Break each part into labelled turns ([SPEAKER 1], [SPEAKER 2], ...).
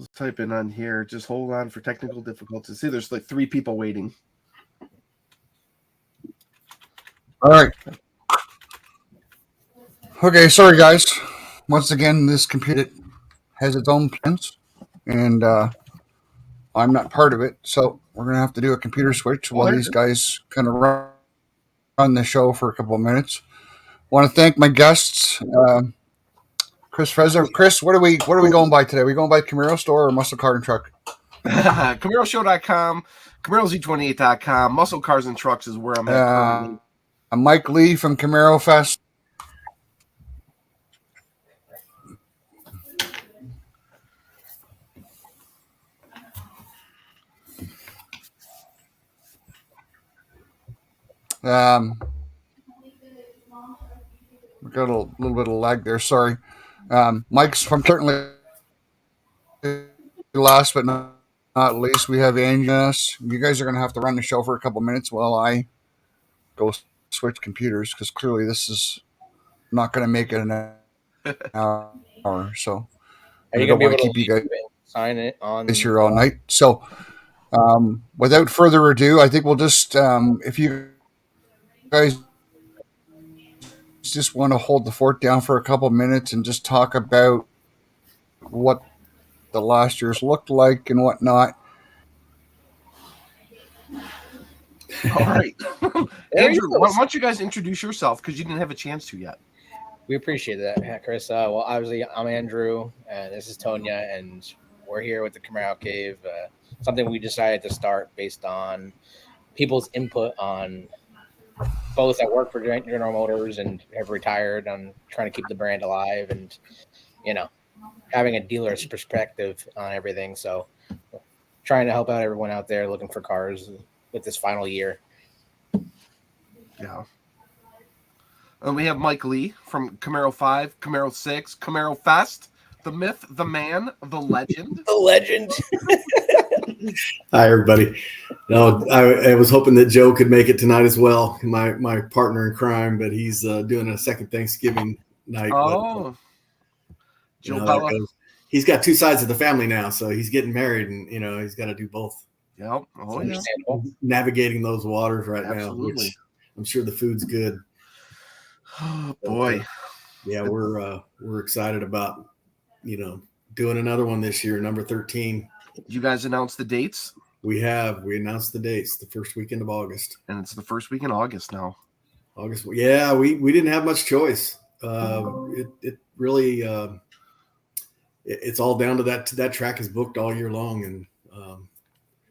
[SPEAKER 1] Let's type in on here. Just hold on for technical difficulties. See, there's like 3 people waiting.
[SPEAKER 2] All right. Okay, sorry guys. Once again, this computer has its own plans, and I'm not part of it, so we're gonna have to do a computer switch while these guys kind of run the show for a couple of minutes. Want to thank my guests, Chris Frezza. Chris, what are we going by today? Are we going by Camaro Store or Muscle Car and Truck?
[SPEAKER 1] CamaroShow.com, CamaroZ28.com, Muscle Cars and Trucks is where I'm at currently.
[SPEAKER 2] Mike Lee from Camaro Fest. We got a little bit of lag there. Sorry. Mike's from certainly. Last but not least, we have Angus. You guys are going to have to run the show for a couple minutes while I go switch computers, because clearly this is not going to make it an hour. So
[SPEAKER 3] are you going to be able to keep you guys sign it on
[SPEAKER 2] this year all night? So without further ado, I think we'll just if you guys just want to hold the fort down for a couple minutes and just talk about what the last year's looked like and whatnot.
[SPEAKER 1] All right. Andrew, why don't you guys introduce yourself, because you didn't have a chance to yet.
[SPEAKER 3] We appreciate that, Chris. Well, obviously, I'm Andrew, and this is Tonya, and we're here with the Camaro Cave, something we decided to start based on people's input on both that work for General Motors and have retired on trying to keep the brand alive and, having a dealer's perspective on everything. So trying to help out everyone out there looking for cars with this final year.
[SPEAKER 1] Yeah. And we have Mike Lee from Camaro 5, Camaro 6, Camaro Fest, the myth, the man, the legend.
[SPEAKER 3] The legend.
[SPEAKER 4] Hi, everybody. No, I was hoping that Joe could make it tonight as well, my partner in crime, but he's doing a second Thanksgiving night.
[SPEAKER 1] Oh.
[SPEAKER 4] Joe Bella. He's got 2 sides of the family now, so he's getting married, and he's got to do both.
[SPEAKER 1] Yep. Oh, yeah.
[SPEAKER 4] Navigating those waters right
[SPEAKER 1] Absolutely.
[SPEAKER 4] now, which I'm sure the food's good.
[SPEAKER 1] Oh boy.
[SPEAKER 4] Yeah, we're excited about doing another one this year, number 13.
[SPEAKER 1] You guys announced the dates?
[SPEAKER 4] We announced the dates, the first weekend of August,
[SPEAKER 1] and it's the first week in August now.
[SPEAKER 4] August. Yeah, we didn't have much choice. It really. It's all down to that track is booked all year long, and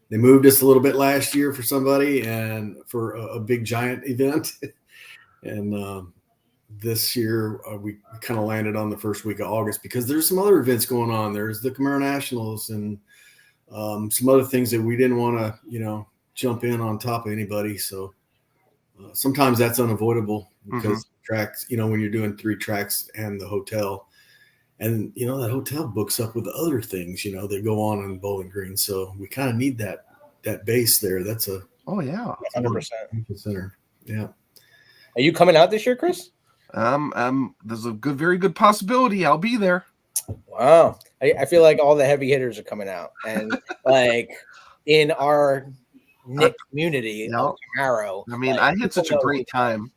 [SPEAKER 4] they moved us a little bit last year for somebody and for a big giant event, and this year we kind of landed on the first week of August because there's some other events going on. There's the Camaro Nationals and some other things that we didn't want to jump in on top of anybody. So sometimes that's unavoidable because tracks, when you're doing 3 tracks and the hotel. And, that hotel books up with other things, that go on in Bowling Green. So we kind of need that base there. That's a
[SPEAKER 3] 100%
[SPEAKER 4] center. Yeah.
[SPEAKER 3] Are you coming out this year, Chris?
[SPEAKER 1] There's a very good possibility I'll be there.
[SPEAKER 3] Wow. I feel like all the heavy hitters are coming out. And like in our community, Camaro.
[SPEAKER 1] I mean, I had such a great time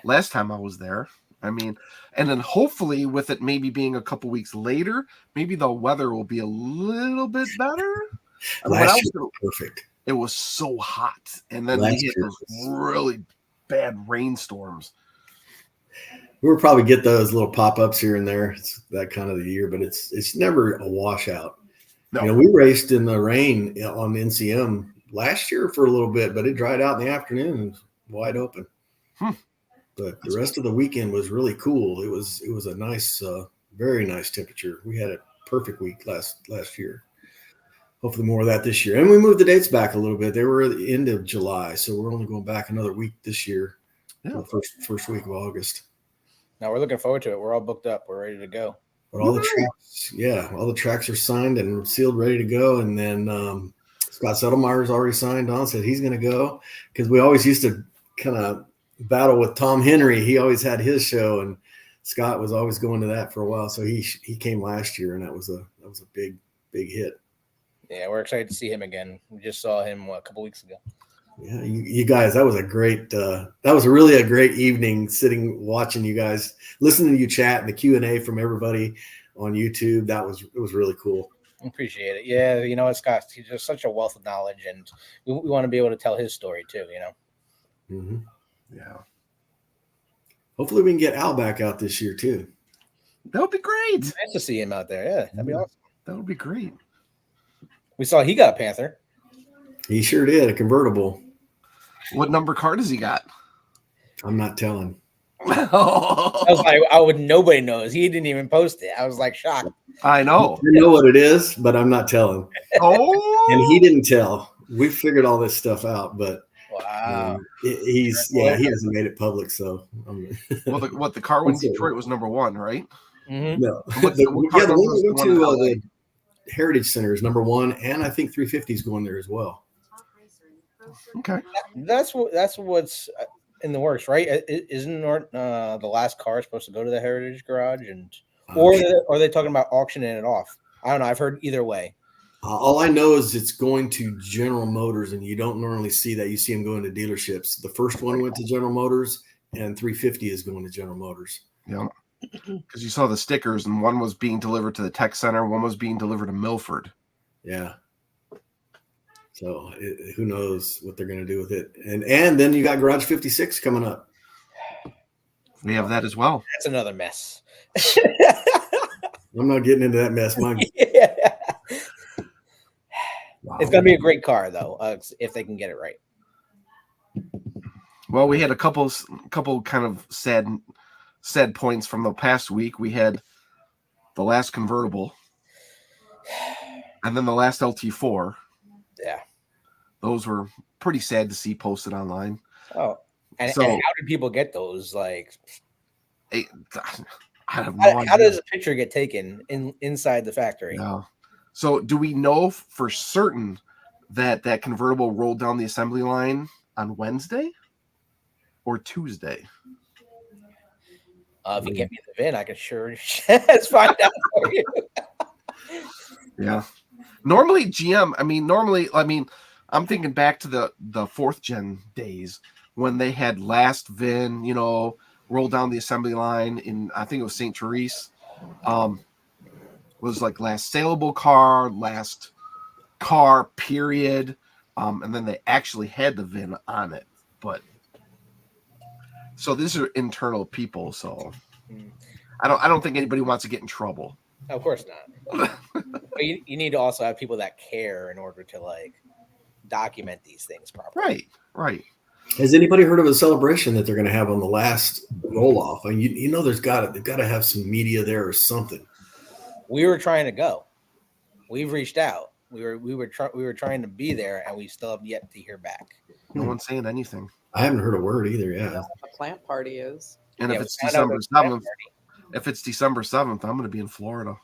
[SPEAKER 1] last time I was there. I mean, and then hopefully with it maybe being a couple weeks later, maybe the weather will be a little bit better.
[SPEAKER 4] Last year was perfect.
[SPEAKER 1] It was so hot. And then we hit those really bad rainstorms.
[SPEAKER 4] We'll probably get those little pop-ups here and there. It's that kind of the year, but it's never a washout. No. We raced in the rain on NCM last year for a little bit, but it dried out in the afternoon and was wide open. But the rest of the weekend was really cool. It was a nice, very nice temperature. We had a perfect week last year. Hopefully more of that this year. And we moved the dates back a little bit. They were at the end of July, so we're only going back another week this year. Yeah. The first week of August.
[SPEAKER 3] Now we're looking forward to it. We're all booked up. We're ready to go.
[SPEAKER 4] But all the tracks are signed and sealed, ready to go. And then Scott Settlemeyer's already signed on, said he's going to go, because we always used to kind of battle with Tom Henry. He always had his show, and Scott was always going to that for a while. So he came last year, and that was a big big hit.
[SPEAKER 3] Yeah, we're excited to see him again. We just saw him a couple weeks ago.
[SPEAKER 4] Yeah, you guys, that was really a great evening sitting watching you guys, listening to you chat and the Q&A from everybody on YouTube. It was really cool.
[SPEAKER 3] Appreciate it. Yeah, Scott, he's just such a wealth of knowledge, and we want to be able to tell his story too.
[SPEAKER 4] Mm-hmm.
[SPEAKER 1] Yeah.
[SPEAKER 4] Hopefully we can get Al back out this year too.
[SPEAKER 1] That would be great.
[SPEAKER 3] Nice to see him out there. Yeah, that'd be awesome.
[SPEAKER 1] That would be great.
[SPEAKER 3] We saw he got a Panther.
[SPEAKER 4] He sure did, a convertible.
[SPEAKER 1] What number car does he got?
[SPEAKER 4] I'm not telling.
[SPEAKER 3] I was like, nobody knows. He didn't even post it. I was like shocked.
[SPEAKER 1] I know.
[SPEAKER 4] I know what it is, but I'm not telling.
[SPEAKER 1] Oh,
[SPEAKER 4] And he didn't tell. We figured all this stuff out, but
[SPEAKER 3] wow.
[SPEAKER 4] he hasn't made it public. So,
[SPEAKER 1] well, the car in Detroit was number 1, right?
[SPEAKER 3] Mm-hmm.
[SPEAKER 4] No,
[SPEAKER 1] What
[SPEAKER 4] the
[SPEAKER 1] car
[SPEAKER 4] one
[SPEAKER 1] was
[SPEAKER 4] we
[SPEAKER 1] the
[SPEAKER 4] went
[SPEAKER 1] one in
[SPEAKER 4] to
[SPEAKER 1] LA?
[SPEAKER 4] the Heritage Center is number 1, and I think 350 is going there as well.
[SPEAKER 1] Okay.
[SPEAKER 3] That's what's in the works, right? Isn't the last car supposed to go to the Heritage Garage, or are they talking about auctioning it off? I don't know. I've heard either way.
[SPEAKER 4] All I know is it's going to General Motors, and you don't normally see that. You see them going to dealerships. The first one went to General Motors, and 350 is going to General Motors.
[SPEAKER 1] Yeah. Because you saw the stickers, and one was being delivered to the tech center, one was being delivered to Milford.
[SPEAKER 4] Yeah. So who knows what they're going to do with it. And then you got Garage 56 coming up.
[SPEAKER 1] We have that as well.
[SPEAKER 3] That's another mess.
[SPEAKER 4] I'm not getting into that mess.
[SPEAKER 3] Yeah.
[SPEAKER 1] Wow.
[SPEAKER 3] It's going to be a great car, though, if they can get it right.
[SPEAKER 1] Well, we had a couple kind of sad points from the past week. We had the last convertible, and then the last LT4.
[SPEAKER 3] Yeah.
[SPEAKER 1] Those were pretty sad to see posted online.
[SPEAKER 3] Oh, and
[SPEAKER 1] So-
[SPEAKER 3] how did people get those? Like,
[SPEAKER 1] I have no idea.
[SPEAKER 3] how does a picture get taken inside the factory?
[SPEAKER 1] No. So do we know for certain that convertible rolled down the assembly line on Wednesday or Tuesday?
[SPEAKER 3] If you get me the VIN, I can sure let's find out for you.
[SPEAKER 1] Yeah. Normally GM, I'm thinking back to the 4th gen days when they had last VIN, roll down the assembly line in, I think it was St. Therese. Was like last saleable car, last car, period. And then they actually had the VIN on it. But so these are internal people, so I don't think anybody wants to get in trouble.
[SPEAKER 3] Of course not. But you need to also have people that care in order to document these things properly.
[SPEAKER 1] Right.
[SPEAKER 4] Has anybody heard of a celebration that they're going to have on the last roll off? I mean, they've got to have some media there or something.
[SPEAKER 3] We were trying to go. We've reached out. We were trying to be there, and we still have yet to hear back.
[SPEAKER 1] No one's saying anything.
[SPEAKER 4] I haven't heard a word either. Yeah.
[SPEAKER 5] The plant party is.
[SPEAKER 1] And if it's December 7th, I'm going to be in Florida.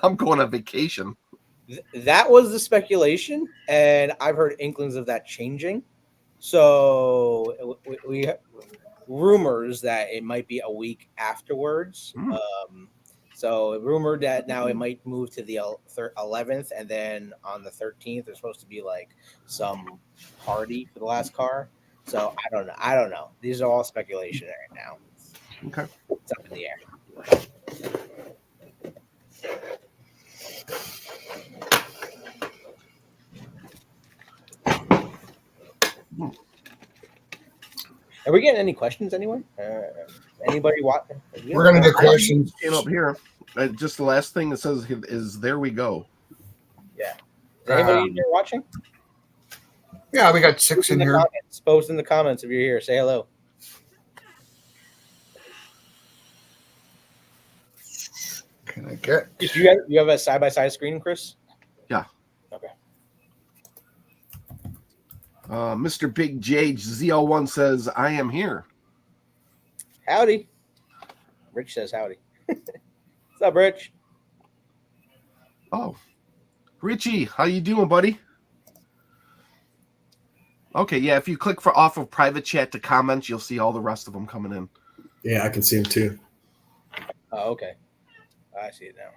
[SPEAKER 1] I'm going on vacation.
[SPEAKER 3] That was the speculation, and I've heard inklings of that changing. So we rumors that it might be a week afterwards. So rumored that now it might move to the 11th, and then on the 13th there's supposed to be some party for the last car. So I don't know. These are all speculation right now.
[SPEAKER 1] Okay.
[SPEAKER 3] It's up in the air. Are we getting any questions anywhere? Anybody watching?
[SPEAKER 2] We're going to get questions.
[SPEAKER 1] Up here, just the last thing that says is "There we go."
[SPEAKER 3] Yeah. Is anybody here watching?
[SPEAKER 2] Yeah, we got 6 in here.
[SPEAKER 3] Post in the comments if you're here. Say hello.
[SPEAKER 2] Can I get?
[SPEAKER 3] You have a side-by-side screen, Chris?
[SPEAKER 1] Yeah.
[SPEAKER 3] Okay.
[SPEAKER 1] Mr. Big J ZL1 says, "I am here."
[SPEAKER 3] Howdy. Rich says howdy. What's up, Rich?
[SPEAKER 1] Oh, Richie, how you doing, buddy? Okay, yeah. If you click off of private chat to comments, you'll see all the rest of them coming in.
[SPEAKER 4] Yeah, I can see him too.
[SPEAKER 3] Oh, okay. I see it now.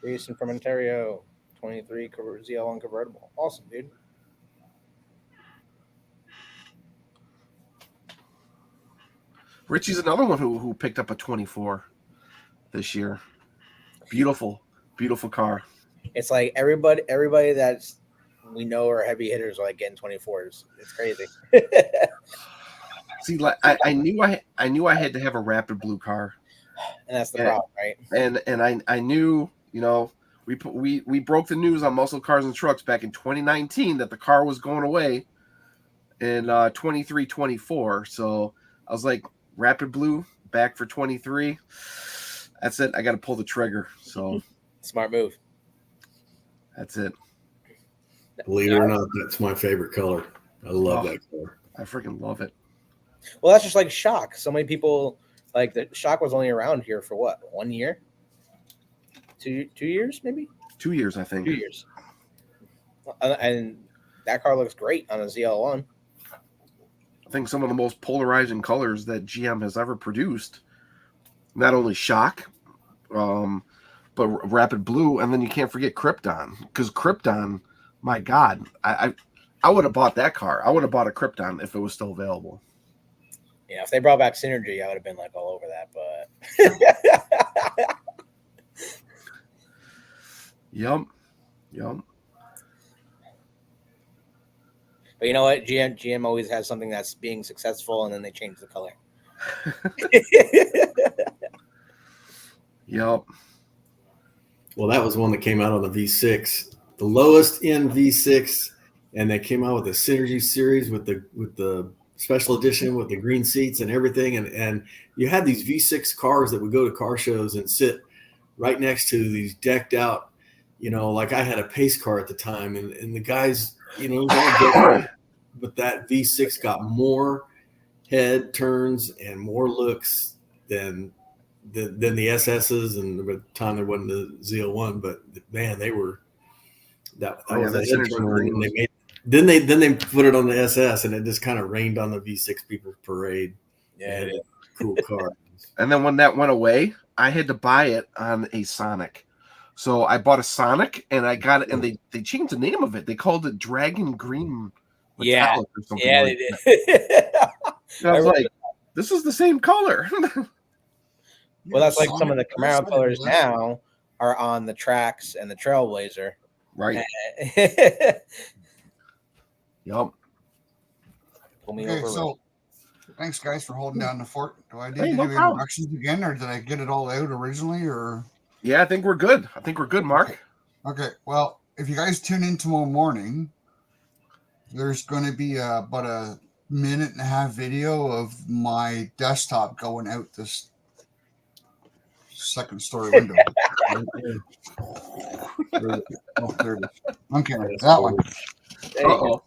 [SPEAKER 3] Jason from Ontario. 23 ZL1 convertible. Awesome, dude.
[SPEAKER 1] Richie's another one who picked up a 24 this year. Beautiful car.
[SPEAKER 3] It's like everybody that's we know are heavy hitters are like getting 24s. It's crazy.
[SPEAKER 1] See, like I knew I had to have a Rapid Blue car,
[SPEAKER 3] And that's the problem, right?
[SPEAKER 1] And I knew, you know, we broke the news on Muscle Cars and Trucks back in 2019 that the car was going away in 23-24. So I was like, Rapid Blue back for 23. That's it. I got to pull the trigger. So
[SPEAKER 3] smart move.
[SPEAKER 1] That's it.
[SPEAKER 4] Believe it or not, that's my favorite color. I love that color.
[SPEAKER 1] I freaking love it.
[SPEAKER 3] Well, that's just like Shock. So many people like the Shock was only around here for what? 1 year? 2 years, maybe?
[SPEAKER 1] 2 years, I think.
[SPEAKER 3] 2 years. And that car looks great on a ZL1.
[SPEAKER 1] I think some of the most polarizing colors that GM has ever produced. Not only Shock, but Rapid Blue, and then you can't forget Krypton, because Krypton, my God, I would have bought that car. I would have bought a Krypton if it was still available.
[SPEAKER 3] Yeah, if they brought back Synergy, I would have been like all over that. But
[SPEAKER 1] Yep.
[SPEAKER 3] But you know what? GM always has something that's being successful, and then they change the color.
[SPEAKER 1] Yep.
[SPEAKER 4] Well, that was one that came out on the V6, the lowest end V6, and they came out with the Synergy series with the special edition with the green seats and everything. And you had these V6 cars that would go to car shows and sit right next to these decked out, you know, like I had a pace car at the time, and the guys, you know, but that V6 got more head turns and more looks than the SS's, and by the time there wasn't the ZL1, but man, they were that was a head turner. And they made then they put it on the SS, and it just kind of rained on the V6 people's parade.
[SPEAKER 3] Yeah,
[SPEAKER 4] cool car.
[SPEAKER 1] And then when that went away, I had to buy it on a Sonic. So I bought a Sonic, and I got it, and they changed the name of it. They called it Dragon Green Metallic or something.
[SPEAKER 3] Yeah,
[SPEAKER 1] like
[SPEAKER 3] they did.
[SPEAKER 1] I was like, this is the same color.
[SPEAKER 3] Well, that's like some of the Camaro colors now are on the Trax and the Trailblazer.
[SPEAKER 1] Right. Yup.
[SPEAKER 2] Okay, so thanks, guys, for holding down the fort. Do I need to do
[SPEAKER 1] problem.
[SPEAKER 2] introductions again, or did I get it all out originally? Or
[SPEAKER 1] Yeah, I think we're good. Mark.
[SPEAKER 2] Okay. Well, if you guys tune in tomorrow morning, there's going to be about a 1.5-minute video of my desktop going out this second story window. Oh, there it is. Okay, that one.
[SPEAKER 1] Uh-oh.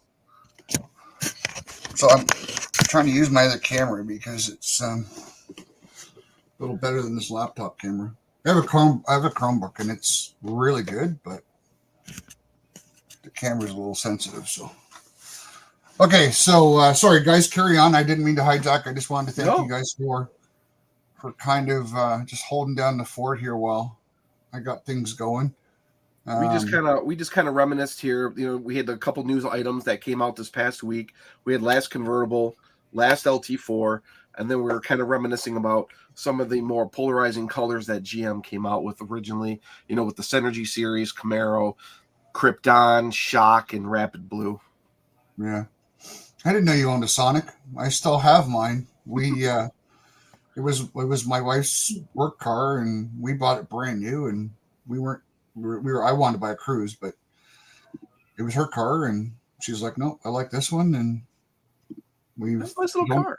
[SPEAKER 2] So I'm trying to use my other camera because it's a little better than this laptop camera. I have a Chromebook, and it's really good, but the camera's a little sensitive. So, okay, so sorry guys, carry on. I didn't mean to hijack. I just wanted to thank you guys for kind of just holding down the fort here while I got things going.
[SPEAKER 1] We just kind of reminisced here. You know, we had a couple news items that came out this past week. We had last convertible, last LT4, and then we were kind of reminiscing about some of the more polarizing colors that GM came out with originally. You know, with the Synergy series, Camaro, Krypton, Shock, and Rapid Blue.
[SPEAKER 2] Yeah, I didn't know you owned a Sonic. I still have mine. It was my wife's work car, and we bought it brand new, and I wanted to buy a Cruise, but it was her car, and she's like, no, I like this one. And
[SPEAKER 1] That's a nice little car.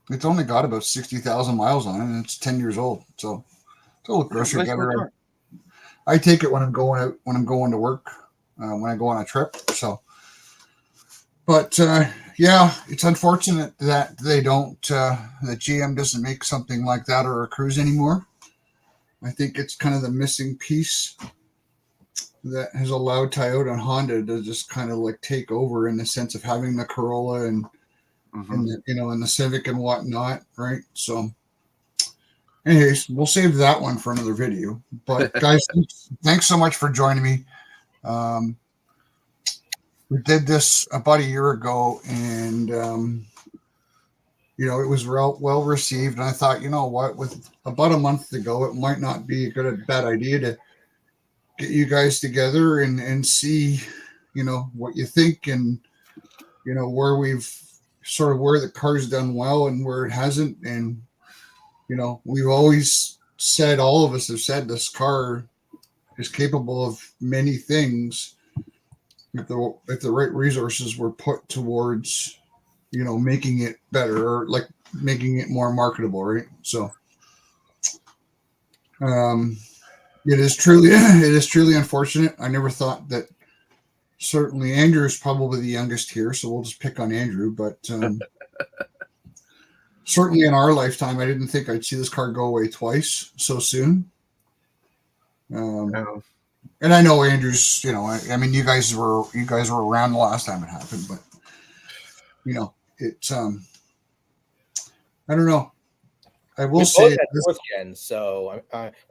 [SPEAKER 2] It's only got about 60,000 miles on it, and it's 10 years old. So it's a little grocery getter. I take it when I'm going out, when I'm going to work, when I go on a trip. So, but yeah, it's unfortunate that they don't, that GM doesn't make something like that or a Cruise anymore. I think it's kind of the missing piece that has allowed Toyota and Honda to just kind of like take over in the sense of having the Corolla and the, you know, and the Civic and whatnot, right? So, anyways, we'll save that one for another video. But guys, thanks so much for joining me. We did this about a year ago, and it was well received. And I thought, you know what, with about a month to go, it might not be a bad idea to get you guys together and see, what you think, and where where the car's done well and where it hasn't. And we've always said, all of us have said, this car is capable of many things if the right resources were put towards making it better, or like making it more marketable, right? So it is truly unfortunate. I never thought that. Certainly Andrew is probably the youngest here, so we'll just pick on Andrew, but certainly in our lifetime, I didn't think I'd see this car go away twice so soon.
[SPEAKER 1] No.
[SPEAKER 2] And I know Andrew's, I mean, you guys were around the last time it happened, but it's I don't know. I will
[SPEAKER 3] We
[SPEAKER 2] say
[SPEAKER 3] both had fourth gen, so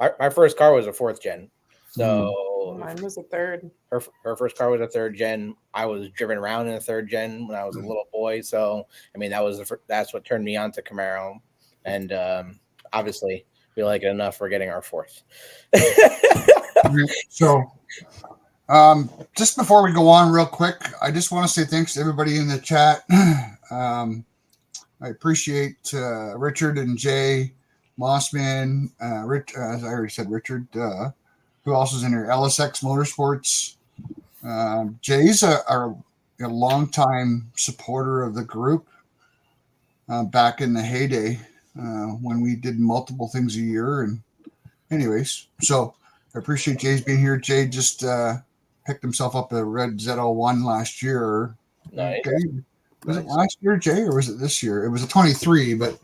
[SPEAKER 3] my first car was a fourth gen. So
[SPEAKER 5] mine was a third.
[SPEAKER 3] Her first car was a third gen. I was driven around in a third gen when I was a little boy. So I mean, that's what turned me on to Camaro, and obviously we like it enough. We're getting our fourth.
[SPEAKER 2] So, just before we go on real quick, I just want to say thanks to everybody in the chat. I appreciate Richard and Jay, Mossman, as I already said, Richard. Who else is in here? LSX Motorsports. Jay's a longtime supporter of the group back in the heyday when we did multiple things a year. And anyways, so I appreciate Jay's being here. Jay just picked himself up a red Z01 last year.
[SPEAKER 3] Nice.
[SPEAKER 2] Okay. Was it last year, Jay, or was it this year? It was a 23, but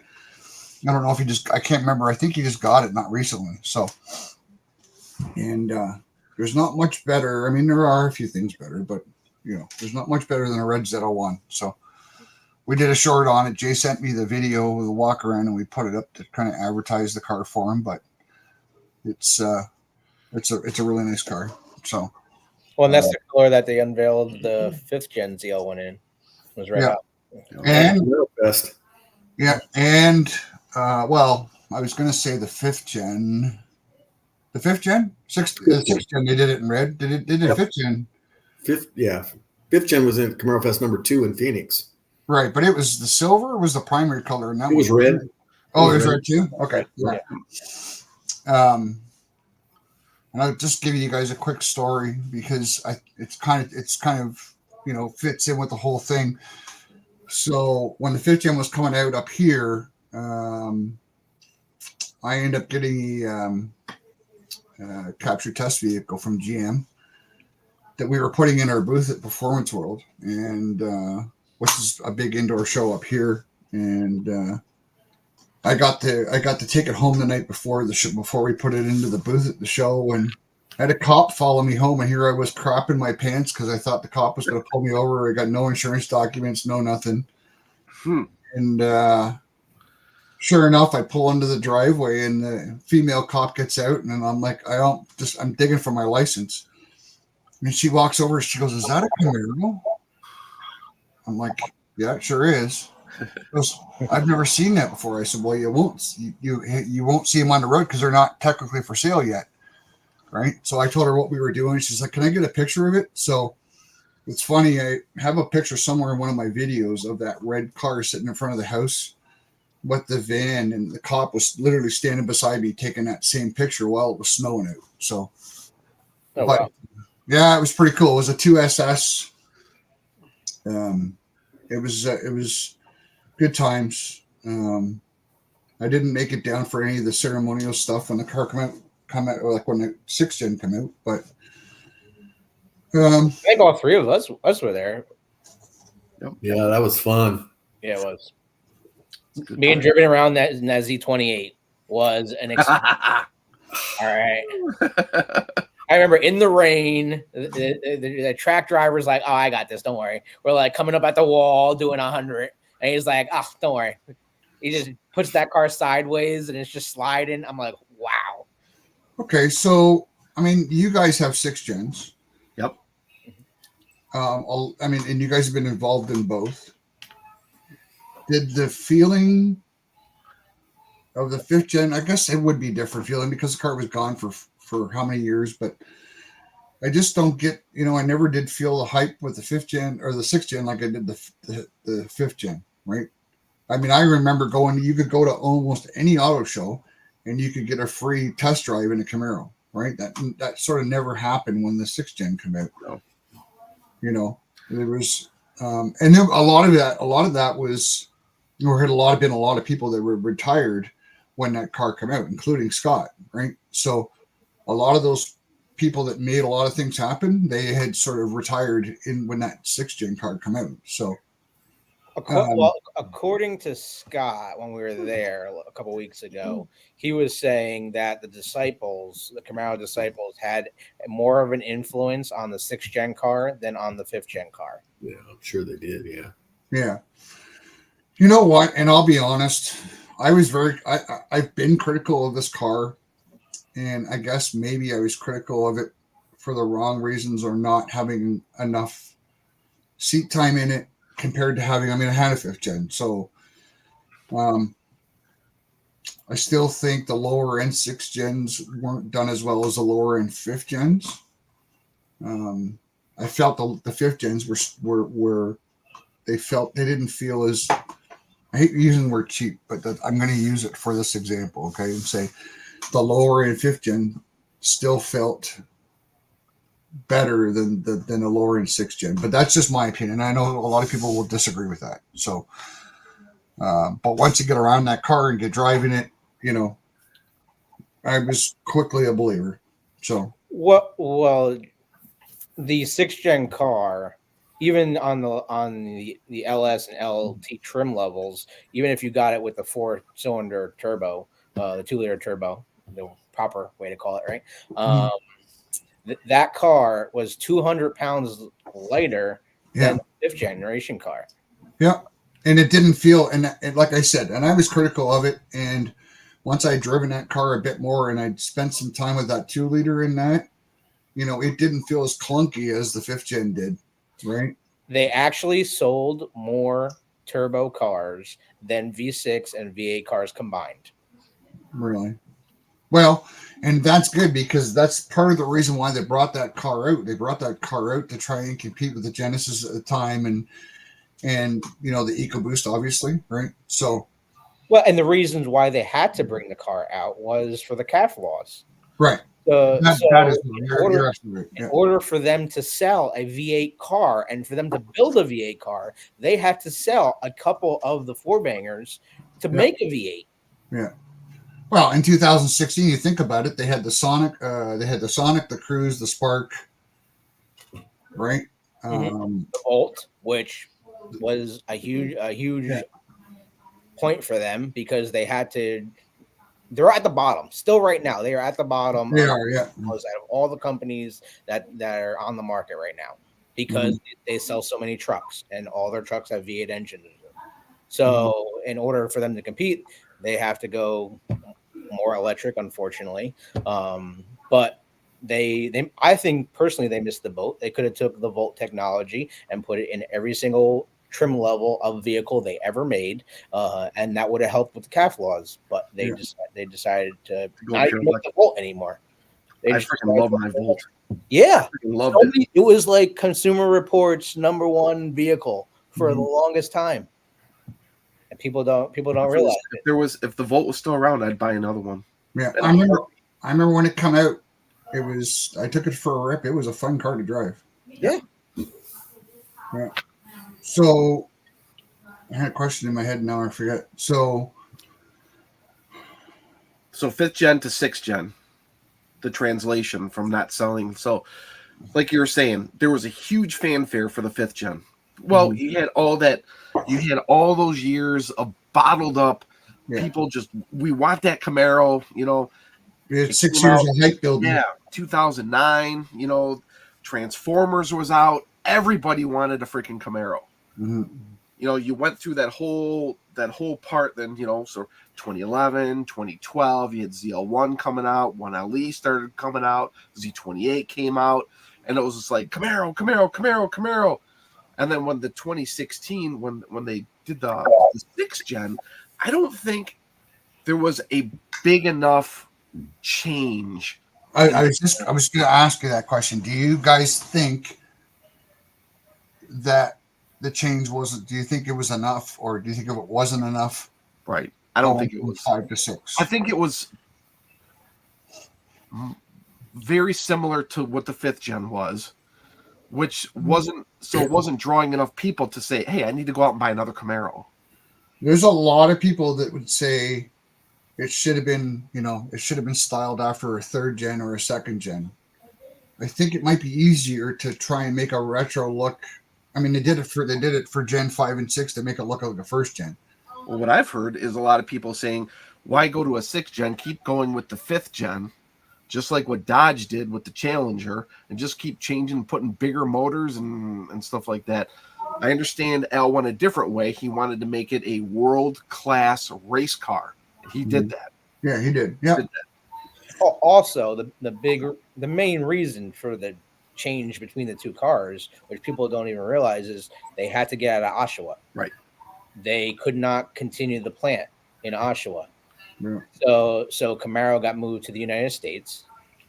[SPEAKER 2] I don't know if I can't remember. I think he just got it, not recently. So, and there's not much better. I mean, there are a few things better, but there's not much better than a red Z01. So we did a short on it. Jay sent me the video of the walk around, and we put it up to kind of advertise the car for him. But it's a really nice car. So,
[SPEAKER 3] well, and that's the color that they unveiled the 5th gen ZL1 in. It was red hot.
[SPEAKER 2] And
[SPEAKER 4] best.
[SPEAKER 2] yeah, and well, I was going to say the 5th gen. The 5th gen? 6th gen, they did it in red. Did it 5th gen?
[SPEAKER 4] 5th gen was in Camaro Fest number 2 in Phoenix.
[SPEAKER 2] Right, but it was the silver was the primary color, and that
[SPEAKER 4] It was red.
[SPEAKER 2] Oh, it was red too? Okay. Yeah. And I'll just give you guys a quick story because it's kind of fits in with the whole thing. So when the 5th gen was coming out up here, I ended up getting capture test vehicle from GM that we were putting in our booth at Performance World, and which is a big indoor show up here. And I got to take it home the night before the show, before we put it into the booth at the show, and I had a cop follow me home, and here I was crapping my pants because I thought the cop was going to pull me over. I got no insurance documents, no nothing. And sure enough, I pull into the driveway, and the female cop gets out, and I'm like, I'm digging for my license. And she walks over, she goes, "Is that a Camaro?" I'm like, "Yeah, it sure is." She goes, "I've never seen that before." I said, "Well, you won't see them on the road because they're not technically for sale yet." Right. So I told her what we were doing. She's like, "Can I get a picture of it?" So it's funny. I have a picture somewhere in one of my videos of that red car sitting in front of the house with the van, and the cop was literally standing beside me taking that same picture while it was snowing out. So,
[SPEAKER 3] Wow.
[SPEAKER 2] Yeah, it was pretty cool. It was a 2SS. It was good times. I didn't make it down for any of the ceremonial stuff when the car come out, like when the 6th gen came out, but
[SPEAKER 3] I think all 3 of us were there.
[SPEAKER 4] Yeah, that was fun.
[SPEAKER 3] Yeah, it was. Being driven around that Z28 was an experience. All right. I remember in the rain, the track driver's like, "Oh, I got this. Don't worry." We're like coming up at the wall doing 100, and he's like, "Oh, don't worry." He just puts that car sideways, and it's just sliding. I'm like, "Wow."
[SPEAKER 2] Okay, so I mean, you guys have 6 gens.
[SPEAKER 1] Yep.
[SPEAKER 2] I mean, and you guys have been involved in both. Did the feeling of the fifth gen? I guess it would be different feeling because the car was gone for how many years, but I just don't get. I never did feel the hype with the fifth gen or the sixth gen like I did the fifth gen. Right. I mean, I remember going. You could go to almost any auto show, and you could get a free test drive in a Camaro. Right. That sort of never happened when the sixth gen came out.
[SPEAKER 1] No.
[SPEAKER 2] There was, and then a lot of that was, had been a lot of people that were retired when that car came out, including Scott, right? So a lot of those people that made a lot of things happen, they had sort of retired when that sixth gen car came out. So,
[SPEAKER 3] well, according to Scott, when we were there a couple weeks ago, he was saying that the Camaro disciples, had more of an influence on the sixth gen car than on the fifth gen car.
[SPEAKER 4] Yeah, I'm sure they did. Yeah.
[SPEAKER 2] Yeah. You know what? And I'll be honest, I've been critical of this car, and I guess maybe I was critical of it for the wrong reasons, or not having enough seat time in it compared to having, I had a fifth gen. So, I still think the lower end sixth gens weren't done as well as the lower end fifth gens. I felt the fifth gens were they didn't feel as, I hate using the word cheap, but I'm going to use it for this example. Okay. And say the lower end fifth gen still felt better than the lower end sixth gen, but that's just my opinion. I know a lot of people will disagree with that. So, but once you get around that car and get driving it, I was quickly a believer. So,
[SPEAKER 3] well, the sixth gen car, even on the LS and LT trim levels, even if you got it with the 4-cylinder turbo, the 2-liter turbo, the proper way to call it, right? That car was 200 pounds lighter than the fifth generation car.
[SPEAKER 2] Yeah. And it didn't feel, and like I said, and I was critical of it. And once I'd driven that car a bit more and I'd spent some time with that 2-liter in that, it didn't feel as clunky as the fifth gen did. Right.
[SPEAKER 3] They actually sold more turbo cars than V6 and V8 cars combined.
[SPEAKER 2] Really? Well, and that's good, because that's part of the reason why they brought that car out. They brought that car out to try and compete with the Genesis at the time, and the EcoBoost, obviously, right? So,
[SPEAKER 3] well, and the reasons why they had to bring the car out was for the CAF laws,
[SPEAKER 2] right?
[SPEAKER 3] In order for them to sell a V8 car and for them to build a V8 car, they had to sell a couple of the four bangers to make a V8.
[SPEAKER 2] Yeah. Well, in 2016, you think about it, they had the Sonic, the Cruise, the Spark, right?
[SPEAKER 3] The Volt, which was a huge point for them, because they had to. They're at the bottom still right now. They are at the bottom.
[SPEAKER 2] They are, yeah.
[SPEAKER 3] Out of all the companies that are on the market right now, because they sell so many trucks, and all their trucks have V8 engines. So, in order for them to compete, they have to go more electric, unfortunately. But I think personally they missed the boat. They could have took the Volt technology and put it in every single trim level of vehicle they ever made, and that would have helped with the CAF laws. But they decided to not even make the Volt anymore.
[SPEAKER 1] I freaking love my Volt.
[SPEAKER 3] Yeah,
[SPEAKER 1] loved it.
[SPEAKER 3] It was like Consumer Reports #1 vehiemvehicle for the longest time. And people don't realize
[SPEAKER 1] if the Volt was still around, I'd buy another one.
[SPEAKER 2] Yeah, I remember when it came out. I took it for a rip. It was a fun car to drive.
[SPEAKER 3] Yeah.
[SPEAKER 2] So I had a question in my head, now I forget. So
[SPEAKER 1] fifth gen to sixth gen, the translation from not selling. So, like you were saying, there was a huge fanfare for the fifth gen. Well, you had all those years of bottled up people. We want that Camaro.
[SPEAKER 2] We had 6 years of hype building.
[SPEAKER 1] Yeah, 2009. Transformers was out. Everybody wanted a freaking Camaro. You went through that whole part. Then so 2011, 2012, you had ZL1 coming out. 1LE started coming out. Z28 came out. and it was just like Camaro, Camaro, Camaro, Camaro. And then when the 2016, when they did the 6th gen, I don't think there was a big enough change.
[SPEAKER 2] I was going to ask you that question. Do you guys think that the change wasn't? Do you think it was enough, or do you think if it wasn't enough?
[SPEAKER 1] Right. I don't think it was
[SPEAKER 2] 5 to 6.
[SPEAKER 1] I think it was very similar to what the 5th gen was, which wasn't drawing enough people to say, hey, I need to go out and buy another Camaro.
[SPEAKER 2] There's a lot of people that would say it should have been, it should have been styled after a 3rd gen or a 2nd gen. I think it might be easier to try and make a retro look. I mean, they did it for Gen 5 and 6 to make it look like a 1st gen.
[SPEAKER 1] Well, what I've heard is a lot of people saying, why go to a 6th gen? Keep going with the 5th gen, just like what Dodge did with the Challenger, and just keep changing, putting bigger motors and stuff like that. I understand Al went a different way. He wanted to make it a world-class race car. He did that.
[SPEAKER 2] Yeah, he did. Yeah.
[SPEAKER 3] Also, the main reason for the change between the two cars, which people don't even realize, is they had to get out of Oshawa.
[SPEAKER 1] Right.
[SPEAKER 3] They could not continue the plant in Oshawa.
[SPEAKER 2] Yeah.
[SPEAKER 3] So Camaro got moved to the United States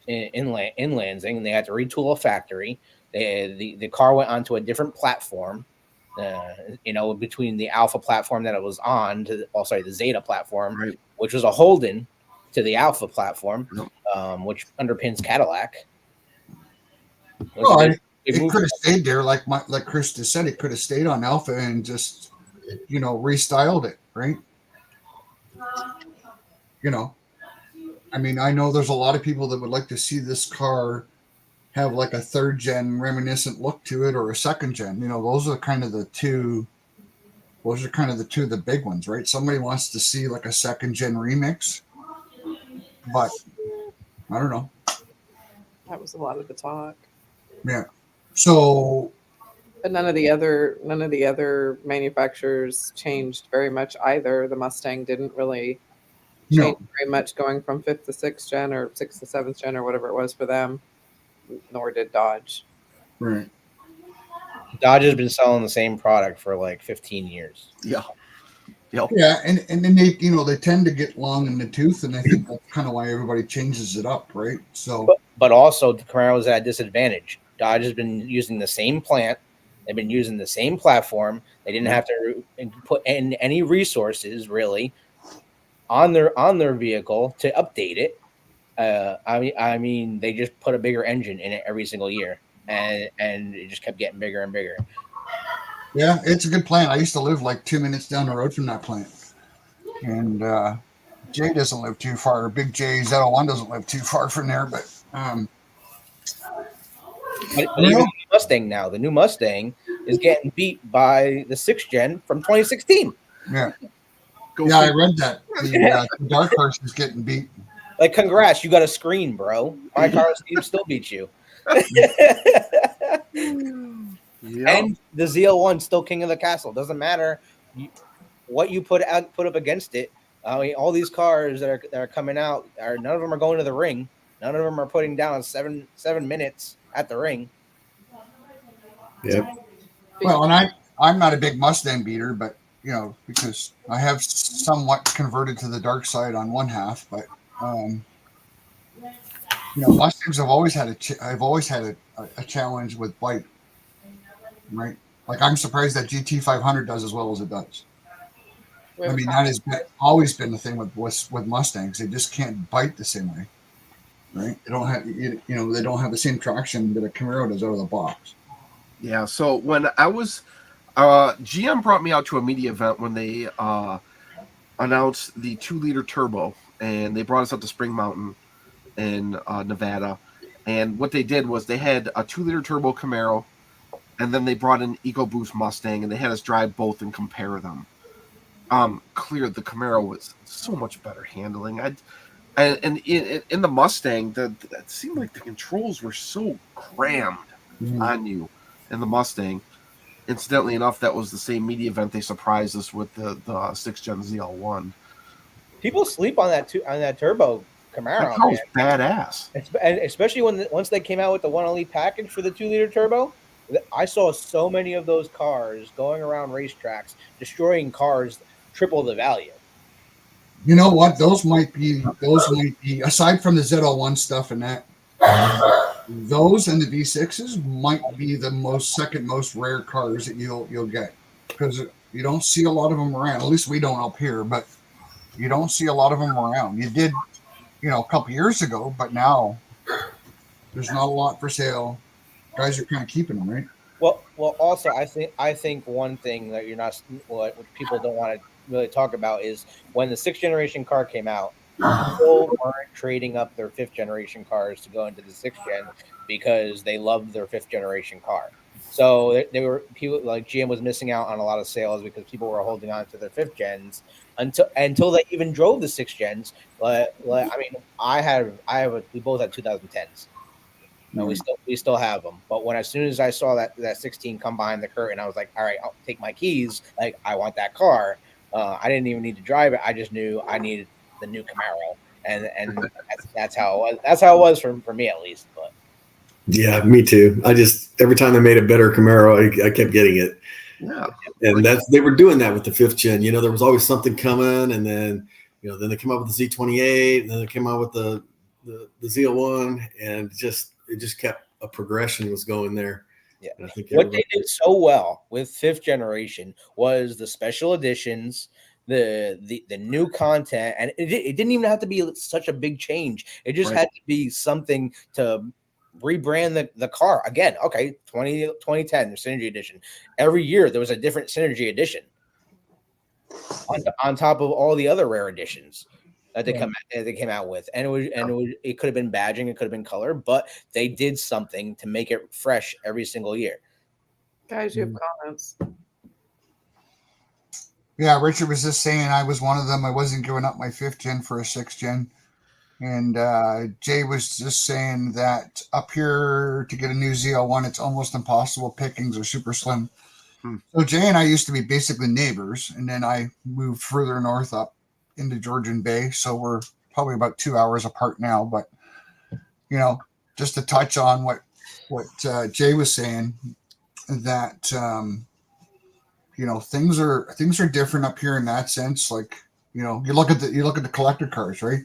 [SPEAKER 3] in Lansing, and they had to retool a factory. The car went onto a different platform, between the Alpha platform that it was on to the Zeta platform,
[SPEAKER 1] right,
[SPEAKER 3] which was a Holden to the Alpha platform, which underpins Cadillac.
[SPEAKER 2] Well, it could have stayed there, like Chris just said. It could have stayed on Alpha and just, restyled it, right? I mean, I know there's a lot of people that would like to see this car have like a 3rd gen reminiscent look to it, or a 2nd gen. Those are kind of the two. Those are kind of the big ones, right? Somebody wants to see like a 2nd gen remix, but I don't know.
[SPEAKER 5] That was a lot of the talk.
[SPEAKER 2] Yeah. So,
[SPEAKER 5] but none of the other manufacturers changed very much either. The Mustang didn't really change very much going from 5th to 6th gen or 6th to 7th gen or whatever it was for them. Nor did Dodge.
[SPEAKER 2] Right.
[SPEAKER 3] Dodge has been selling the same product for like 15 years.
[SPEAKER 1] Yeah. Yep.
[SPEAKER 2] Yeah, and then they tend to get long in the tooth, and I think that's kind of why everybody changes it up, right? So,
[SPEAKER 3] but also the Camaro is at a disadvantage. Dodge has been using the same plant, they've been using the same platform. They didn't have to put in any resources really on their vehicle to update it. I mean, they just put a bigger engine in it every single year, and it just kept getting bigger and bigger.
[SPEAKER 2] Yeah, it's a good plant. I used to live like 2 minutes down the road from that plant, and Jay doesn't live too far. Big J Z01 doesn't live too far from there, but
[SPEAKER 3] the Mustang now, the new Mustang is getting beat by the 6th gen from 2016.
[SPEAKER 2] Yeah, I read that the dark horse is getting beat.
[SPEAKER 3] Like, congrats, you got a screen, bro. My car still beats you. And the ZL1 still king of the castle. Doesn't matter what you put up against it. I mean, all these cars that are coming out none of them are going to the ring. None of them are putting down 7 minutes at the ring.
[SPEAKER 4] Yeah.
[SPEAKER 2] Well, and I'm not a big Mustang beater, but because I have somewhat converted to the dark side on one half, but Mustangs have always had a challenge with bite, right? Like, I'm surprised that GT500 does as well as it does. I mean, that has always been the thing with Mustangs. They just can't bite the same way, right? They don't have they don't have the same traction that a Camaro does out of the box.
[SPEAKER 1] Yeah. So when I was GM brought me out to a media event when they announced the 2-liter turbo, and they brought us up to Spring Mountain in Nevada. And what they did was they had a 2-liter turbo Camaro, and then they brought in EcoBoost Mustang, and they had us drive both and compare them. Clear the Camaro was so much better handling. And in the Mustang, that seemed like the controls were so crammed on you in the Mustang. Incidentally enough, that was the same media event they surprised us with the 6th gen ZL1.
[SPEAKER 3] People sleep on that turbo Camaro,
[SPEAKER 1] That car was
[SPEAKER 3] man.
[SPEAKER 1] badass.
[SPEAKER 3] And especially once they came out with the 1 Elite package for the 2-liter turbo, I saw so many of those cars going around racetracks, destroying cars triple the value.
[SPEAKER 2] You know what? Those might be aside from the ZL1 stuff and that. Those and the V6s might be the second most rare cars that you'll get, because you don't see a lot of them around. At least we don't up here, but you don't see a lot of them around. You did, a couple years ago, but now there's not a lot for sale. Guys are kind of keeping them, right?
[SPEAKER 3] Well. Also, I think one thing that what people don't want to really talk about is when the 6th generation car came out, people weren't trading up their 5th generation cars to go into the 6th gen because they loved their 5th generation car. So they were people like GM was missing out on a lot of sales because people were holding on to their 5th gens until they even drove the 6th gens. I mean, we both had 2010s. No, we still have them. But as soon as I saw that 16 come behind the curtain, I was like, all right, I'll take my keys. Like, I want that car. I didn't even need to drive it. I just knew I needed the new Camaro, and that's how it was. That's how it was for me, at least. But
[SPEAKER 4] yeah, me too. I just every time they made a better Camaro, I kept getting it.
[SPEAKER 1] Yeah,
[SPEAKER 4] and they were doing that with the 5th gen. There was always something coming, and then then they came out with the Z28, and then they came out with the ZL1, and it just kept a progression was going there.
[SPEAKER 3] Yeah,
[SPEAKER 4] I think
[SPEAKER 3] what they did so well with 5th generation was the special editions, the new content, and it didn't even have to be such a big change. It just had to be something to rebrand the car again. Okay, 2010, the Synergy Edition. Every year there was a different Synergy Edition on top of all the other rare editions that they came out with, it could have been badging, it could have been color, but they did something to make it fresh every single year.
[SPEAKER 5] Guys, you have comments.
[SPEAKER 2] Yeah, Richard was just saying I was one of them. I wasn't giving up my 5th gen for a 6th gen. And Jay was just saying that up here to get a new ZL1, it's almost impossible. Pickings are super slim. So Jay and I used to be basically neighbors, and then I moved further north up into Georgian Bay. So we're probably about 2 hours apart now. But, just to touch on what Jay was saying, that, things are different up here in that sense. Like, you look at the collector cars, right?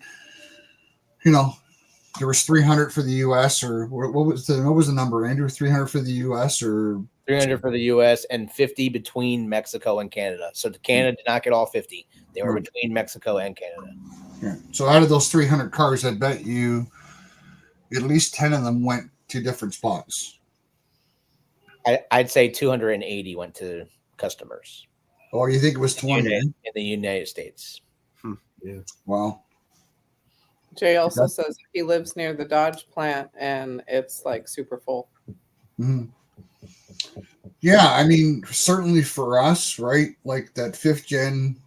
[SPEAKER 2] There was 300 for the U.S. or what was the number, Andrew? 300 for the U.S. or
[SPEAKER 3] 300 for the U.S. and 50 between Mexico and Canada. So Canada did not get all 50; they were between Mexico and Canada.
[SPEAKER 2] Yeah. So out of those 300 cars, I bet you at least 10 of them went to different spots.
[SPEAKER 3] I'd say 280 went to customers.
[SPEAKER 2] Oh, you think it was 20
[SPEAKER 3] in the United States?
[SPEAKER 4] Yeah.
[SPEAKER 2] Wow.
[SPEAKER 5] Jay also says he lives near the Dodge plant and it's like super full.
[SPEAKER 2] Mm-hmm. Yeah, I mean, certainly for us, right? Like that 5th gen,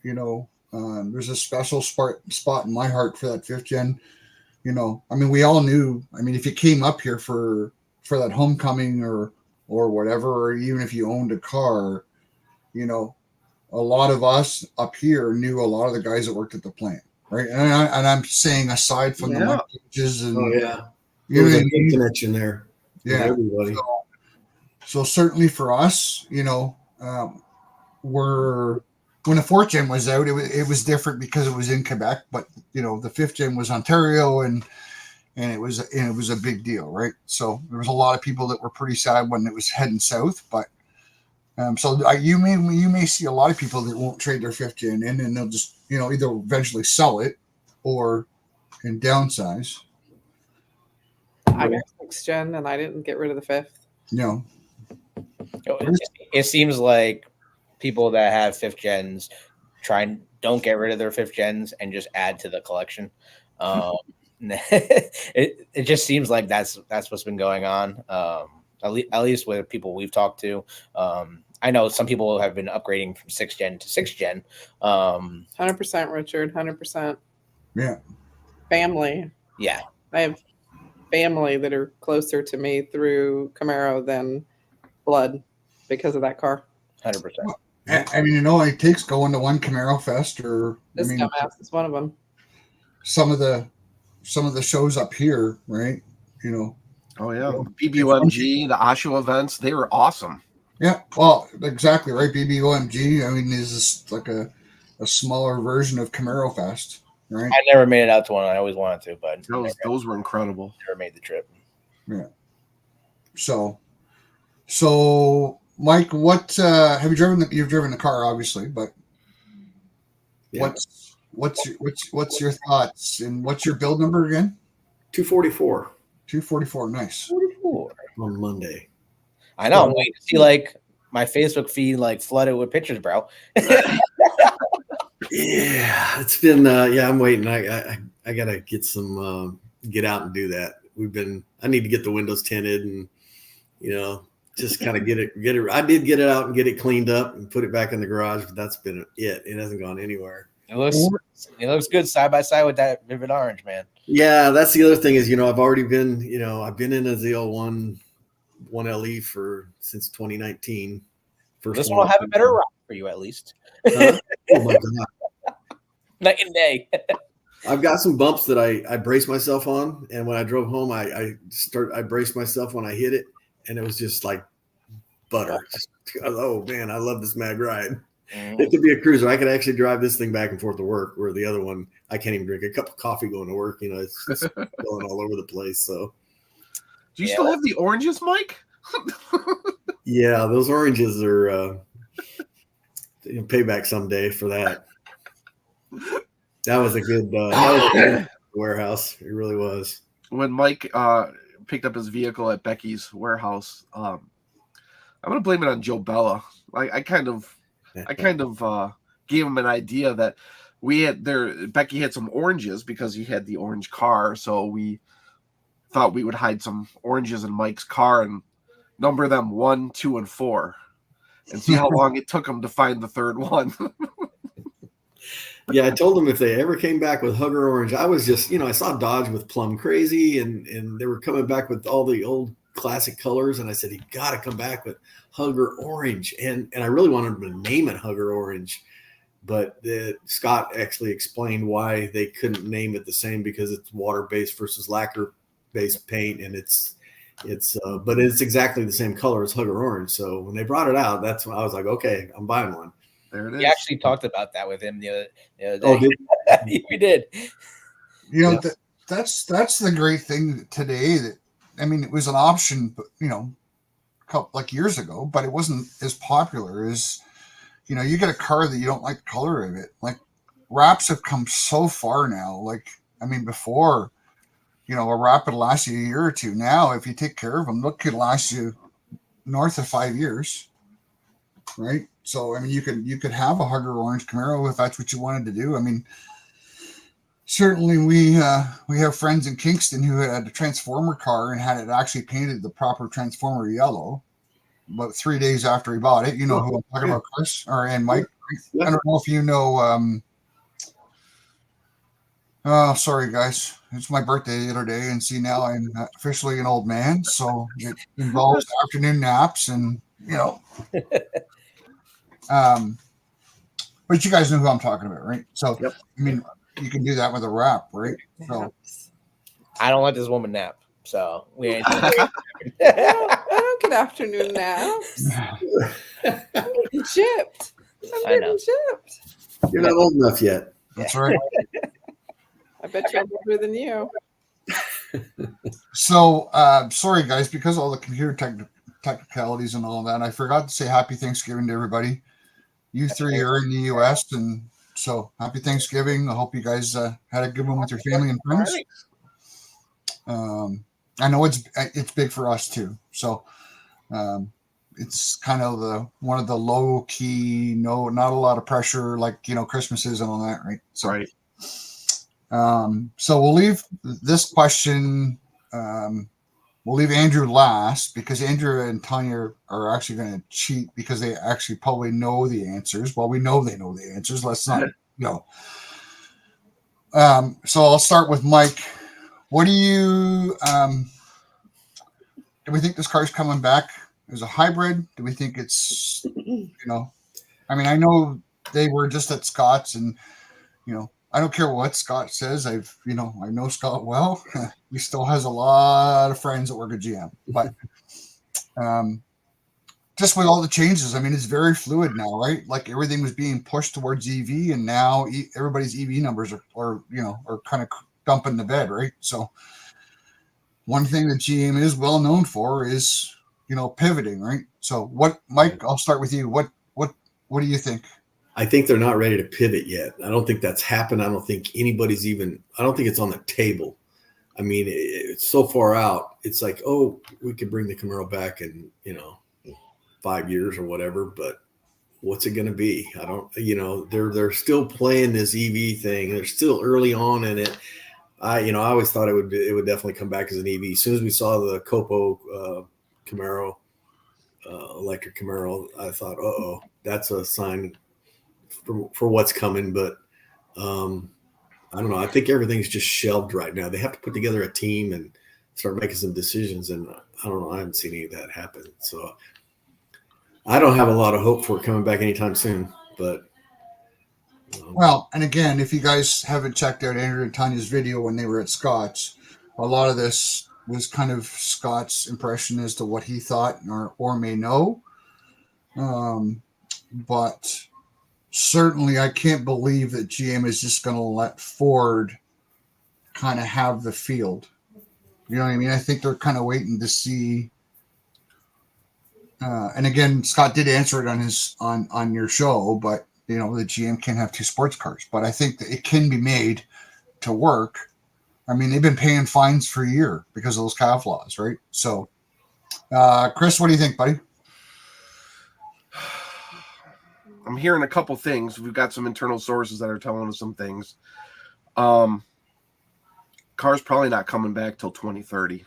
[SPEAKER 2] there's a special spot in my heart for that 5th gen. I mean, we all knew. I mean, if you came up here for that homecoming or whatever, or even if you owned a car, a lot of us up here knew a lot of the guys that worked at the plant. Right, and I'm saying aside from the Mike Pages and
[SPEAKER 4] there's a good connection there.
[SPEAKER 2] Yeah,
[SPEAKER 4] everybody.
[SPEAKER 2] So certainly for us, when the 4th gen was out, it was different because it was in Quebec, but the 5th gen was Ontario, and it was a big deal, right? So there was a lot of people that were pretty sad when it was heading south, but. So you may see a lot of people that won't trade their 5th gen in, and they'll just either eventually sell it or and downsize.
[SPEAKER 5] I got 6th gen and I didn't get rid of the 5th.
[SPEAKER 2] No.
[SPEAKER 3] It seems like people that have 5th gens don't get rid of their 5th gens and just add to the collection. It just seems like that's what's been going on. At least with people we've talked to. I know some people have been upgrading from 6th gen to 6th gen.
[SPEAKER 5] 100%, Richard. 100%.
[SPEAKER 2] Yeah.
[SPEAKER 5] Family.
[SPEAKER 3] Yeah.
[SPEAKER 5] I have family that are closer to me through Camaro than blood because of that car.
[SPEAKER 3] 100%.
[SPEAKER 2] I mean, it takes going to one Camaro Fest, or
[SPEAKER 5] This dumbass is one of them.
[SPEAKER 2] Some of the some of the shows up here, right?
[SPEAKER 1] Oh yeah, BBOMG, the Oshawa events, they were awesome.
[SPEAKER 2] Yeah, well, exactly right. BBOMG, I mean, is this like a smaller version of Camaro Fest, right?
[SPEAKER 3] I never made it out to one. I always wanted to, but
[SPEAKER 1] Those were incredible.
[SPEAKER 3] never made the trip.
[SPEAKER 2] Yeah. So Mike, what have you driven? You've driven the car, obviously, but
[SPEAKER 4] Yeah.
[SPEAKER 2] what's your thoughts and what's your build number again?
[SPEAKER 4] 244
[SPEAKER 2] 244. Nice.
[SPEAKER 3] 44
[SPEAKER 4] on Monday.
[SPEAKER 3] I know. I'm waiting to see like my Facebook feed like flooded with pictures, bro.
[SPEAKER 4] Yeah, it's been. I'm waiting. I gotta get some get out and do that. I need to get the windows tinted and just kind of get it. I did get it out and get it cleaned up and put it back in the garage, but that's been it. It hasn't gone anywhere.
[SPEAKER 3] It looks good side by side with that vivid orange, man.
[SPEAKER 4] Yeah, that's the other thing is I've already been I've been in a ZL1 LE since 2019.
[SPEAKER 3] This one will have a better ride for you at least.
[SPEAKER 4] Oh my god,
[SPEAKER 3] night and day.
[SPEAKER 4] I've got some bumps that I brace myself on, and when I drove home, I braced myself when I hit it, and it was just like butter. Oh man, I love this mag ride. It could be a cruiser. I could actually drive this thing back and forth to work, where the other one I can't even drink a cup of coffee going to work. It's just going all over the place. So,
[SPEAKER 1] do you still have the oranges, Mike?
[SPEAKER 4] Yeah, those oranges are payback someday for that. That was a good warehouse. It really was.
[SPEAKER 1] When Mike picked up his vehicle at Becky's warehouse, I'm gonna blame it on Joe Bella. I kind of gave him an idea that Becky had some oranges because he had the orange car, so we thought we would hide some oranges in Mike's car and number them 1, 2, and 4 and see how long it took him to find the third one.
[SPEAKER 4] Yeah, I told them if they ever came back with Hugger Orange, I was just, I saw Dodge with Plum Crazy and they were coming back with all the old classic colors. And I said, you got to come back with Hugger Orange. And I really wanted them to name it Hugger Orange. But Scott actually explained why they couldn't name it the same because it's water-based versus lacquer-based paint. And but it's exactly the same color as Hugger Orange. So when they brought it out, that's when I was like, okay, I'm buying one.
[SPEAKER 1] There it is.
[SPEAKER 3] We actually talked about that with him the other day.
[SPEAKER 4] Oh,
[SPEAKER 3] we did.
[SPEAKER 2] That's the great thing today. It was an option, but a couple like years ago, but it wasn't as popular as you get a car that you don't like the color of it. Like wraps have come so far now. Before a wrap would last you a year or two. Now, if you take care of them, it could last you north of 5 years, right? So, you could have a Hugger Orange Camaro if that's what you wanted to do. Certainly we have friends in Kingston who had a Transformer car and had it actually painted the proper Transformer yellow. But 3 days after he bought it, who I'm talking about, Chris and Mike. I don't know if you know. Oh, sorry guys, it's my birthday the other day, and see now I'm officially an old man, so it involves afternoon naps and but you guys know who I'm talking about, right? So,
[SPEAKER 1] yep.
[SPEAKER 2] You can do that with a wrap, right? So,
[SPEAKER 3] I don't let this woman nap, so we ain't.
[SPEAKER 5] I don't get afternoon naps. I'm getting chipped. I'm getting chipped.
[SPEAKER 4] You're not old enough yet.
[SPEAKER 2] That's right.
[SPEAKER 5] I bet you're older than you.
[SPEAKER 2] So, sorry guys, because of all the computer technicalities and all that, I forgot to say happy Thanksgiving to everybody. You three are in the U.S., and so happy Thanksgiving. I hope you guys had a good one with your family and friends. I know it's big for us too. So it's kind of one of the low key, not a lot of pressure like Christmas is and all that, right? So,
[SPEAKER 1] right.
[SPEAKER 2] So we'll leave this question. We'll leave Andrew last because Andrew and Tanya are actually going to cheat because they actually probably know the answers. Well, we know they know the answers. Let's not know. So I'll start with Mike. What do you do we think this car's coming back as a hybrid? Do we think it's I know they were just at Scott's and I don't care what Scott says. I know Scott well. He still has a lot of friends that work at GM, but just with all the changes, I mean, it's very fluid now, right? Like everything was being pushed towards EV, and now everybody's EV numbers are kind of dumping the bed, right? So one thing that GM is well known for is pivoting, right? So what, Mike? I'll start with you. What do you think?
[SPEAKER 4] I think they're not ready to pivot yet. I don't think that's happened. I don't think anybody's I don't think it's on the table. I mean, it's so far out. It's like, oh, we could bring the Camaro back in, 5 years or whatever, but what's it going to be? I don't, they're still playing this EV thing. They're still early on in it. I always thought it would definitely come back as an EV. As soon as we saw the Copo Camaro, electric Camaro, I thought, that's a sign for what's coming. But I don't know. I think everything's just shelved right now. They have to put together a team and start making some decisions. And I don't know. I haven't seen any of that happen. So I don't have a lot of hope for it coming back anytime soon. But
[SPEAKER 2] well, and again, if you guys haven't checked out Andrew and Tanya's video when they were at Scott's, a lot of this was kind of Scott's impression as to what he thought or may know. But certainly I can't believe that GM is just going to let Ford kind of have the field. You know what I mean? I think they're kind of waiting to see. And again, Scott did answer it on your show, but the GM can't have two sports cars. But I think that it can be made to work. I mean, they've been paying fines for a year because of those CAF laws, right? So, Chris, what do you think, buddy?
[SPEAKER 1] I'm hearing a couple things. We've got some internal sources that are telling us some things. Car's probably not coming back till 2030.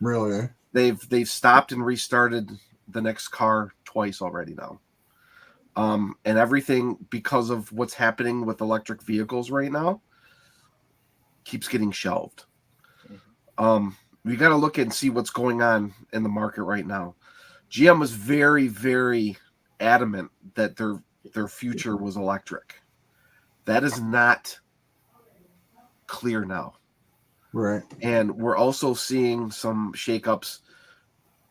[SPEAKER 2] Really?
[SPEAKER 1] They've stopped and restarted the next car twice already now. And everything, because of what's happening with electric vehicles right now, keeps getting shelved. We got to look and see what's going on in the market right now. GM was very, very adamant that their future was electric. That is not clear now.
[SPEAKER 2] Right.
[SPEAKER 1] And we're also seeing some shakeups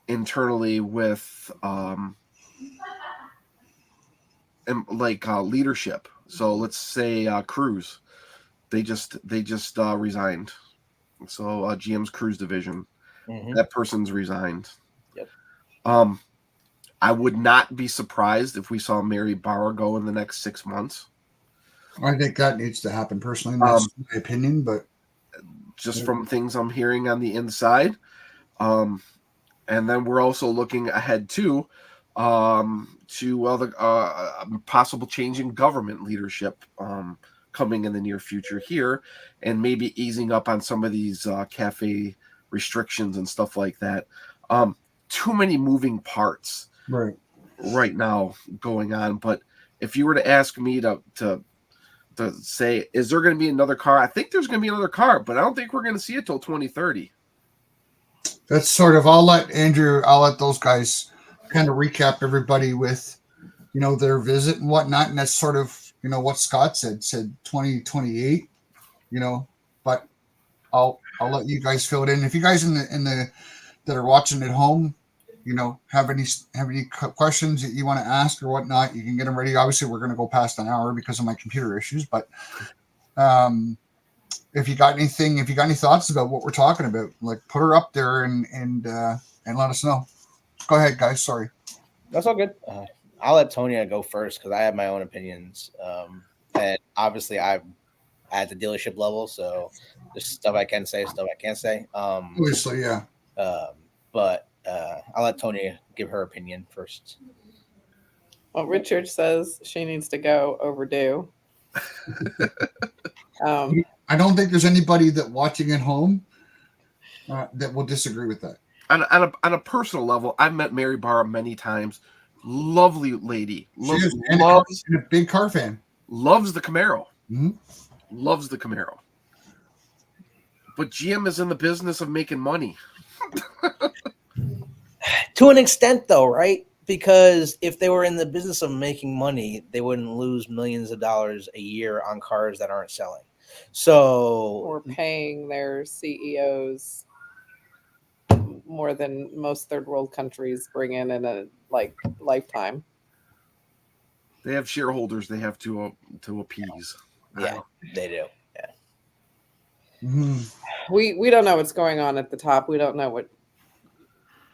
[SPEAKER 1] internally with leadership. So let's say Cruise. They just resigned. So GM's Cruise division, that person's resigned.
[SPEAKER 3] Yep.
[SPEAKER 1] I would not be surprised if we saw Mary Barra go in the next 6 months.
[SPEAKER 2] I think that needs to happen personally. That's my opinion, but
[SPEAKER 1] just from things I'm hearing on the inside. And then we're also looking ahead to the possible change in government leadership coming in the near future here, and maybe easing up on some of these cafe restrictions and stuff like that. Too many moving parts right now going on. But if you were to ask me to say, is there going to be another car? I think there's going to be another car, but I don't think we're going to see it till 2030.
[SPEAKER 2] That's sort of, I'll let those guys kind of recap everybody with, their visit and whatnot. And that's sort of, what Scott said 2028, but I'll let you guys fill it in. If you guys in the that are watching at home, have any questions that you want to ask or whatnot, you can get them ready. Obviously we're going to go past an hour because of my computer issues, but if you got any thoughts about what we're talking about, like put her up there and let us know. Go ahead, guys. Sorry.
[SPEAKER 3] That's all good. I'll let Tonya go first because I have my own opinions. And obviously I'm at the dealership level, so there's stuff I can say, stuff I can't say.
[SPEAKER 2] Obviously, yeah.
[SPEAKER 3] But I'll let Tonya give her opinion first.
[SPEAKER 5] Well, Richard says she needs to go overdue.
[SPEAKER 2] I don't think there's anybody that watching at home that will disagree with that.
[SPEAKER 1] On a personal level, I've met Mary Barra many times. Lovely lady.
[SPEAKER 2] She is a big car fan.
[SPEAKER 1] Loves the Camaro.
[SPEAKER 2] Mm-hmm.
[SPEAKER 1] Loves the Camaro. But GM is in the business of making money.
[SPEAKER 3] To an extent, though, right? Because if they were in the business of making money, they wouldn't lose millions of dollars a year on cars that aren't selling. So
[SPEAKER 5] Or paying their CEOs more than most third world countries bring in a lifetime.
[SPEAKER 1] They have shareholders they have to appease.
[SPEAKER 3] yeah, they do. Yeah.
[SPEAKER 2] Mhm.
[SPEAKER 5] We don't know what's going on at the top. We don't know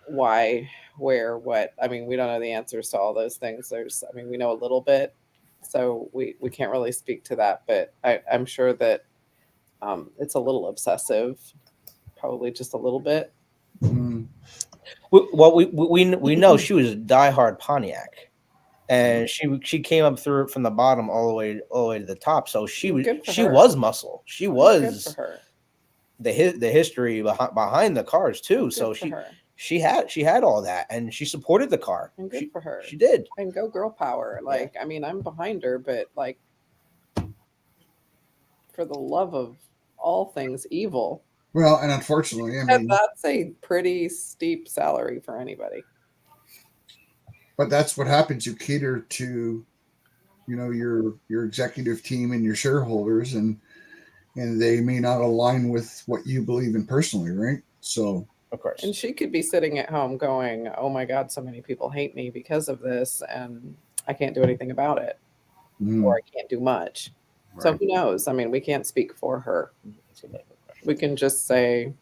[SPEAKER 5] why, where, what. I mean, we don't know the answers to all those things. We know a little bit, so we can't really speak to that. But I'm sure that it's a little obsessive, probably just a little bit.
[SPEAKER 2] Mhm.
[SPEAKER 3] We know she was a diehard Pontiac, and she came up through from the bottom all the way to the top. So she
[SPEAKER 5] Good for
[SPEAKER 3] she
[SPEAKER 5] her.
[SPEAKER 3] was muscle. She
[SPEAKER 5] Good
[SPEAKER 3] was
[SPEAKER 5] for her.
[SPEAKER 3] the history behind the cars too.
[SPEAKER 5] Good
[SPEAKER 3] So
[SPEAKER 5] for her.
[SPEAKER 3] she had all that, and she supported the car.
[SPEAKER 5] And good for her.
[SPEAKER 3] She did.
[SPEAKER 5] And go girl power. Like, I mean, I'm behind her, but like, for the love of all things evil,
[SPEAKER 2] Well, and unfortunately, I mean,
[SPEAKER 5] that's a pretty steep salary for anybody.
[SPEAKER 2] but that's what happens. You cater to, your executive team and your shareholders, and they may not align with what you believe in personally, right? So,
[SPEAKER 3] Of course.
[SPEAKER 5] And she could be sitting at home going, "Oh my God, so many people hate me because of this, and I can't do anything about it, or I can't do much."
[SPEAKER 1] Right.
[SPEAKER 5] So who knows? I mean, we can't speak for her. We can just say,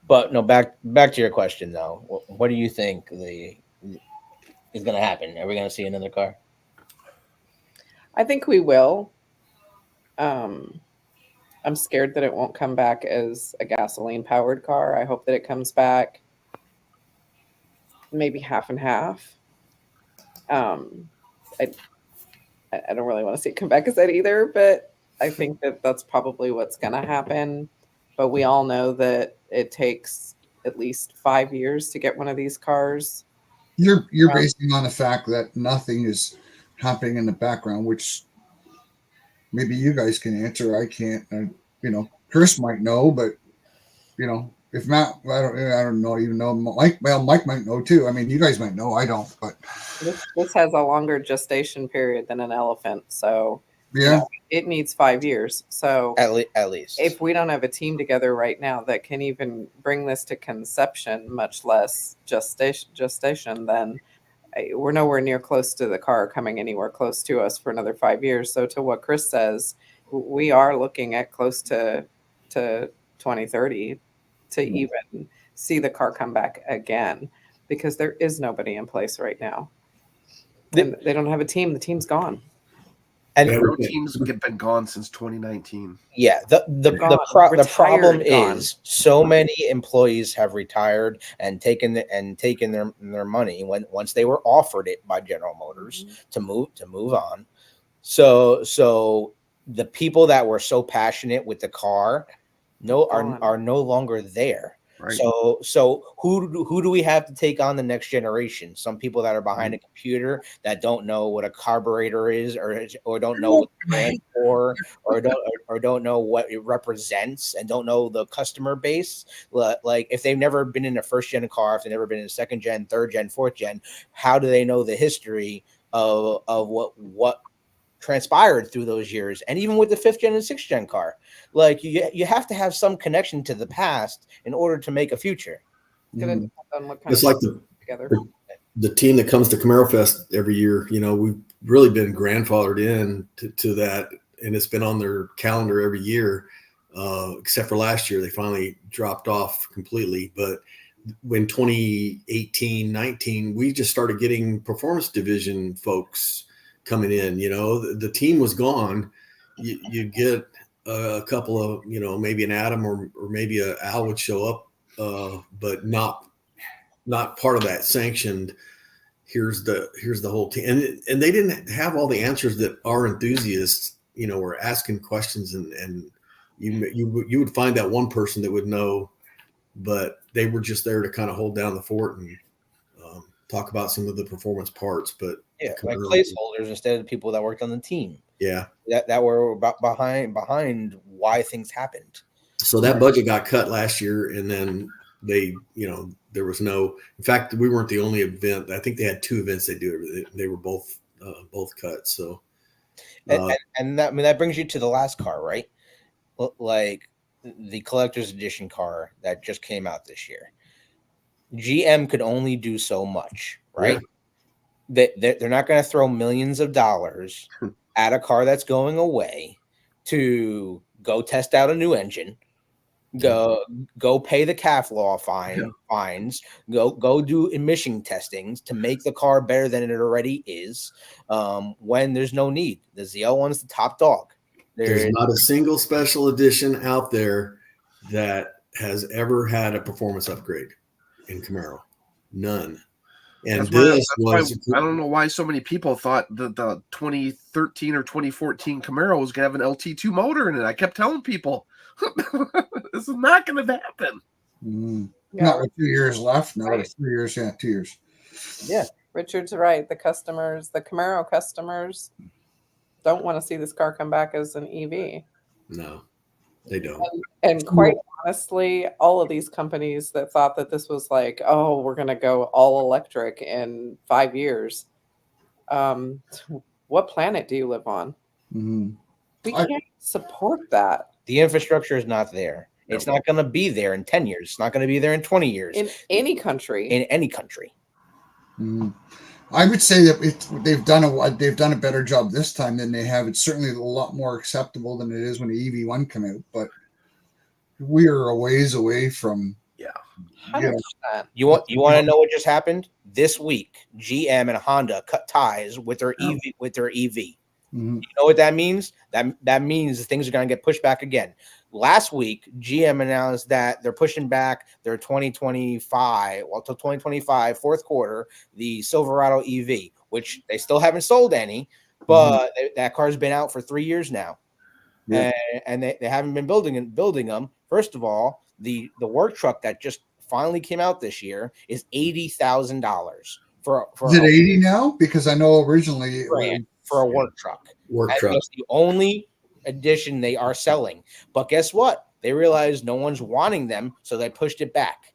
[SPEAKER 3] But no, back to your question though. What do you think is going to happen? Are we going to see another car?
[SPEAKER 5] I think we will. I'm scared that it won't come back as a gasoline powered car. I hope that it comes back maybe half and half. I don't really want to see it come back as that either, but I think that that's probably what's going to happen. But we all know that it takes at least 5 years to get one of these cars.
[SPEAKER 2] you're basing on the fact that nothing is happening in the background, which maybe you guys can answer. I can't. Chris might know, but if Matt, I don't know. Even know Mike. Well, Mike might know too. I mean, you guys might know. I don't, but
[SPEAKER 5] This has a longer gestation period than an elephant, so
[SPEAKER 2] yeah.
[SPEAKER 5] it needs 5 years. So
[SPEAKER 3] At least.
[SPEAKER 5] if we don't have a team together right now that can even bring this to conception, much less gestation, then we're nowhere near close to the car coming anywhere close to us for another 5 years. So to what Chris says, we are looking at close to 2030 to even see the car come back again, because there is nobody in place right now. And they don't have a team. The team's gone.
[SPEAKER 3] And
[SPEAKER 1] Road teams have been gone since 2019.
[SPEAKER 3] yeah, the problem is so many employees have retired and taken their money once they were offered it by General Motors to move on. So the people that were so passionate with the car are no longer there.
[SPEAKER 1] Right.
[SPEAKER 3] So who do we have to take on the next generation? Some people that are behind a computer that don't know what a carburetor is, or don't know what it stands for, or don't know what it represents, and don't know the customer base. Like if they've never been in a first gen car, if they've never been in a second gen, third gen, fourth gen, how do they know the history of what transpired through those years? And even with the fifth gen and sixth gen car, like you have to have some connection to the past in order to make a future.
[SPEAKER 4] It's like the team that comes to Camaro Fest every year. We've really been grandfathered in to that, and it's been on their calendar every year, except for last year. They finally dropped off completely. But when 2018, 19, we just started getting performance division folks coming in. The team was gone. You get a couple of, maybe an Adam or maybe a Al would show up, but not part of that sanctioned. Here's the whole team, and they didn't have all the answers that our enthusiasts, were asking questions, and you would find that one person that would know, but they were just there to kind of hold down the fort and talk about some of the performance parts. But
[SPEAKER 3] like placeholders instead of people that worked on the team.
[SPEAKER 4] Yeah,
[SPEAKER 3] that were behind why things happened.
[SPEAKER 4] So that budget got cut last year, and then they there was no. In fact, we weren't the only event. I think they had 2 events they do. They were both cut. So,
[SPEAKER 3] and that, I mean, that brings you to the last car, right? Like the collector's edition car that just came out this year. GM could only do so much, right?
[SPEAKER 4] Yeah.
[SPEAKER 3] They're not going to throw millions of dollars at a car that's going away to go test out a new engine, go pay the CAF law fines, go do emission testings to make the car better than it already is, when there's no need. The ZL1's the top dog.
[SPEAKER 4] There's not a single special edition out there that has ever had a performance upgrade in Camaro. None. And
[SPEAKER 1] I don't know why so many people thought that the 2013 or 2014 Camaro was going to have an LT2 motor in it. I kept telling people, this is not going to happen.
[SPEAKER 2] Not with 2 years left. No, right. 3 years. Yeah, 2 years.
[SPEAKER 3] Yeah.
[SPEAKER 5] Richard's right. The Camaro customers don't want to see this car come back as an EV.
[SPEAKER 4] No, they don't.
[SPEAKER 5] And quite honestly, all of these companies that thought that this was like, oh, we're going to go all electric in 5 years. What planet do you live on? We can't support that.
[SPEAKER 3] The infrastructure is not there. It's not going to be there in 10 years. It's not going to be there in 20 years.
[SPEAKER 5] In any country.
[SPEAKER 3] In any country.
[SPEAKER 2] I would say that they've done a better job this time than they have. It's certainly a lot more acceptable than it is when the EV1 came out, but we are a ways away from.
[SPEAKER 5] 100%.
[SPEAKER 3] You want to know what just happened this week? GM and Honda cut ties with their EV. You know what that means? That means things are going to get pushed back again. Last week, GM announced that they're pushing back their 2025, till 2025 fourth quarter, the Silverado EV, which they still haven't sold any, but that car's been out for 3 years now, and they haven't been building them. First of all, the work truck that just finally came out this year is $80,000 for.
[SPEAKER 2] Is it 80 now? Because I know originally
[SPEAKER 3] for a work truck. That's the only edition they are selling. But guess what? They realized no one's wanting them, so they pushed it back.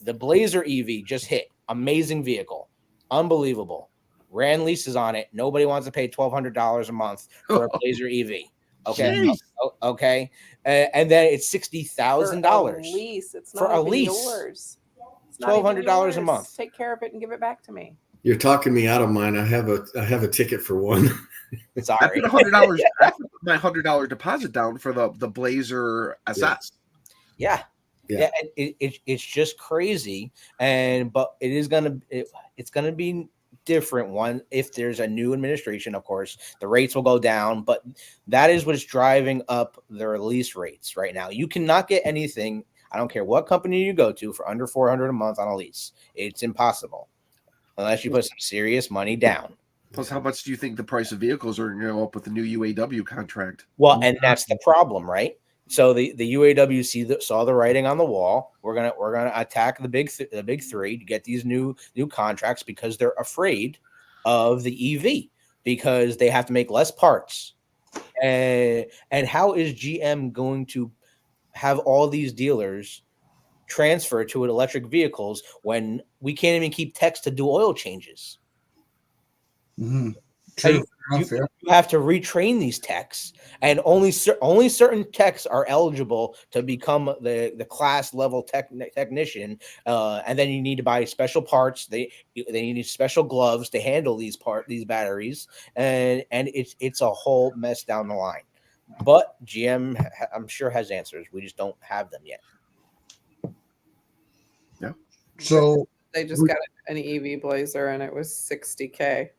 [SPEAKER 3] The Blazer EV just hit. Amazing vehicle. Unbelievable. Ran leases on it. Nobody wants to pay $1,200 a month for a Blazer EV. Okay. Okay. And then it's $60,000.
[SPEAKER 5] Lease. It's not
[SPEAKER 3] for a lease.
[SPEAKER 5] Yours. It's
[SPEAKER 3] $1,200 a month.
[SPEAKER 5] Take care of it and give it back to me.
[SPEAKER 4] You're talking me out of mine. I have a ticket for one.
[SPEAKER 3] Sorry.
[SPEAKER 1] I put $100. I put my $100 deposit down for the Blazer SS.
[SPEAKER 3] Yeah. It's just crazy, but it's gonna be different one if there's a new administration. Of course, the rates will go down, but that is what's driving up the release rates right now. You cannot get anything. I don't care what company you go to for under $400 a month on a lease. It's impossible. Unless you put some serious money down.
[SPEAKER 1] Plus, how much do you think the price of vehicles are going to go up with the new UAW contract?
[SPEAKER 3] Well, and that's the problem, right? So the UAW saw the writing on the wall. We're gonna attack the big three to get these new contracts because they're afraid of the EV because they have to make less parts. And how is GM going to have all these dealers transfer to electric vehicles when we can't even keep techs to do oil changes?
[SPEAKER 2] True.
[SPEAKER 3] You have to retrain these techs, and only certain techs are eligible to become the class level technician. And then you need to buy special parts. They need special gloves to handle these batteries, and it's a whole mess down the line. But GM, I'm sure, has answers. We just don't have them yet.
[SPEAKER 1] Yeah.
[SPEAKER 2] So
[SPEAKER 5] they just got an EV Blazer, and it was $60K.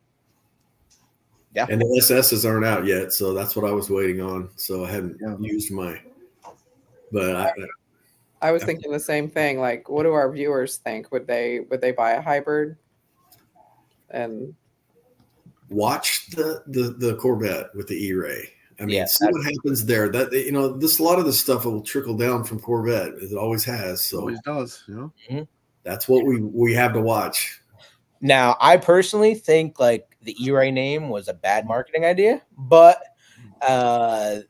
[SPEAKER 3] Yeah.
[SPEAKER 4] And the SSs aren't out yet, so that's what I was waiting on. So I haven't used my. But
[SPEAKER 5] I was thinking the same thing. Like, what do our viewers think? Would they buy a hybrid? And
[SPEAKER 4] watch the Corvette with the E-Ray. I mean, see what happens there. That a lot of this stuff will trickle down from Corvette, as it always has. So
[SPEAKER 1] always does.
[SPEAKER 4] That's what we have to watch.
[SPEAKER 3] Now, I personally think like the E-Ray name was a bad marketing idea, but I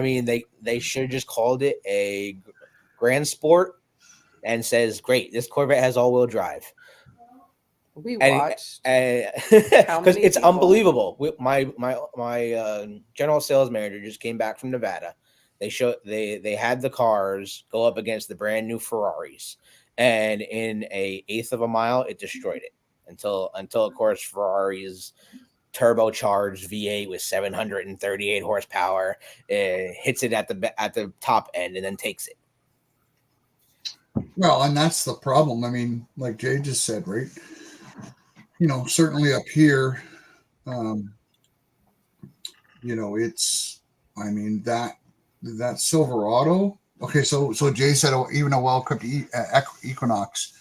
[SPEAKER 3] mean they should have just called it a Grand Sport and says, "Great, this Corvette has all-wheel drive."
[SPEAKER 5] We
[SPEAKER 3] And
[SPEAKER 5] watched.
[SPEAKER 3] because
[SPEAKER 5] many
[SPEAKER 3] it's
[SPEAKER 5] people?
[SPEAKER 3] unbelievable. My general sales manager just came back from Nevada. They had the cars go up against the brand new Ferraris, and in a eighth of a mile, it destroyed it until of course Ferrari's turbocharged V8 with 738 horsepower hits it at the top end and then takes it.
[SPEAKER 2] Well, and that's the problem. I mean, like Jay just said, right? Certainly up here, it's, I mean, that Silverado. Okay, so Jay said even a well-equipped Equinox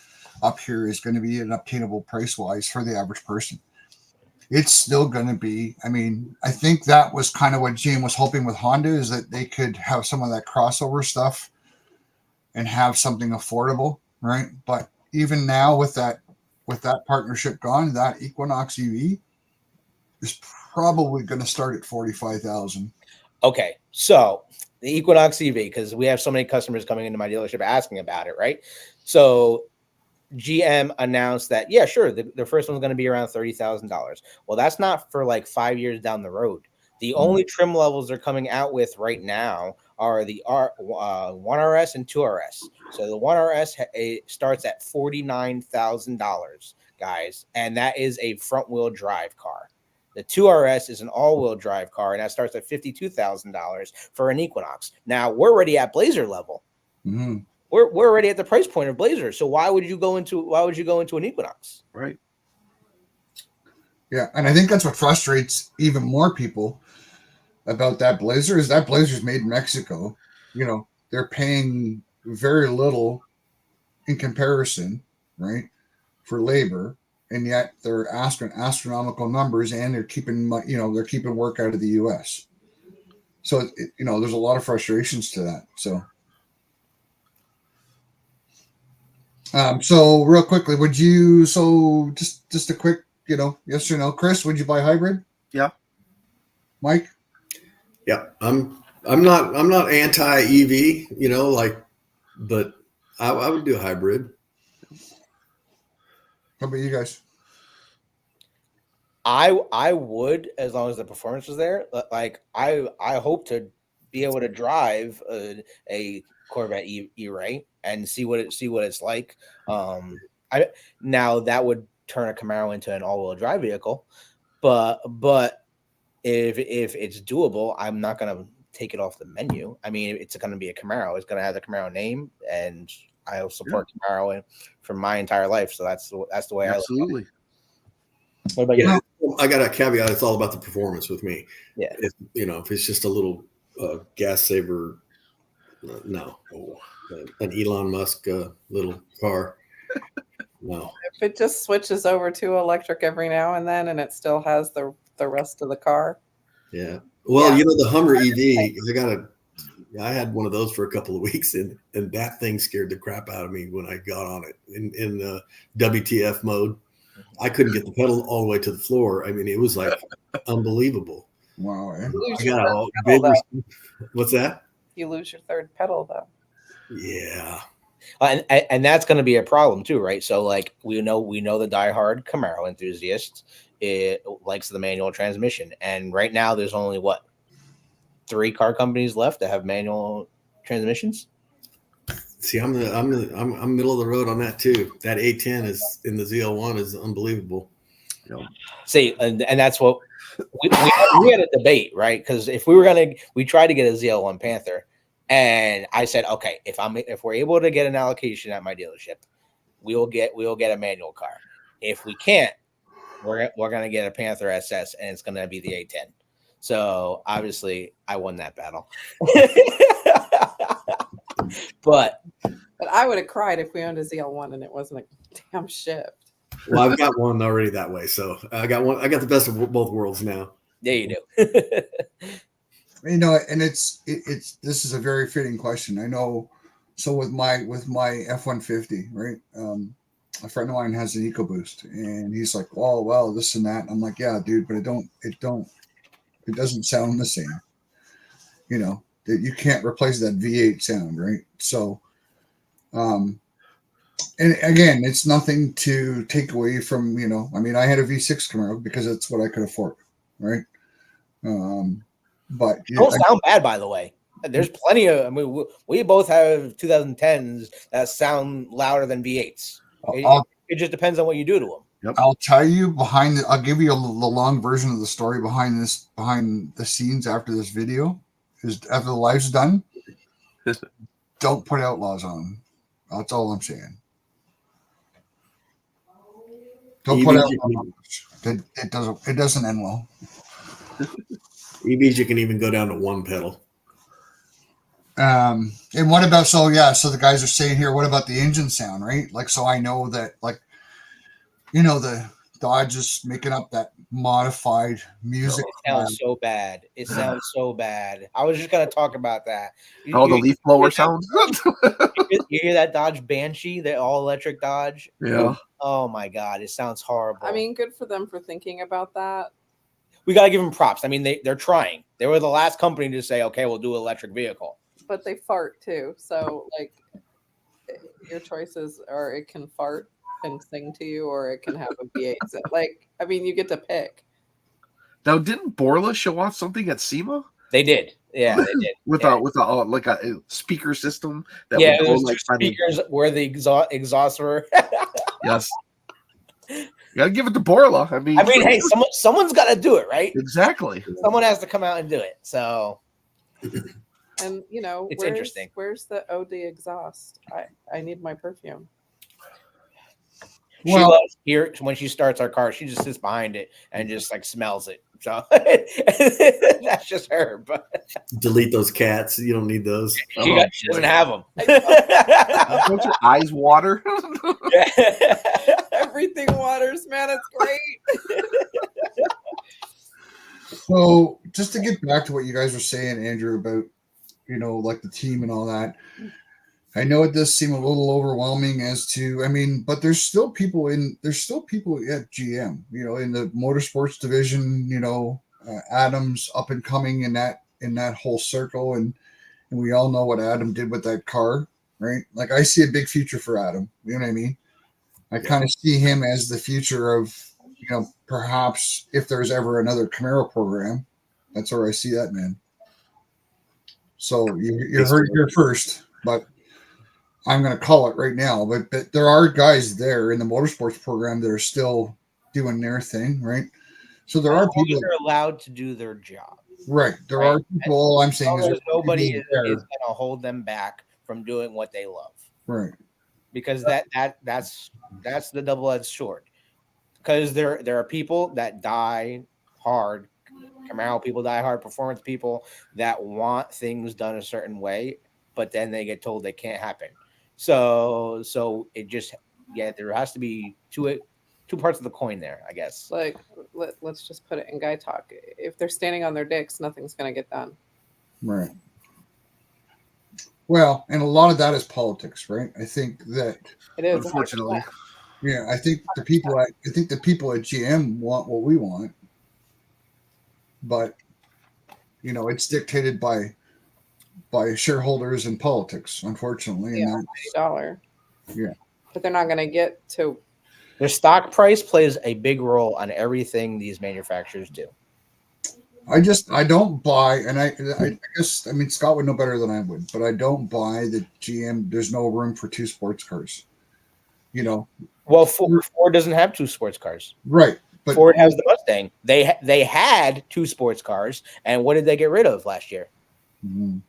[SPEAKER 2] up here is going to be an obtainable price-wise for the average person. It's still going to be, I mean, I think that was kind of what Gene was hoping with Honda, is that they could have some of that crossover stuff and have something affordable, right? But even now with that partnership gone, that Equinox EV is probably going to start at 45,000.
[SPEAKER 3] Okay, so the Equinox EV, because we have so many customers coming into my dealership asking about it, right? So GM announced that, yeah, sure, the first one's going to be around $30,000. Well, that's not for like 5 years down the road. The only trim levels they're coming out with right now are the 1RS and 2RS. So the 1RS starts at $49,000, guys, and that is a front-wheel drive car. The 2RS is an all-wheel drive car, and that starts at $52,000 for an Equinox. Now, we're already at Blazer level.
[SPEAKER 2] Mm-hmm.
[SPEAKER 3] We're already at the price point of Blazer. So why would you go into an Equinox?
[SPEAKER 1] Right.
[SPEAKER 2] Yeah, and I think that's what frustrates even more people about that Blazer, is that Blazer's made in Mexico. They're paying very little in comparison, right, for labor, and yet they're astronomical numbers, and they're keeping work out of the U.S. So there's a lot of frustrations to that. So real quickly, would you? So just a quick, yes or no, Chris? Would you buy hybrid?
[SPEAKER 1] Yeah.
[SPEAKER 2] Mike?
[SPEAKER 4] Yeah, I'm not anti EV, but I would do a hybrid.
[SPEAKER 2] How about you guys?
[SPEAKER 3] I would, as long as the performance was there. Like I hope to be able to drive a Corvette E-Ray and see what it's like. Now that would turn a Camaro into an all-wheel drive vehicle, but if it's doable, I'm not gonna take it off the menu. I mean, it's going to be a Camaro. It's going to have the Camaro name, and I'll support Camaro for my entire life. So that's the way
[SPEAKER 1] Absolutely.
[SPEAKER 3] I look at it. What about you?
[SPEAKER 4] Yeah, I got a caveat. It's all about the performance with me.
[SPEAKER 3] Yeah.
[SPEAKER 4] If it's just a little gas saver, no. An Elon Musk little car, no.
[SPEAKER 5] If it just switches over to electric every now and then, and it still has the rest of the car.
[SPEAKER 4] Yeah. Well, the Hummer EV, I had one of those for a couple of weeks, and that thing scared the crap out of me when I got on it in WTF mode. I couldn't get the pedal all the way to the floor. I mean, it was like unbelievable.
[SPEAKER 2] Wow.
[SPEAKER 4] I got a big. What's that?
[SPEAKER 5] You lose your third pedal, though.
[SPEAKER 4] Yeah.
[SPEAKER 3] And that's going to be a problem too, right? So like we know the diehard Camaro enthusiast, it likes the manual transmission, and right now there's only 3 car companies left that have manual transmissions.
[SPEAKER 4] See, I'm middle of the road on that too. That A10 is in the ZL1 is unbelievable.
[SPEAKER 3] See, and that's what we had a debate, right? Because if we tried to get a ZL1 Panther, and I said, okay, if we're able to get an allocation at my dealership, we'll get a manual car. If we can't, we're gonna get a Panther SS, and it's gonna be the A10. So obviously, I won that battle. But
[SPEAKER 5] I would have cried if we owned a ZL1 and it wasn't a damn shift.
[SPEAKER 4] Well, I've got one already that way, so I got one. I got the best of both worlds now.
[SPEAKER 3] Yeah, you do.
[SPEAKER 2] And it's this is a very fitting question. I know. So with my F-150, right? A friend of mine has an EcoBoost, and he's like, "Oh, well, this and that." And I'm like, "Yeah, dude, but it doesn't sound the same. You can't replace that V8 sound, right?" So, And again, it's nothing to take away from, I mean, I had a V6 Camaro because it's what I could afford, right? But
[SPEAKER 3] Don't sound bad, by the way. There's plenty of. I mean, we both have 2010s that sound louder than V8s. It just depends on what you do to them.
[SPEAKER 2] Yep. I'll tell you I'll give you the long version of the story behind the scenes after this video. Is after the live's done, don't put outlaws on them. That's all I'm saying. Don't put outlaws. It doesn't end well.
[SPEAKER 4] EVs, you can even go down to one pedal.
[SPEAKER 2] And what about so the guys are saying here, what about the engine sound, right? Like, so I know that, like, the Dodge is making up that modified music.
[SPEAKER 3] It sounds so bad. It sounds so bad. I was just gonna talk about that.
[SPEAKER 1] The leaf blower sound.
[SPEAKER 3] You hear that Dodge Banshee, the all electric Dodge?
[SPEAKER 1] Yeah.
[SPEAKER 3] Oh my God, it sounds horrible.
[SPEAKER 5] I mean, good for them for thinking about that.
[SPEAKER 3] We gotta give them props. I mean, they're trying. They were the last company to say, okay, we'll do an electric vehicle.
[SPEAKER 5] But they fart too. So like your choices are it can fart and sing to you, or it can have a V8. Like, I mean, you get to pick.
[SPEAKER 1] Now, didn't Borla show off something at SEMA?
[SPEAKER 3] They did. Yeah, they did.
[SPEAKER 1] with a speaker system that
[SPEAKER 3] would
[SPEAKER 1] go
[SPEAKER 3] like speakers where the exhausts were.
[SPEAKER 1] Yes. You gotta give it to Borla. I mean,
[SPEAKER 3] hey, someone's got to do it, right?
[SPEAKER 1] Exactly.
[SPEAKER 3] Someone has to come out and do it. So,
[SPEAKER 5] and
[SPEAKER 3] it's interesting.
[SPEAKER 5] Where's the OD exhaust? I need my perfume.
[SPEAKER 3] She loves here when she starts our car. She just sits behind it and just like smells it. So that's just her. But
[SPEAKER 4] delete those cats. You don't need those.
[SPEAKER 3] She doesn't have them.
[SPEAKER 1] Don't your eyes water?
[SPEAKER 5] Everything waters, man. It's great.
[SPEAKER 2] So just to get back to what you guys were saying, Andrew, about like the team and all that. I know it does seem a little overwhelming but there's still people at GM, in the motorsports division, Adam's up and coming in that whole circle. And we all know what Adam did with that car, right? Like, I see a big future for Adam. You know what I mean? I kind of see him as the future of, perhaps if there's ever another Camaro program, that's where I see that man. So you heard it here first, but I'm going to call it right now, but there are guys there in the motorsports program that are still doing their thing, right? So there are people
[SPEAKER 3] that are allowed to do their job.
[SPEAKER 2] Right. There are people, all I'm saying is
[SPEAKER 3] nobody is going to hold them back from doing what they love.
[SPEAKER 2] Right.
[SPEAKER 3] Because that's the double-edged sword. Because there are people that die hard, Camaro people die hard, performance people that want things done a certain way, but then they get told they can't happen. So it just, there has to be two parts of the coin there, I guess.
[SPEAKER 5] Like, let's just put it in guy talk. If they're standing on their dicks, nothing's going to get done.
[SPEAKER 2] Right. Well, and a lot of that is politics, right? I think that
[SPEAKER 5] it is,
[SPEAKER 1] unfortunately.
[SPEAKER 2] Yeah, I think the people at GM want what we want, but it's dictated by shareholders and politics, unfortunately.
[SPEAKER 5] Yeah, $90.
[SPEAKER 2] Yeah.
[SPEAKER 5] But they're not going to get to.
[SPEAKER 3] Their stock price plays a big role on everything these manufacturers do.
[SPEAKER 2] I don't buy, and I guess, Scott would know better than I would, but I don't buy that GM, there's no room for two sports cars.
[SPEAKER 3] Well, Ford doesn't have two sports cars.
[SPEAKER 2] Right. But
[SPEAKER 3] Ford has the Mustang. They had two sports cars, and what did they get rid of last year?
[SPEAKER 2] Mm-hmm.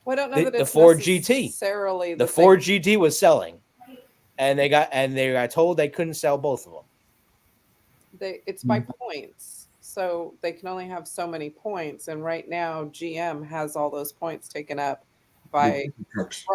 [SPEAKER 5] Well, I don't know that
[SPEAKER 3] the
[SPEAKER 5] it's
[SPEAKER 3] Ford GT.
[SPEAKER 5] Necessarily
[SPEAKER 3] the Ford GT was selling, and they got told they couldn't sell both of them.
[SPEAKER 5] It's by points, so they can only have so many points. And right now, GM has all those points taken up by trucks.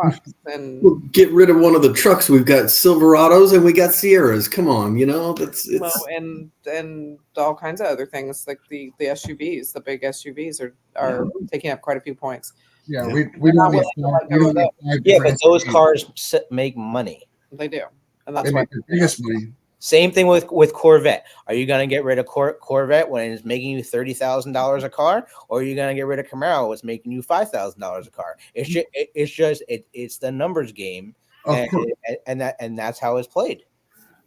[SPEAKER 5] And
[SPEAKER 4] we'll get rid of one of the trucks. We've got Silverados and we got Sierras. Come on, it's
[SPEAKER 5] and all kinds of other things like the SUVs. The big SUVs are taking up quite a few points.
[SPEAKER 2] Yeah, we don't
[SPEAKER 3] but those cars make money.
[SPEAKER 5] They do, and
[SPEAKER 2] that's why the biggest money.
[SPEAKER 3] Same thing with Corvette. Are you going to get rid of Corvette when it's making you $30,000 a car, or are you going to get rid of Camaro, what's making you $5,000 a car? It's the numbers game,
[SPEAKER 2] Of course.
[SPEAKER 3] and that's how it's played.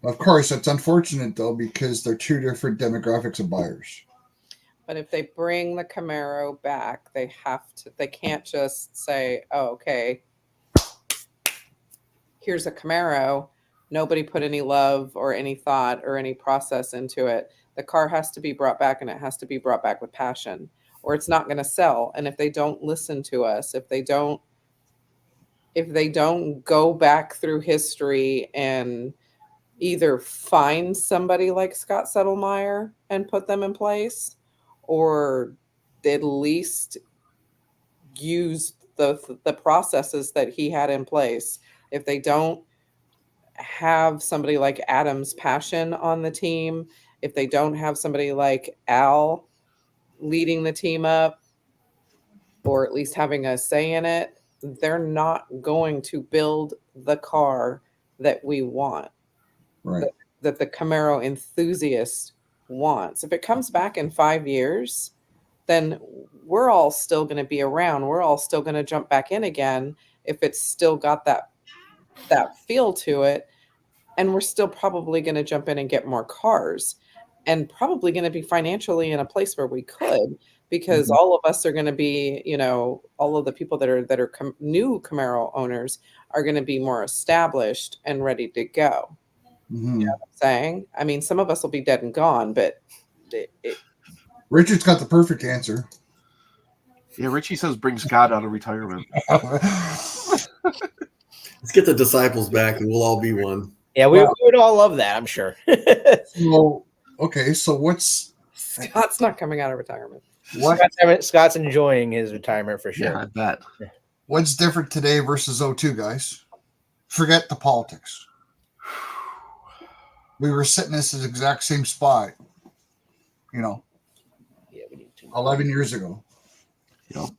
[SPEAKER 2] Of course, it's unfortunate though because they're two different demographics of buyers.
[SPEAKER 5] But if they bring the Camaro back, they have to. They can't just say, "Oh, okay, here's a Camaro." Nobody put any love or any thought or any process into it. The car has to be brought back, and it has to be brought back with passion, or it's not going to sell. And if they don't listen to us, if they don't go back through history and either find somebody like Scott Settlemeyer and put them in place, or at least use the processes that he had in place. If they don't have somebody like Adam's passion on the team, if they don't have somebody like Al leading the team up, or at least having a say in it, they're not going to build the car that we want,
[SPEAKER 2] Right.
[SPEAKER 5] that the Camaro enthusiast wants. If it comes back in 5 years, then we're all still going to be around. We're all still going to jump back in again if it's still got that feel to it. And we're still probably going to jump in and get more cars, and probably going to be financially in a place where we could, because all of us are going to be, all of the people that are new Camaro owners are going to be more established and ready to go.
[SPEAKER 2] Mm-hmm.
[SPEAKER 5] You know what I'm saying? I mean, some of us will be dead and gone, but
[SPEAKER 2] Richard's got the perfect answer.
[SPEAKER 1] Yeah, Richie says bring Scott out of retirement.
[SPEAKER 4] Let's get the disciples back, and we'll all be one.
[SPEAKER 3] Yeah, we would all love that, I'm sure.
[SPEAKER 2] Well, okay, so what's
[SPEAKER 5] Scott's not coming out of retirement.
[SPEAKER 3] Scott's enjoying his retirement for sure.
[SPEAKER 1] Yeah, I bet.
[SPEAKER 2] What's different today versus 02, guys? Forget the politics. We were sitting in this exact same spot,
[SPEAKER 3] Yeah, we need to.
[SPEAKER 2] 11 years ago.
[SPEAKER 1] Yep.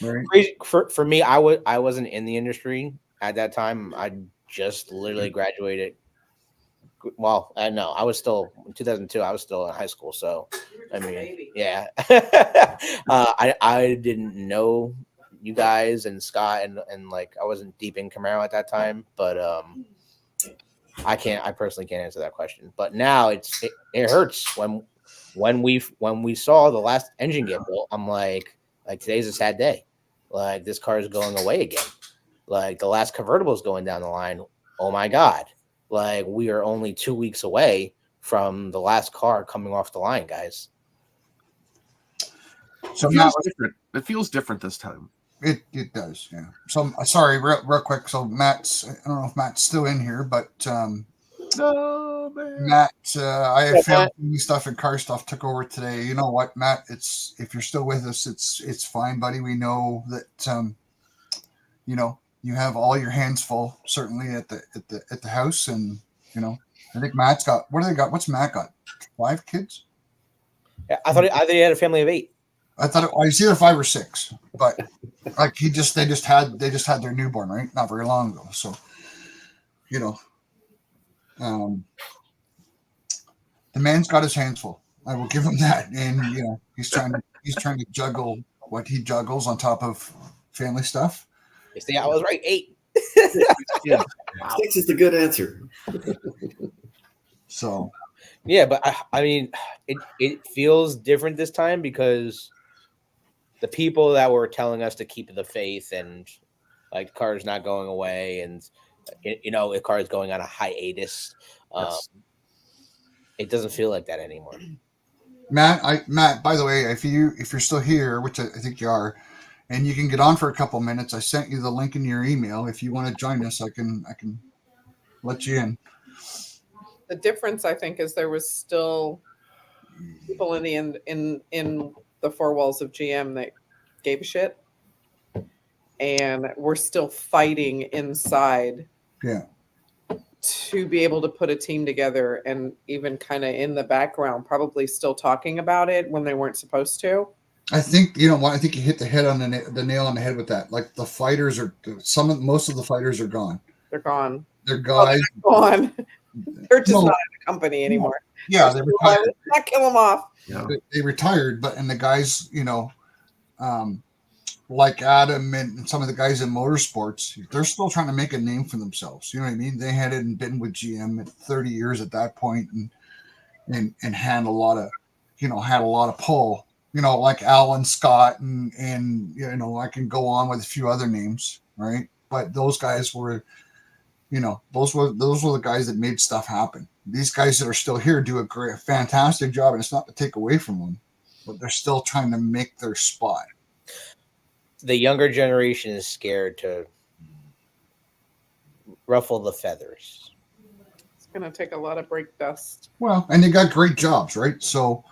[SPEAKER 2] Right?
[SPEAKER 3] For me, I wasn't in the industry at that time. I just literally graduated. Well, no, I was still in 2002. I was still in high school, so I mean, yeah. I didn't know you guys and Scott, and like I wasn't deep in Camaro at that time, but I personally can't answer that question. But now it hurts when we saw the last engine get built. I'm like today's a sad day. Like this car is going away again. Like the last convertible is going down the line. Oh my God. Like we are only 2 weeks away from the last car coming off the line, guys.
[SPEAKER 2] So
[SPEAKER 1] It feels different this time.
[SPEAKER 2] It does, yeah. So sorry, real quick. So I don't know if Matt's still in here, but
[SPEAKER 1] No, man.
[SPEAKER 2] Matt, I have family stuff and car stuff took over today. You know what, Matt? If you're still with us, it's fine, buddy. We know that you have all your hands full, certainly at the house, and I think Matt's got. What do they got? What's Matt got? 5 kids?
[SPEAKER 3] Yeah, I thought he had a family of 8.
[SPEAKER 2] I thought it was either 5 or 6, but like they just had their newborn, right? Not very long ago. So, the man's got his hands full. I will give him that, and he's trying to juggle what he juggles on top of family stuff.
[SPEAKER 3] You see, I was right. 8.
[SPEAKER 1] Yeah.
[SPEAKER 4] 6 is the good answer.
[SPEAKER 2] So,
[SPEAKER 3] yeah, but I mean, it feels different this time because the people that were telling us to keep the faith and like the car is not going away, and the car is going on a hiatus. It doesn't feel like that anymore.
[SPEAKER 2] Matt, by the way, if you're still here, which I think you are, and you can get on for a couple minutes, I sent you the link in your email. If you want to join us, I can let you in.
[SPEAKER 5] The difference, I think, is there was still people in the 4 walls of GM that gave a shit, and we're still fighting inside.
[SPEAKER 2] Yeah.
[SPEAKER 5] To be able to put a team together, and even kind of in the background, probably still talking about it when they weren't supposed to.
[SPEAKER 2] I think I think you hit the head on the nail on the head with that. Like the fighters most of the fighters are gone.
[SPEAKER 5] They're gone.
[SPEAKER 2] They're guys.
[SPEAKER 5] They're gone. They're just not in the company anymore.
[SPEAKER 2] Yeah, they retired.
[SPEAKER 5] Let's not kill them off.
[SPEAKER 1] Yeah.
[SPEAKER 2] They retired, and the guys, like Adam and some of the guys in motorsports, they're still trying to make a name for themselves. You know what I mean? They hadn't been with GM at 30 years at that point, and had a lot of pull. You know, like Alan Scott and you know, I can go on with a few other names, right? But those guys were, you know, those were the guys that made stuff happen. These guys that are still here do a fantastic job, and it's not to take away from them, but they're still trying to make their spot.
[SPEAKER 3] The younger generation is scared to ruffle the feathers.
[SPEAKER 5] It's going to take a lot of brake dust.
[SPEAKER 2] Well, and they got great jobs, right? So,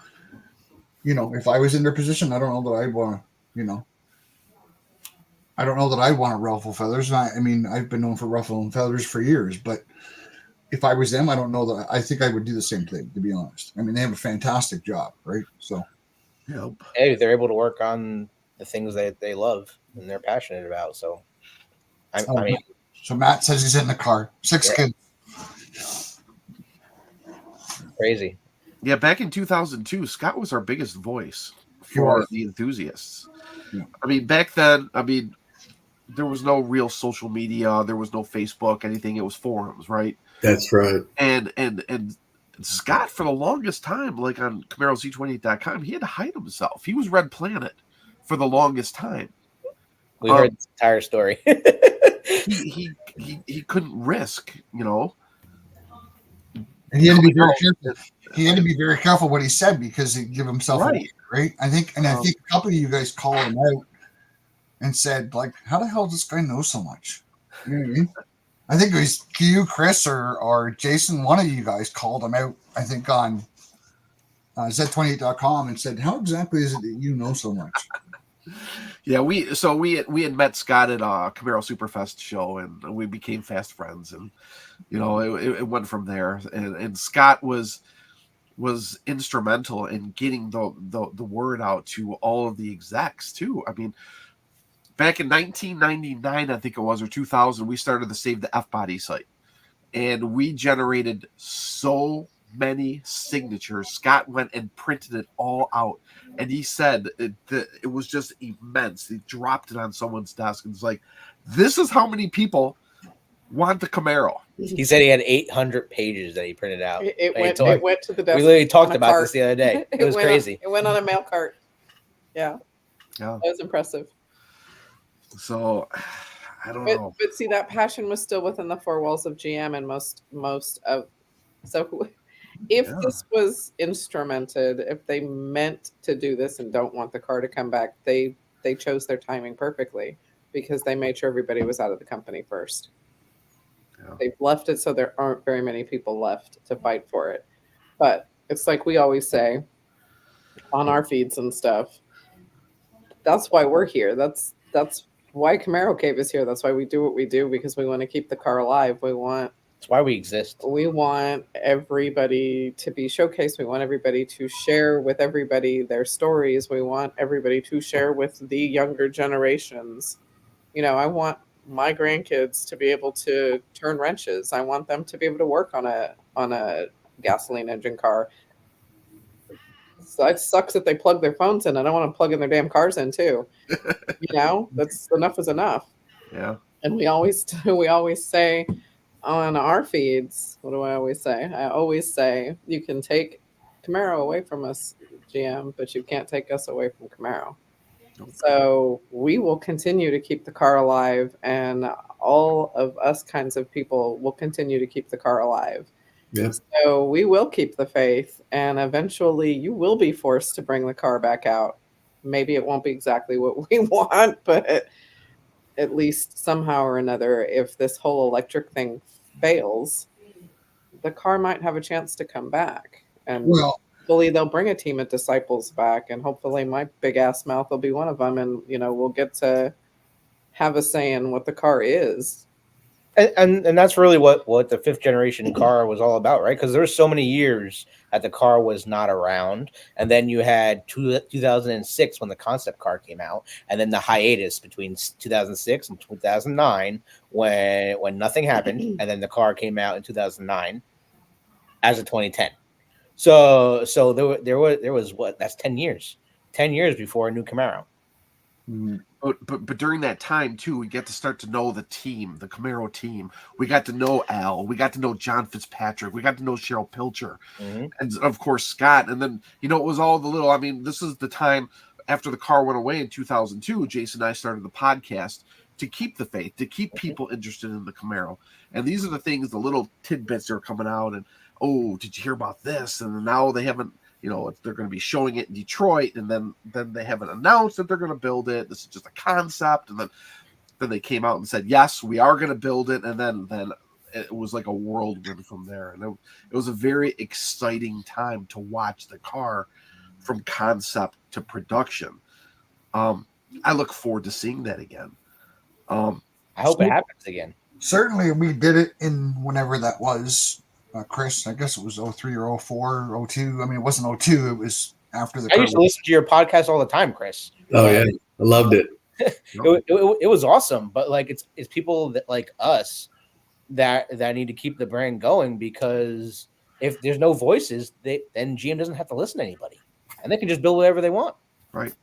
[SPEAKER 2] you know, if I was in their position, I don't know that I'd want to, you know, I don't know that I'd want to ruffle feathers. I mean, I've been known for ruffling feathers for years, but if I was them, I don't know that. I think I would do the same thing, to be honest. I mean, they have a fantastic job, right? So,
[SPEAKER 1] Yep.
[SPEAKER 3] Hey, they're able to work on the things that they love and they're passionate about. So, I mean,
[SPEAKER 2] so Matt says he's in the car. 6 kids.
[SPEAKER 3] crazy.
[SPEAKER 1] Yeah, back in 2002, Scott was our biggest voice for the enthusiasts.
[SPEAKER 2] Yeah.
[SPEAKER 1] I mean, back then, there was no real social media, there was no Facebook, anything. It was forums, right?
[SPEAKER 4] That's right.
[SPEAKER 1] And Scott, for the longest time, like on CamaroZ28.com, he had to hide himself. He was Red Planet for the longest time.
[SPEAKER 3] We heard this entire story.
[SPEAKER 1] he couldn't risk, you know.
[SPEAKER 2] And he had to be very careful. He had to be very careful what he said because he'd give himself away, right? I think a couple of you guys called him out and said, like, how the hell does this guy know so much? You know what I mean? I think it was you, Chris, or Jason. One of you guys called him out, I think, on Z28.com and said, how exactly is it that you know so much?
[SPEAKER 1] Yeah, we had met Scott at a Camaro Superfest show, and we became fast friends, and you know, it went from there. And Scott was instrumental in getting the word out to all of the execs too. I mean, back in 1999, I think it was, or 2000, we started the Save the Fbody site, and we generated so many signatures. Scott went and printed it all out, and he said it was just immense. He dropped it on someone's desk and was like, this is how many people want the Camaro.
[SPEAKER 3] He said he had 800 pages that he printed out.
[SPEAKER 5] It went to the desk.
[SPEAKER 3] We literally talked about this the other day. It was crazy.
[SPEAKER 5] It went on a mail cart. Yeah.
[SPEAKER 1] Yeah.
[SPEAKER 5] That was impressive.
[SPEAKER 1] So I don't know.
[SPEAKER 5] But see, that passion was still within the four walls of GM, and most of so if this was instrumented, if they meant to do this and don't want the car to come back, they chose their timing perfectly because they made sure everybody was out of the company first. Yeah. They've left it so there aren't very many people left to fight for it. But it's like we always say on our feeds and stuff, that's why we're here. That's why Camaro Cave is here. That's why we do what we do, because we want to keep the car alive.
[SPEAKER 3] That's why we exist.
[SPEAKER 5] We want everybody to be showcased. We want everybody to share with everybody their stories. We want everybody to share with the younger generations. You know, I want my grandkids to be able to turn wrenches. I want them to be able to work on a gasoline engine car. So it sucks that they plug their phones in. I don't want to plug in their damn cars in too. You know, that's enough is enough.
[SPEAKER 1] Yeah.
[SPEAKER 5] And we always say on our feeds, what do I always say? I always say you can take Camaro away from us, GM, but you can't take us away from Camaro. So we will continue to keep the car alive, and all of us kinds of people will continue to keep the car alive. Yeah. So we will keep the faith, and eventually you will be forced to bring the car back out. Maybe it won't be exactly what we want, but at least somehow or another, if this whole electric thing fails, the car might have a chance to come back. And hopefully they'll bring a team of disciples back, and hopefully my big ass mouth will be one of them, and you know, we'll get to have a say in what the car is.
[SPEAKER 3] And that's really what the fifth generation car was all about, right? Because there were so many years that the car was not around, and then you had 2006 when the concept car came out, and then the hiatus between 2006 and 2009 when nothing happened, and then the car came out in 2009 as a 2010. So there was what, that's 10 years before a new Camaro.
[SPEAKER 2] Mhm.
[SPEAKER 1] But during that time too, we get to start to know the team, the Camaro team. We got to know Al. We got to know John Fitzpatrick. We got to know Cheryl Pilcher, and of course Scott. And then it was all the little. I mean, this is the time after the car went away in 2002. Jason and I started the podcast to keep the faith, to keep people interested in the Camaro. And these are the things, the little tidbits that are coming out. And did you hear about this? And now they haven't. They're going to be showing it in Detroit, and then they haven't announced that they're going to build it. This is just a concept, and then they came out and said, yes, we are going to build it, and then it was like a whirlwind from there. And it was a very exciting time to watch the car from concept to production. I look forward to seeing that again.
[SPEAKER 3] I hope it happens again.
[SPEAKER 2] Certainly, we did it in whenever that was. Chris, I guess it was 03 or 04, 02. I mean, it wasn't 02. It was after the.
[SPEAKER 3] I used to listen to your podcast all the time, Chris.
[SPEAKER 4] Oh yeah, I loved it.
[SPEAKER 3] It was awesome, but like it's people that like us that need to keep the brand going, because if there's no voices, then GM doesn't have to listen to anybody, and they can just build whatever they want.
[SPEAKER 1] Right.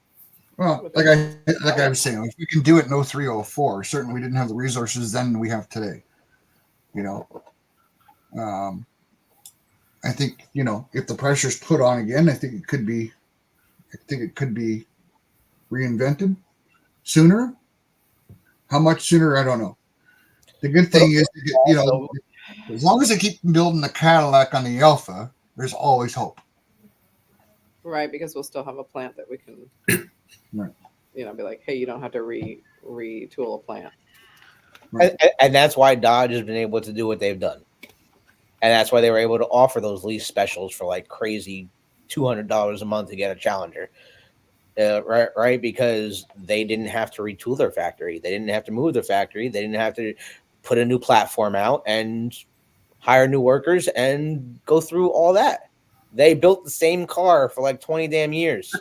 [SPEAKER 2] Well, like I was saying, if we can do it in 03, 04, certainly we didn't have the resources then we have today. I think if the pressure's put on again, I think it could be reinvented sooner. How much sooner, I don't know. The good thing is, as long as they keep building the Cadillac on the Alpha, there's always hope.
[SPEAKER 5] Right, because we'll still have a plant that we can,
[SPEAKER 2] right.
[SPEAKER 5] Be like, hey, you don't have to retool a plant.
[SPEAKER 2] Right.
[SPEAKER 3] And that's why Dodge has been able to do what they've done. And that's why they were able to offer those lease specials for like crazy $200 a month to get a Challenger. Right? Because they didn't have to retool their factory. They didn't have to move their factory. They didn't have to put a new platform out and hire new workers and go through all that. They built the same car for like 20 damn years.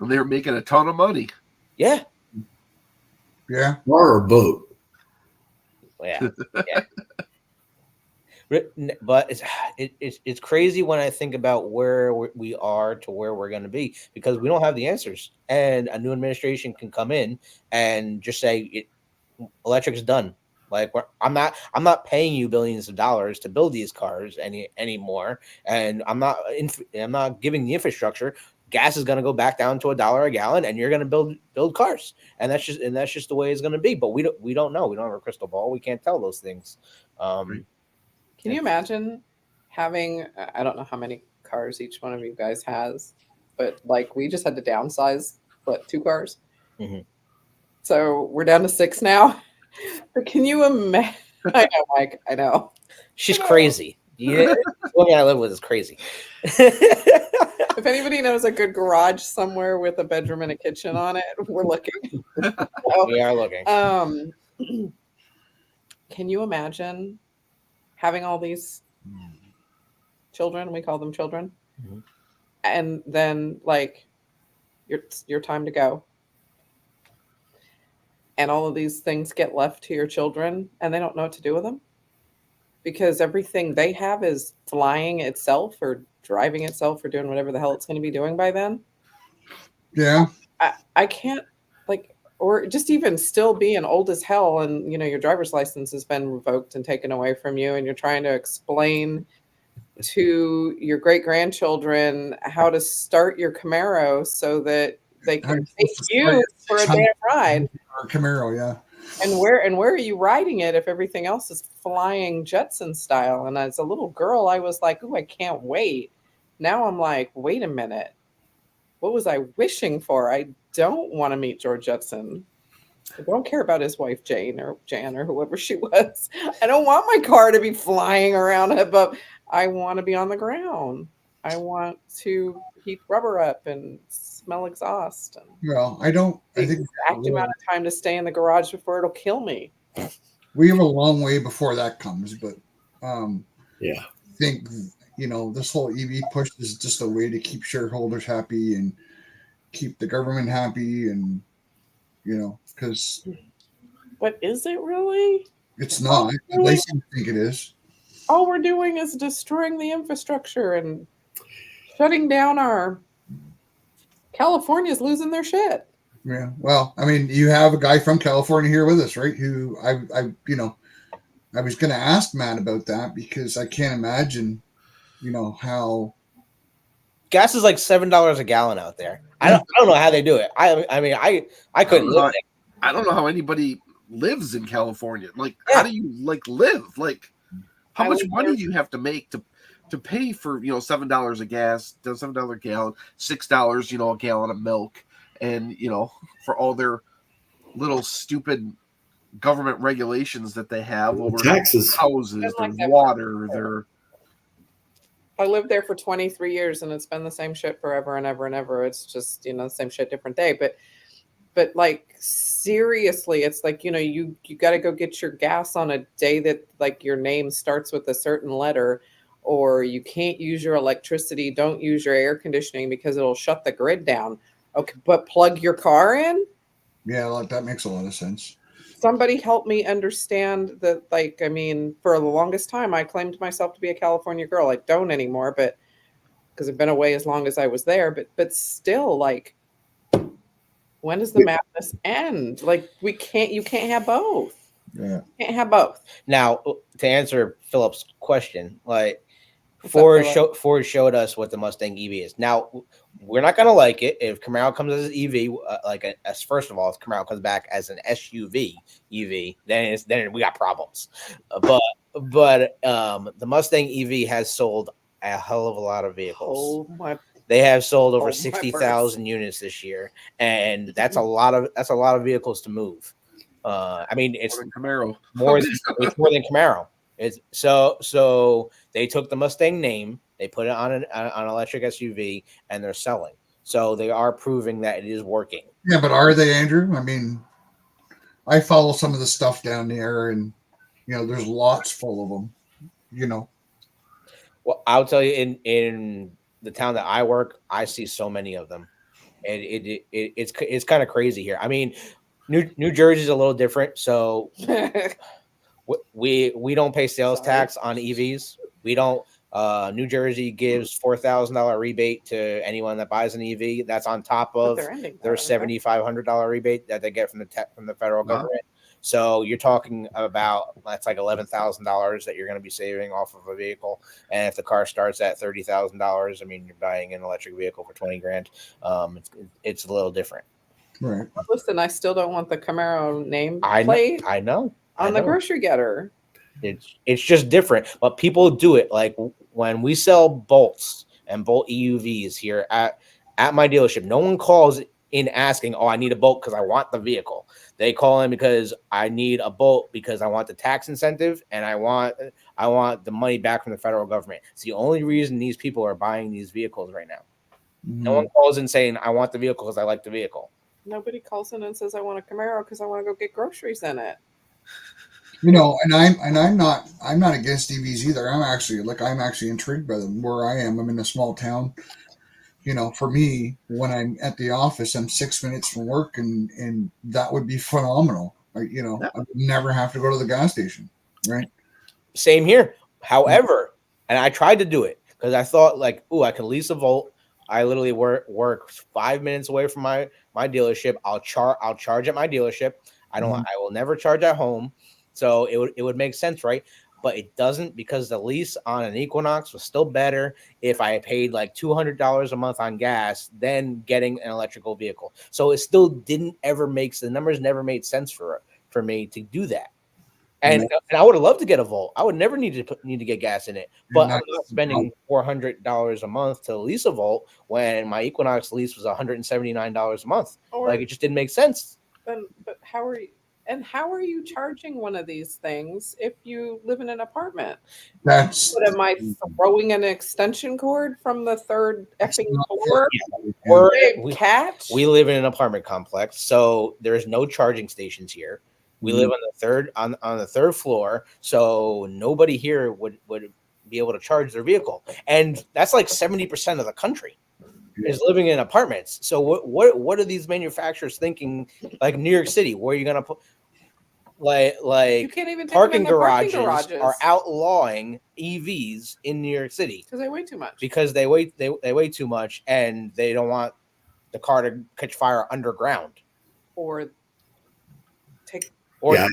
[SPEAKER 1] And they were making a ton of money.
[SPEAKER 3] Yeah.
[SPEAKER 2] Yeah.
[SPEAKER 4] Car or boat?
[SPEAKER 3] Yeah. But it's crazy when I think about where we are to where we're going to be, because we don't have the answers, and a new administration can come in and just say electric's done. Like I'm not paying you billions of dollars to build these cars anymore, and I'm not giving the infrastructure. Gas is going to go back down to $1 a gallon, and you're going to build cars, and that's just the way it's going to be. But we don't know. We don't have a crystal ball. We can't tell those things.
[SPEAKER 5] Can you imagine having, I don't know how many cars each one of you guys has, but like we just had to downsize, 2 cars?
[SPEAKER 3] Mm-hmm.
[SPEAKER 5] So we're down to 6 now. But can you imagine? I know, Mike, I know.
[SPEAKER 3] She's crazy. Yeah, the woman I live with is crazy.
[SPEAKER 5] If anybody knows a good garage somewhere with a bedroom and a kitchen on it, we're looking.
[SPEAKER 3] We are looking.
[SPEAKER 5] Can you imagine having all these children? We call them children.
[SPEAKER 3] Mm-hmm.
[SPEAKER 5] And then like your time to go. And all of these things get left to your children and they don't know what to do with them, because everything they have is flying itself or driving itself or doing whatever the hell it's going to be doing by then.
[SPEAKER 2] Yeah.
[SPEAKER 5] I can't, like, or just even still being old as hell and, your driver's license has been revoked and taken away from you, and you're trying to explain to your great-grandchildren how to start your Camaro so that they can take you for a damn ride.
[SPEAKER 2] Camaro, yeah.
[SPEAKER 5] And where are you riding it if everything else is flying Jetson style? And as a little girl, I was like, "Ooh, I can't wait." Now I'm like, "Wait a minute. What was I wishing for? I don't want to meet George Jetson. I don't care about his wife Jane or Jan or whoever she was. I don't want my car to be flying around above. I want to be on the ground. I want to heat rubber up and smell exhaust. And
[SPEAKER 2] well, I think
[SPEAKER 5] exact amount of time to stay in the garage before it'll kill me.
[SPEAKER 2] We have a long way before that comes, but
[SPEAKER 4] yeah,
[SPEAKER 2] I think this whole EV push is just a way to keep shareholders happy and keep the government happy, and because.
[SPEAKER 5] But is it really?
[SPEAKER 2] It's not.
[SPEAKER 5] Really?
[SPEAKER 2] They seem to think it is.
[SPEAKER 5] All we're doing is destroying the infrastructure and shutting down our. California's losing their shit.
[SPEAKER 2] Yeah. Well, I mean, you have a guy from California here with us, right? Who I was going to ask Matt about that because I can't imagine, how.
[SPEAKER 3] Gas is like $7 a gallon out there. I don't know how they do it. I mean I couldn't live there.
[SPEAKER 1] I don't know how anybody lives in California. Like,
[SPEAKER 3] Yeah.
[SPEAKER 1] how do you live? Like, how
[SPEAKER 5] I
[SPEAKER 1] much
[SPEAKER 5] live
[SPEAKER 1] money
[SPEAKER 5] there.
[SPEAKER 1] do you have to make to pay for $7 a gas, $7 a gallon, $6 a gallon of milk, and for all their little stupid government regulations that they have over
[SPEAKER 4] Taxes.
[SPEAKER 1] houses,
[SPEAKER 5] Been
[SPEAKER 1] their
[SPEAKER 5] like that
[SPEAKER 1] water, their
[SPEAKER 5] I lived there for 23 years and it's been the same shit forever and ever and ever. It's just, the same shit, different day. But like seriously, it's like, you got to go get your gas on a day that like your name starts with a certain letter, or you can't use your electricity. Don't use your air conditioning because it'll shut the grid down. Okay, but plug your car in.
[SPEAKER 2] Yeah, like that makes a lot of sense.
[SPEAKER 5] Somebody help me understand that. Like, I mean, for the longest time, I claimed myself to be a California girl. I don't anymore, but because I've been away as long as I was there. But still, like, when does the madness end? Like, you can't have both.
[SPEAKER 2] Yeah.
[SPEAKER 5] You can't have both.
[SPEAKER 3] Now, to answer Philip's question, like
[SPEAKER 5] What's up,
[SPEAKER 3] Ford showed us what the Mustang EV is. Now, we're not gonna like it if Camaro comes as an EV. As first of all, if Camaro comes back as an SUV EV, then we got problems. But the Mustang EV has sold a hell of a lot of vehicles.
[SPEAKER 5] Oh my!
[SPEAKER 3] They have sold over
[SPEAKER 5] my
[SPEAKER 3] 60,000 units this year, and that's a lot of vehicles to move. I mean, it's
[SPEAKER 1] Camaro.
[SPEAKER 3] it's more than Camaro. It's so they took the Mustang name, they put it on an electric SUV, and they're selling. So they are proving that it is working.
[SPEAKER 2] Yeah, but are they, Andrew? I mean, I follow some of the stuff down there, and there's lots full of them.
[SPEAKER 3] Well, I'll tell you, in the town that I work, I see so many of them, and it's kind of crazy here. I mean, New Jersey's a little different, so we don't pay sales tax on EVs. We don't. New Jersey gives $4,000 rebate to anyone that buys an EV. That's on top of their $7,500 rebate that they get from the federal government. So you're talking about that's like $11,000 that you're going to be saving off of a vehicle. And if the car starts at $30,000, I mean, you're buying an electric vehicle for $20,000. It's a little different.
[SPEAKER 2] Right.
[SPEAKER 5] Listen, I still don't want the Camaro name
[SPEAKER 3] plate. I know.
[SPEAKER 5] On the grocery getter.
[SPEAKER 3] It's just different, but people do it. Like when we sell bolts and bolt EUVs here at my dealership, no one calls in asking, "Oh, I need a bolt because I want the vehicle." They call in because I need a bolt because I want the tax incentive and I want the money back from the federal government. It's the only reason these people are buying these vehicles right now. No one calls in saying, "I want the vehicle because I like the vehicle."
[SPEAKER 5] Nobody calls in and says, "I want a Camaro because I want to go get groceries in it."
[SPEAKER 2] And I'm not against EVs either. I'm actually intrigued by them. Where I am, I'm in a small town. For me, when I'm at the office, I'm 6 minutes from work, and that would be phenomenal. I would never have to go to the gas station, right?
[SPEAKER 3] Same here. However, and I tried to do it because I thought like, I can lease a Volt. I literally work 5 minutes away from my dealership. I'll charge at my dealership. I will never charge at home. So it would make sense, right? But it doesn't, because the lease on an Equinox was still better if I paid like $200 a month on gas than getting an electrical vehicle. So it still didn't ever the numbers never made sense for me to do that. And I would have loved to get a Volt. I would never need to get gas in it. But I'm not spending $400 a month to lease a Volt when my Equinox lease was $179 a month. Like, it just didn't make sense.
[SPEAKER 5] But how are you charging one of these things if you live in an apartment? What am I throwing an extension cord from the third effing floor?
[SPEAKER 3] We live in an apartment complex, so there's no charging stations here. We live on the third floor, so nobody here would be able to charge their vehicle, and that's like 70% of the country is living in apartments. So what are these manufacturers thinking? Like New York City, where are you gonna put like
[SPEAKER 5] you can't even
[SPEAKER 3] parking garages are outlawing EVs in New York City
[SPEAKER 5] because they weigh too much.
[SPEAKER 3] Because they weigh too much, and they don't want the car to catch fire underground.
[SPEAKER 5] or take.
[SPEAKER 3] Or
[SPEAKER 4] Yeah,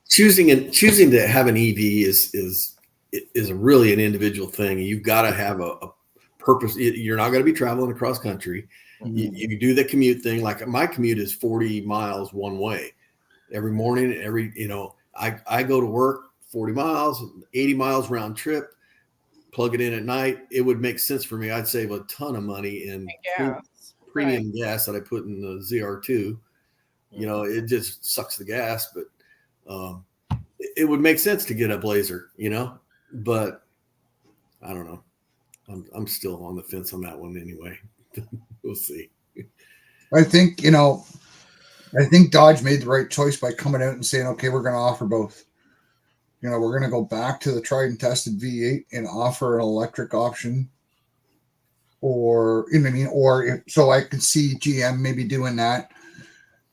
[SPEAKER 4] choosing to have an EV is really an individual thing. You've got to have a purpose. You're not going to be traveling across country. You do the commute thing. Like my commute is 40 miles one way every morning. I go to work 40 miles, 80 miles round trip, plug it in at night. It would make sense for me. I'd save a ton of money in
[SPEAKER 5] Gas.
[SPEAKER 4] premium gas that I put in the ZR2. It just sucks the gas, but it would make sense to get a Blazer, but I don't know. I'm still on the fence on that one anyway. We'll see.
[SPEAKER 2] I think Dodge made the right choice by coming out and saying, okay, we're going to offer both. We're going to go back to the tried and tested V8 and offer an electric option. Or, so I could see GM maybe doing that.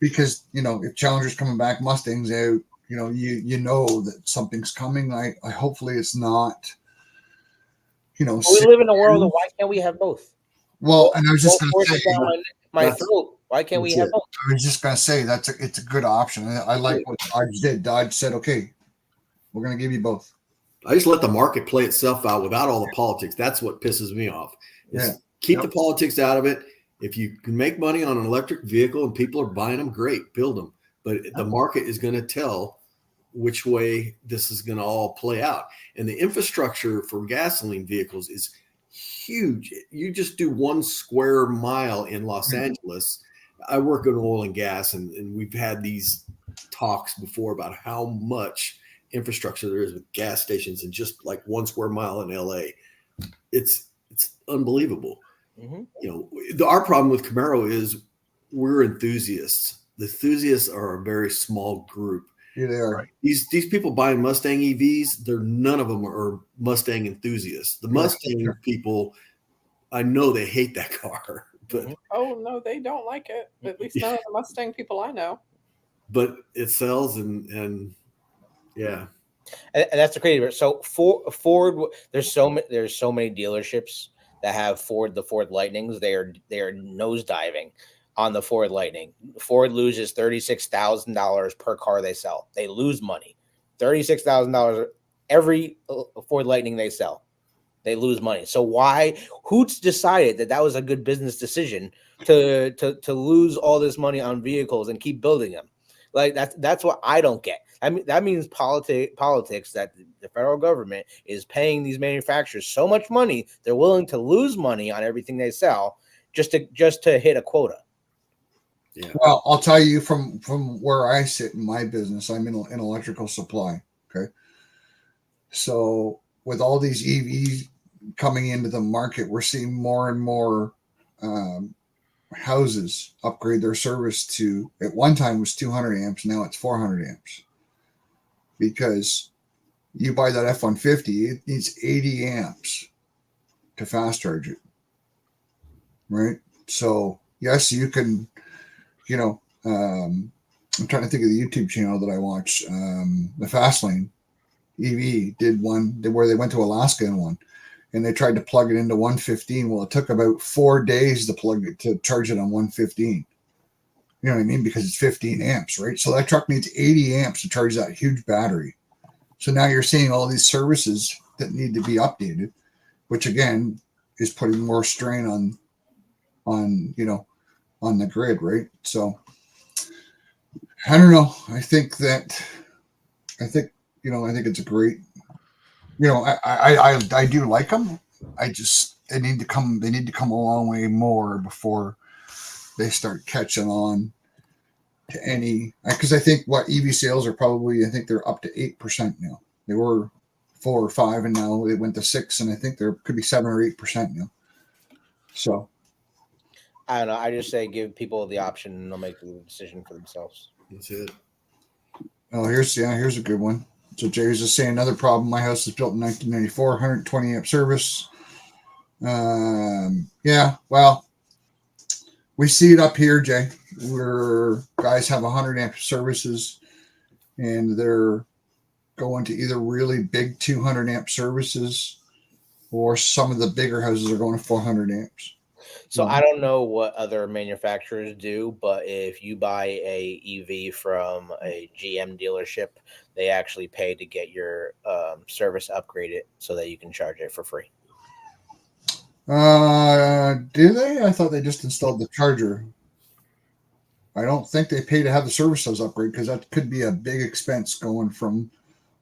[SPEAKER 2] Because, if Challenger's coming back, Mustang's out, you know that something's coming. I hopefully it's not,
[SPEAKER 3] we live in a world of why can't we have both?
[SPEAKER 2] Well, and I was just going to say,
[SPEAKER 3] my throat. Why can't we have both?
[SPEAKER 2] I was just going to say it's a good option. I like what Dodge did. Dodge said, okay, we're going to give you both.
[SPEAKER 4] I just let the market play itself out without all the politics. That's what pisses me off. Keep the politics out of it. If you can make money on an electric vehicle and people are buying them, great, build them. But the market is going to tell which way this is going to all play out. And the infrastructure for gasoline vehicles is huge. You just do 1 square mile in Los Angeles. I work in oil and gas, and we've had these talks before about how much infrastructure there is with gas stations in just like 1 square mile in LA. It's unbelievable. Our problem with Camaro is we're enthusiasts. The enthusiasts are a very small group.
[SPEAKER 2] Yeah, they are.
[SPEAKER 4] These people buying Mustang EVs, none of them are Mustang enthusiasts. The Mustang people, I know they hate that car, but
[SPEAKER 5] oh no, they don't like it. At least none of the Mustang people I know.
[SPEAKER 4] But it sells, and yeah.
[SPEAKER 3] And that's the crazy part. So Ford, there's so many dealerships that have the Ford Lightnings. They are nosediving on the Ford Lightning. Ford loses $36,000 per car they sell. They lose money. $36,000 every Ford Lightning they sell. They lose money. So who's decided that was a good business decision to lose all this money on vehicles and keep building them? Like that's what I don't get. I mean, that means politics that the federal government is paying these manufacturers so much money they're willing to lose money on everything they sell just to hit a quota.
[SPEAKER 2] Yeah. Well, I'll tell you from where I sit in my business, I'm in electrical supply. Okay, so with all these EVs coming into the market, we're seeing more and more houses upgrade their service to, at one time was 200 amps, now it's 400 amps. Because you buy that F-150, it needs 80 amps to fast charge it. Right? So, yes, you can, I'm trying to think of the YouTube channel that I watch. The Fastlane EV did one where they went to Alaska in one, and they tried to plug it into 115. Well, it took about 4 days to charge it on 115. You know what I mean? Because it's 15 amps, right? So that truck needs 80 amps to charge that huge battery. So now you're seeing all these services that need to be updated, which again is putting more strain on the grid, right? So I don't know. I think it's a great, I do like them. They need to come a long way more before they start catching on to any, because I think EV sales are probably, I think they're up to 8% now. They were 4 or 5, and now they went to 6, and I think there could be 7 or 8% now. So
[SPEAKER 3] I don't know. I just say give people the option, and they'll make the decision for themselves.
[SPEAKER 4] That's it.
[SPEAKER 2] Oh, here's a good one. So Jay's just saying another problem. My house was built in 1994, 120 amp service. Yeah, well, we see it up here, Jay, where guys have 100 amp services, and they're going to either really big 200 amp services, or some of the bigger houses are going to 400 amps.
[SPEAKER 3] So I don't know what other manufacturers do, but if you buy a EV from a GM dealership, they actually pay to get your service upgraded so that you can charge it for free.
[SPEAKER 2] Do they? I thought they just installed the charger. I don't think they pay to have the services upgrade because that could be a big expense going from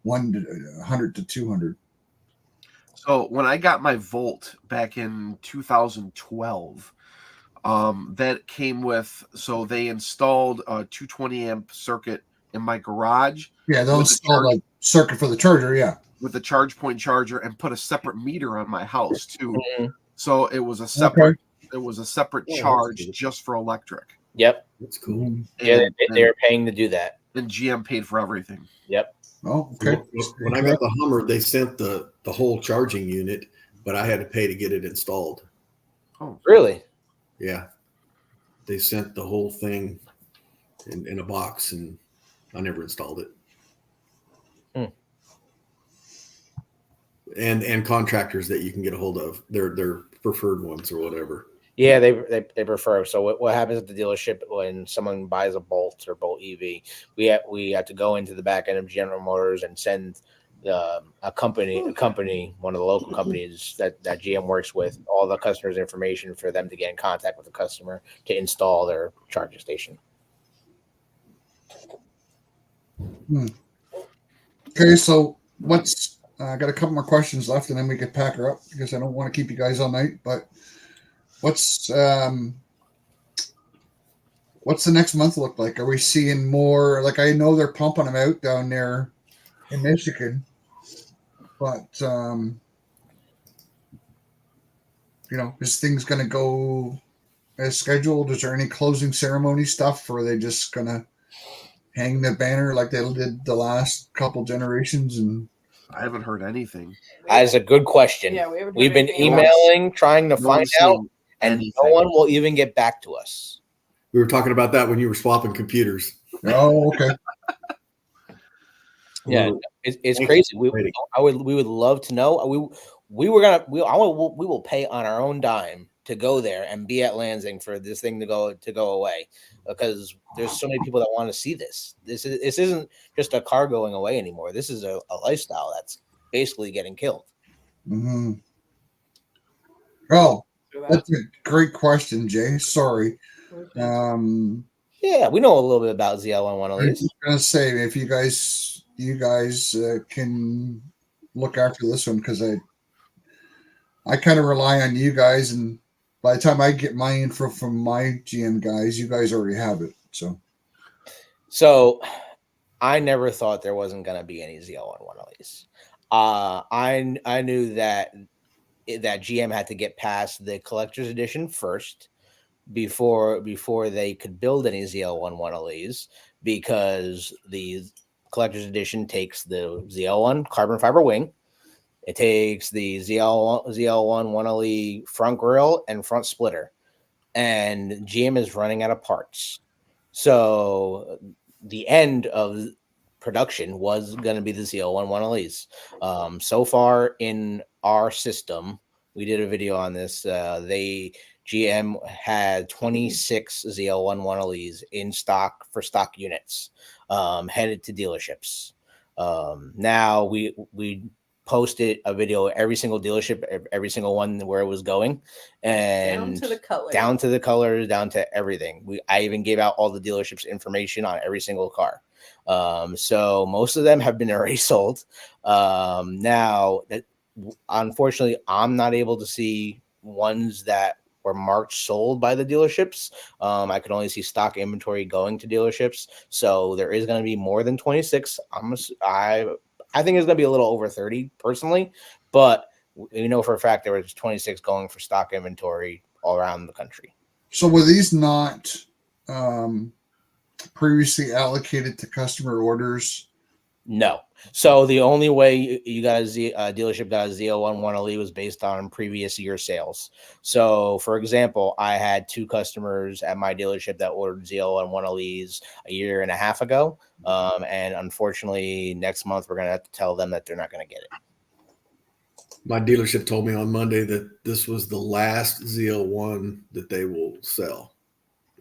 [SPEAKER 2] 100 to 200.
[SPEAKER 1] So when I got my Volt back in 2012, that came with, so they installed a 220 amp circuit in my garage.
[SPEAKER 2] Yeah, they'll install a circuit for the charger, yeah.
[SPEAKER 1] With the charge point charger, and put a separate meter on my house too.
[SPEAKER 3] Mm-hmm.
[SPEAKER 1] So it was a separate charge just for electric.
[SPEAKER 3] Yep.
[SPEAKER 4] That's cool.
[SPEAKER 3] Yeah, they're paying to do that.
[SPEAKER 1] And GM paid for everything.
[SPEAKER 3] Yep.
[SPEAKER 2] Oh, okay.
[SPEAKER 4] When I got the Hummer, they sent the whole charging unit, but I had to pay to get it installed.
[SPEAKER 1] Oh,
[SPEAKER 3] really?
[SPEAKER 4] Yeah. They sent the whole thing in a box, and I never installed it. And contractors that you can get a hold of, their preferred ones or whatever.
[SPEAKER 3] Yeah, they prefer. So what happens at the dealership when someone buys a Bolt or Bolt EV? We have to go into the back end of General Motors and send a company, one of the local companies that GM works with, all the customers' information for them to get in contact with the customer to install their charging station.
[SPEAKER 2] Okay, so I got a couple more questions left, and then we could pack her up because I don't want to keep you guys all night. But what's the next month look like? Are we seeing more? Like, I know they're pumping them out down there in Michigan, but is things going to go as scheduled? Is there any closing ceremony stuff, or are they just going to hang the banner like they did the last couple generations? And
[SPEAKER 1] I haven't heard anything.
[SPEAKER 3] That is a good question.
[SPEAKER 5] Yeah,
[SPEAKER 3] we've been emailing, trying to find out, and no one will even get back to us.
[SPEAKER 4] We were talking about that when you were swapping computers.
[SPEAKER 2] Oh, okay.
[SPEAKER 3] Yeah, it's crazy. We would love to know. We will pay on our own dime to go there and be at Lansing for this thing to go away, because there's so many people that want to see this. This isn't just a car going away anymore. This is a lifestyle that's basically getting killed.
[SPEAKER 2] Mm-hmm. Oh, that's a great question, Jay. Sorry.
[SPEAKER 3] Yeah, we know a little bit about ZL on one of
[SPEAKER 2] I
[SPEAKER 3] these.
[SPEAKER 2] was gonna say, if you guys can look after this one, because I kind of rely on you guys, and by the time I get my info from my GM guys, you guys already have it. So
[SPEAKER 3] I never thought there wasn't going to be any ZL on one of these. I knew that GM had to get past the collector's edition first before they could build any ZL on one of these, because the collector's edition takes the ZL1 carbon fiber wing. It takes the ZL1 1LE front grille and front splitter, and GM is running out of parts. So the end of production was going to be the ZL1 1LEs. So far in our system, we did a video on this. GM had 26 ZL1 1LEs in stock for stock units, headed to dealerships. Now we posted a video every single dealership, every single one where it was going, and
[SPEAKER 5] down to the
[SPEAKER 3] colors, down to everything. I even gave out all the dealerships information on every single car. So most of them have been already sold. Now that, unfortunately, I'm not able to see ones that were marked sold by the dealerships. I could only see stock inventory going to dealerships. So there is going to be more than 26. I think it's going to be a little over 30 personally, but we know for a fact there was 26 going for stock inventory all around the country.
[SPEAKER 2] So were these not previously allocated to customer orders?
[SPEAKER 3] No. So the only way you got a dealership got a ZL1 1LE was based on previous year sales. So, for example, I had 2 customers at my dealership that ordered ZL1 1LEs a year and a half ago. And unfortunately, next month we're going to have to tell them that they're not going to get it.
[SPEAKER 4] My dealership told me on Monday that this was the last ZL1 that they will sell.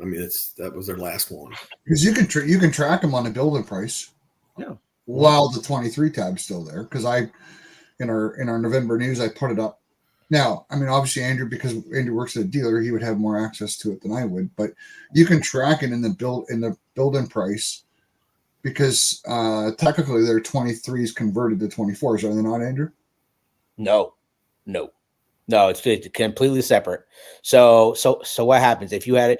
[SPEAKER 4] I mean, that was their last one.
[SPEAKER 2] Because you can track them on the building price.
[SPEAKER 1] Yeah.
[SPEAKER 2] While the 23 tab's still there, because in our November news I put it up. Now, I mean, obviously Andrew, because Andrew works at a dealer, he would have more access to it than I would. But you can track it in the building price, because technically they're 23s converted to 24s, are they not, Andrew?
[SPEAKER 3] No, it's completely separate. So what happens if you ordered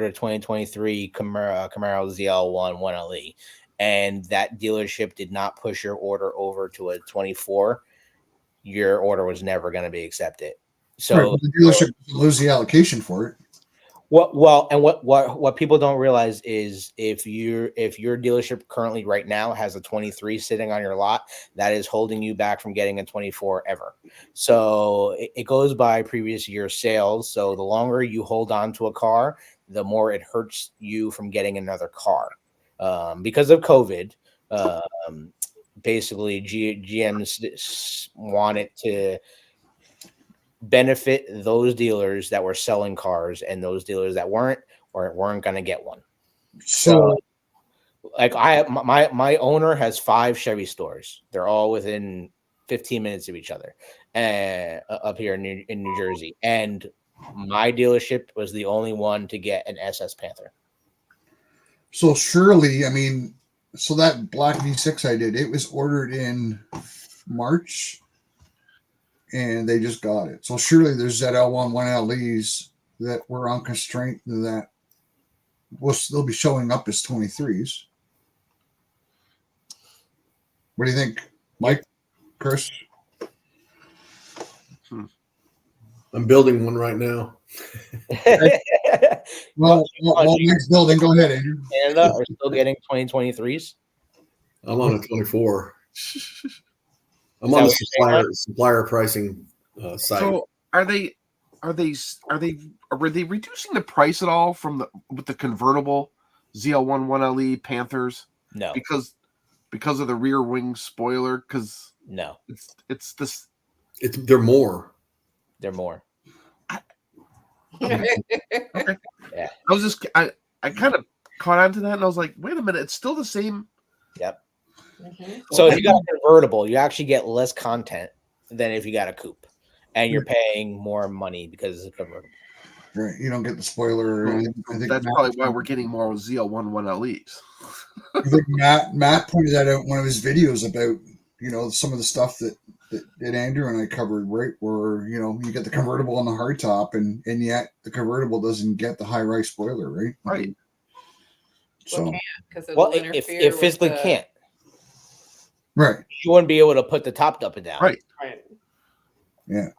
[SPEAKER 3] a 2023 Camaro ZL1 1LE, and that dealership did not push your order over to a 24, your order was never going to be accepted. So
[SPEAKER 2] right, the dealership doesn't lose the allocation for it.
[SPEAKER 3] What people don't realize is if your dealership currently right now has a 23 sitting on your lot, that is holding you back from getting a 24 ever. So it goes by previous year sales. So the longer you hold on to a car, the more it hurts you from getting another car. Because of COVID, basically GM wanted to benefit those dealers that were selling cars, and those dealers that weren't going to get one. So like my owner has 5 Chevy stores. They're all within 15 minutes of each other, up here in New Jersey. And my dealership was the only one to get an SS Panther.
[SPEAKER 2] So surely, I mean, so that black V6 I did, it was ordered in March, and they just got it. So surely there's ZL1 1LEs that were on constraint that will still be showing up as 23s. What do you think, Mike, Chris?
[SPEAKER 4] I'm building one right now.
[SPEAKER 2] Well, next building, go ahead, Andrew.
[SPEAKER 3] Canada are still getting 2023s.
[SPEAKER 4] I'm on a 24. I'm on the supplier pricing site.
[SPEAKER 1] So were they reducing the price at all with the convertible ZL1 1LE Panthers?
[SPEAKER 3] No,
[SPEAKER 1] because of the rear wing spoiler. Because
[SPEAKER 3] no,
[SPEAKER 4] they're more.
[SPEAKER 3] They're more.
[SPEAKER 1] Okay.
[SPEAKER 3] Yeah.
[SPEAKER 1] I kind of caught on to that, and I was like, wait a minute, it's still the same.
[SPEAKER 3] Yep. Mm-hmm. So if you got a convertible, you actually get less content than if you got a coupe, and you're paying more money because it's a convertible.
[SPEAKER 2] Right. You don't get the spoiler.
[SPEAKER 1] I think that's probably why we're getting more ZL1 1LEs.
[SPEAKER 2] I think Matt pointed that out in one of his videos about, some of the stuff that Andrew and I covered, right? Where, you get the convertible on the hardtop, and yet the convertible doesn't get the high-rise spoiler, right?
[SPEAKER 1] Right.
[SPEAKER 2] So,
[SPEAKER 3] it physically can't.
[SPEAKER 2] Right.
[SPEAKER 3] You wouldn't be able to put the top up and down.
[SPEAKER 1] Right.
[SPEAKER 2] Yeah.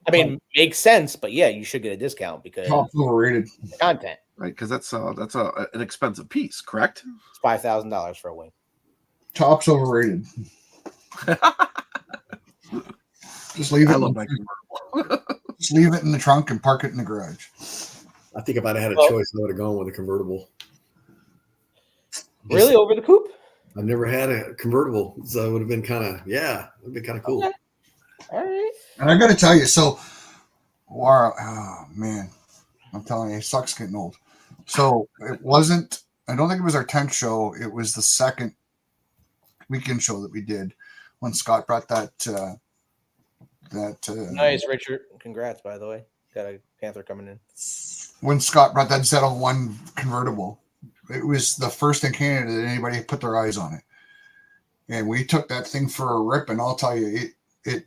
[SPEAKER 3] I mean, makes sense, but yeah, you should get a discount because
[SPEAKER 2] top's overrated.
[SPEAKER 3] Content.
[SPEAKER 1] Right, because that's an expensive piece, correct?
[SPEAKER 3] It's $5,000 for a wing.
[SPEAKER 2] Top's overrated. Just leave it.
[SPEAKER 1] I love my convertible.
[SPEAKER 2] Just leave it in the trunk and park it in the garage.
[SPEAKER 4] I think if I'd had a choice, I would have gone with a convertible.
[SPEAKER 3] Really, over the coupe?
[SPEAKER 4] I've never had a convertible, so it would have been kind of cool.
[SPEAKER 3] Okay. All right.
[SPEAKER 2] And I got to tell you, oh man, I'm telling you, it sucks getting old. So it wasn't. I don't think it was our 10th show. It was the second weekend show that we did when Scott brought that.
[SPEAKER 3] Nice, Richard. Congrats, by the way. Got a Panther coming in.
[SPEAKER 2] When Scott brought that ZL1 convertible, it was the first in Canada that anybody put their eyes on it, and we took that thing for a rip. And I'll tell you, it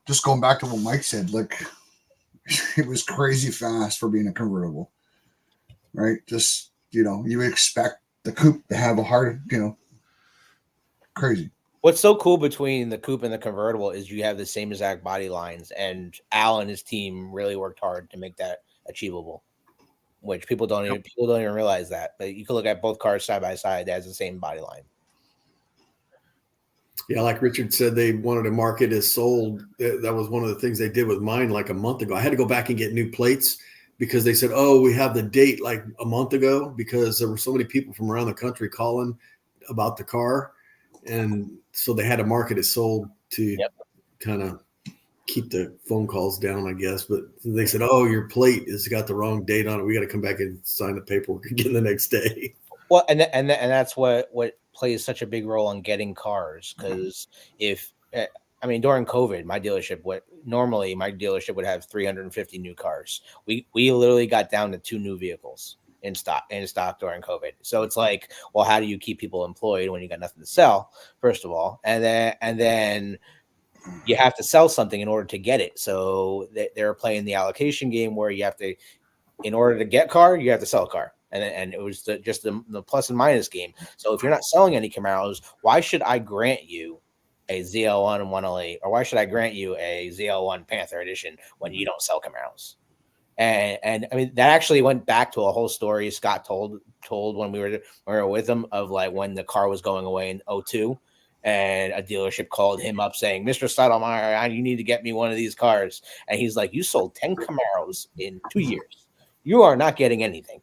[SPEAKER 2] just going back to what Mike said, like it was crazy fast for being a convertible, right? Just you expect the coupe to have a hard, crazy.
[SPEAKER 3] What's so cool between the coupe and the convertible is you have the same exact body lines, and Al and his team really worked hard to make that achievable, which people don't even realize that. But you can look at both cars side by side; they have the same body line.
[SPEAKER 4] Yeah, like Richard said, they wanted to mark it as sold. That was one of the things they did with mine like a month ago. I had to go back and get new plates because they said, "Oh, we have the date like a month ago," because there were so many people from around the country calling about the car. and so they had to market it sold to
[SPEAKER 3] Yep.
[SPEAKER 4] kind of keep the phone calls down, I guess. But they said, "Oh, your plate has got the wrong date on it. We got to come back and sign the paperwork again the next day."
[SPEAKER 3] Well, and that's what plays such a big role in getting cars, because if I mean, during COVID, my dealership would have 350 new cars. We literally got down to 2 new vehicles in stock during COVID. So it's like, well, how do you keep people employed when you got nothing to sell? First of all, and then you have to sell something in order to get it. So they're playing the allocation game where you have to, in order to get car, you have to sell a car. And it was just the plus and minus game. So if you're not selling any Camaros, why should I grant you a ZL1 108, or why should I grant you a ZL1 Panther Edition when you don't sell Camaros? And I mean, that actually went back to a whole story Scott told when we were with him, of like when the car was going away in 2002. And a dealership called him up saying, "Mr. Stottlemyre, you need to get me one of these cars." And he's like, "You sold 10 Camaros in 2 years. You are not getting anything."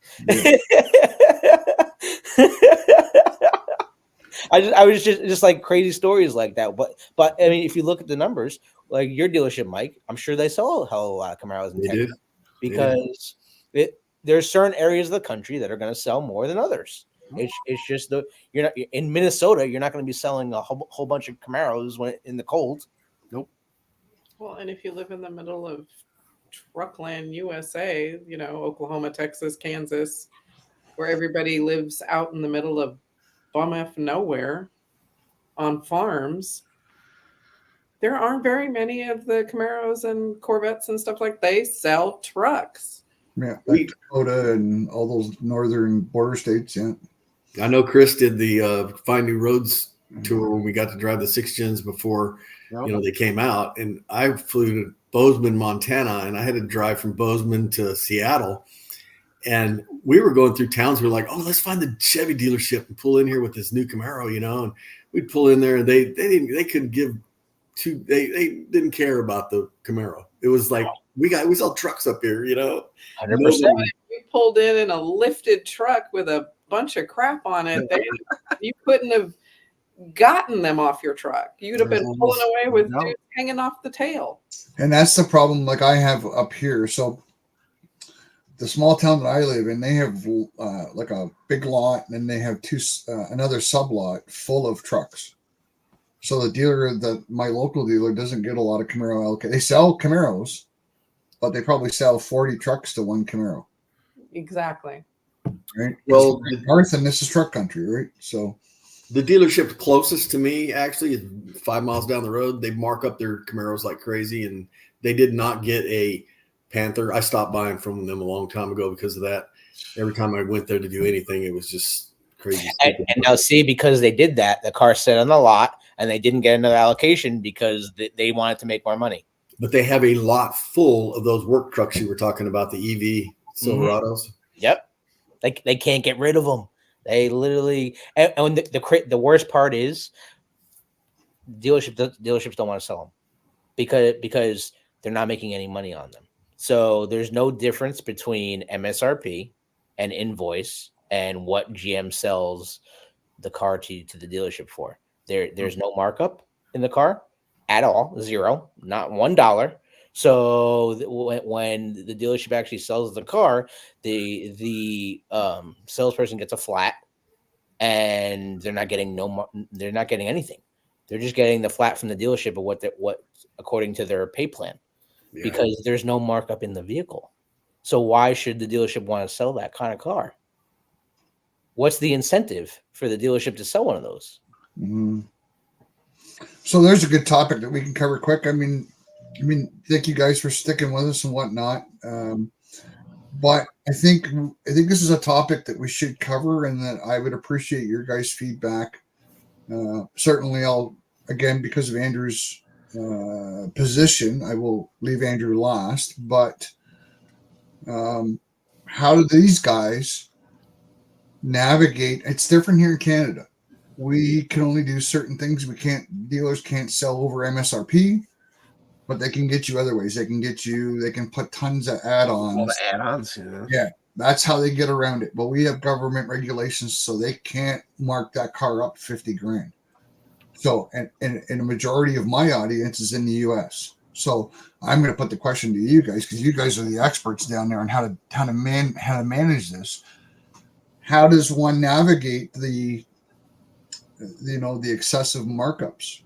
[SPEAKER 3] I was just like crazy stories like that. But I mean, if you look at the numbers, like your dealership, Mike, I'm sure they sell a hell of a lot of Camaros in
[SPEAKER 4] They
[SPEAKER 3] Texas,
[SPEAKER 4] do.
[SPEAKER 3] because there's certain areas of the country that are going to sell more than others. It's just you're not in Minnesota. You're not going to be selling a whole bunch of Camaros when in the cold.
[SPEAKER 1] Nope.
[SPEAKER 5] Well, and if you live in the middle of Truckland, USA, Oklahoma, Texas, Kansas, where everybody lives out in the middle of bum F nowhere on farms, there aren't very many of the Camaros and Corvettes and stuff like they sell trucks.
[SPEAKER 2] Yeah, like Dakota and all those northern border states. Yeah,
[SPEAKER 4] I know Chris did the Find New Roads tour when we got to drive the 6 gens before they came out, and I flew to Bozeman, Montana, and I had to drive from Bozeman to Seattle. And we were going through towns. We're like, "Oh, let's find the Chevy dealership and pull in here with this new Camaro," And we'd pull in there, and they couldn't give two. They didn't care about the Camaro. It was like, we sell trucks up here,
[SPEAKER 3] 100%.
[SPEAKER 5] We pulled in a lifted truck with a bunch of crap on it. You couldn't have gotten them off your truck. You'd have been pulling away with dudes hanging off the tail.
[SPEAKER 2] And that's the problem like I have up here. So the small town that I live in, they have like a big lot, and then they have another sublot full of trucks. So the dealer, my local dealer, doesn't get a lot of Camaro allocated. They sell Camaros, but they probably sell 40 trucks to one Camaro.
[SPEAKER 5] Exactly.
[SPEAKER 2] Right.
[SPEAKER 4] Well,
[SPEAKER 2] north, and this is truck country, right? So
[SPEAKER 4] the dealership closest to me actually is 5 miles down the road. They mark up their Camaros like crazy, and they did not get a Panther. I stopped buying from them a long time ago because of that. Every time I went there to do anything, it was just crazy.
[SPEAKER 3] And now, see, because they did that, the car sat on the lot, and they didn't get another allocation because they wanted to make more money.
[SPEAKER 4] But they have a lot full of those work trucks you were talking about, the EV Silverados.
[SPEAKER 3] Yep. They can't get rid of them. They literally, and the worst part is dealerships don't want to sell them because they're not making any money on them. So there's no difference between MSRP and invoice and what GM sells the car to the dealership for. There's no markup in the car at all, zero, not $1. So when the dealership actually sells the car, the salesperson gets a flat, and they're not getting anything. They're just getting the flat from the dealership of what according to their pay plan, because there's no markup in the vehicle. So why should the dealership want to sell that kind of car? What's the incentive for the dealership to sell one of those?
[SPEAKER 2] Mm-hmm. So there's a good topic that we can cover quick. I mean, thank you guys for sticking with us and whatnot. But I think this is a topic that we should cover, and that I would appreciate your guys' feedback. Certainly, again, because of Andrew's position, I will leave Andrew last. But how do these guys navigate? It's different here in Canada. We can only do certain things. Dealers can't sell over MSRP, but they can get you other ways. They can put tons of add-ons.
[SPEAKER 1] All the add-ons,
[SPEAKER 2] Yeah, that's how they get around it. But we have government regulations, so they can't mark that car up 50 grand. So, and a majority of my audience is in the U.S. So I'm going to put the question to you guys, because you guys are the experts down there on how to manage this. How does one navigate the excessive markups?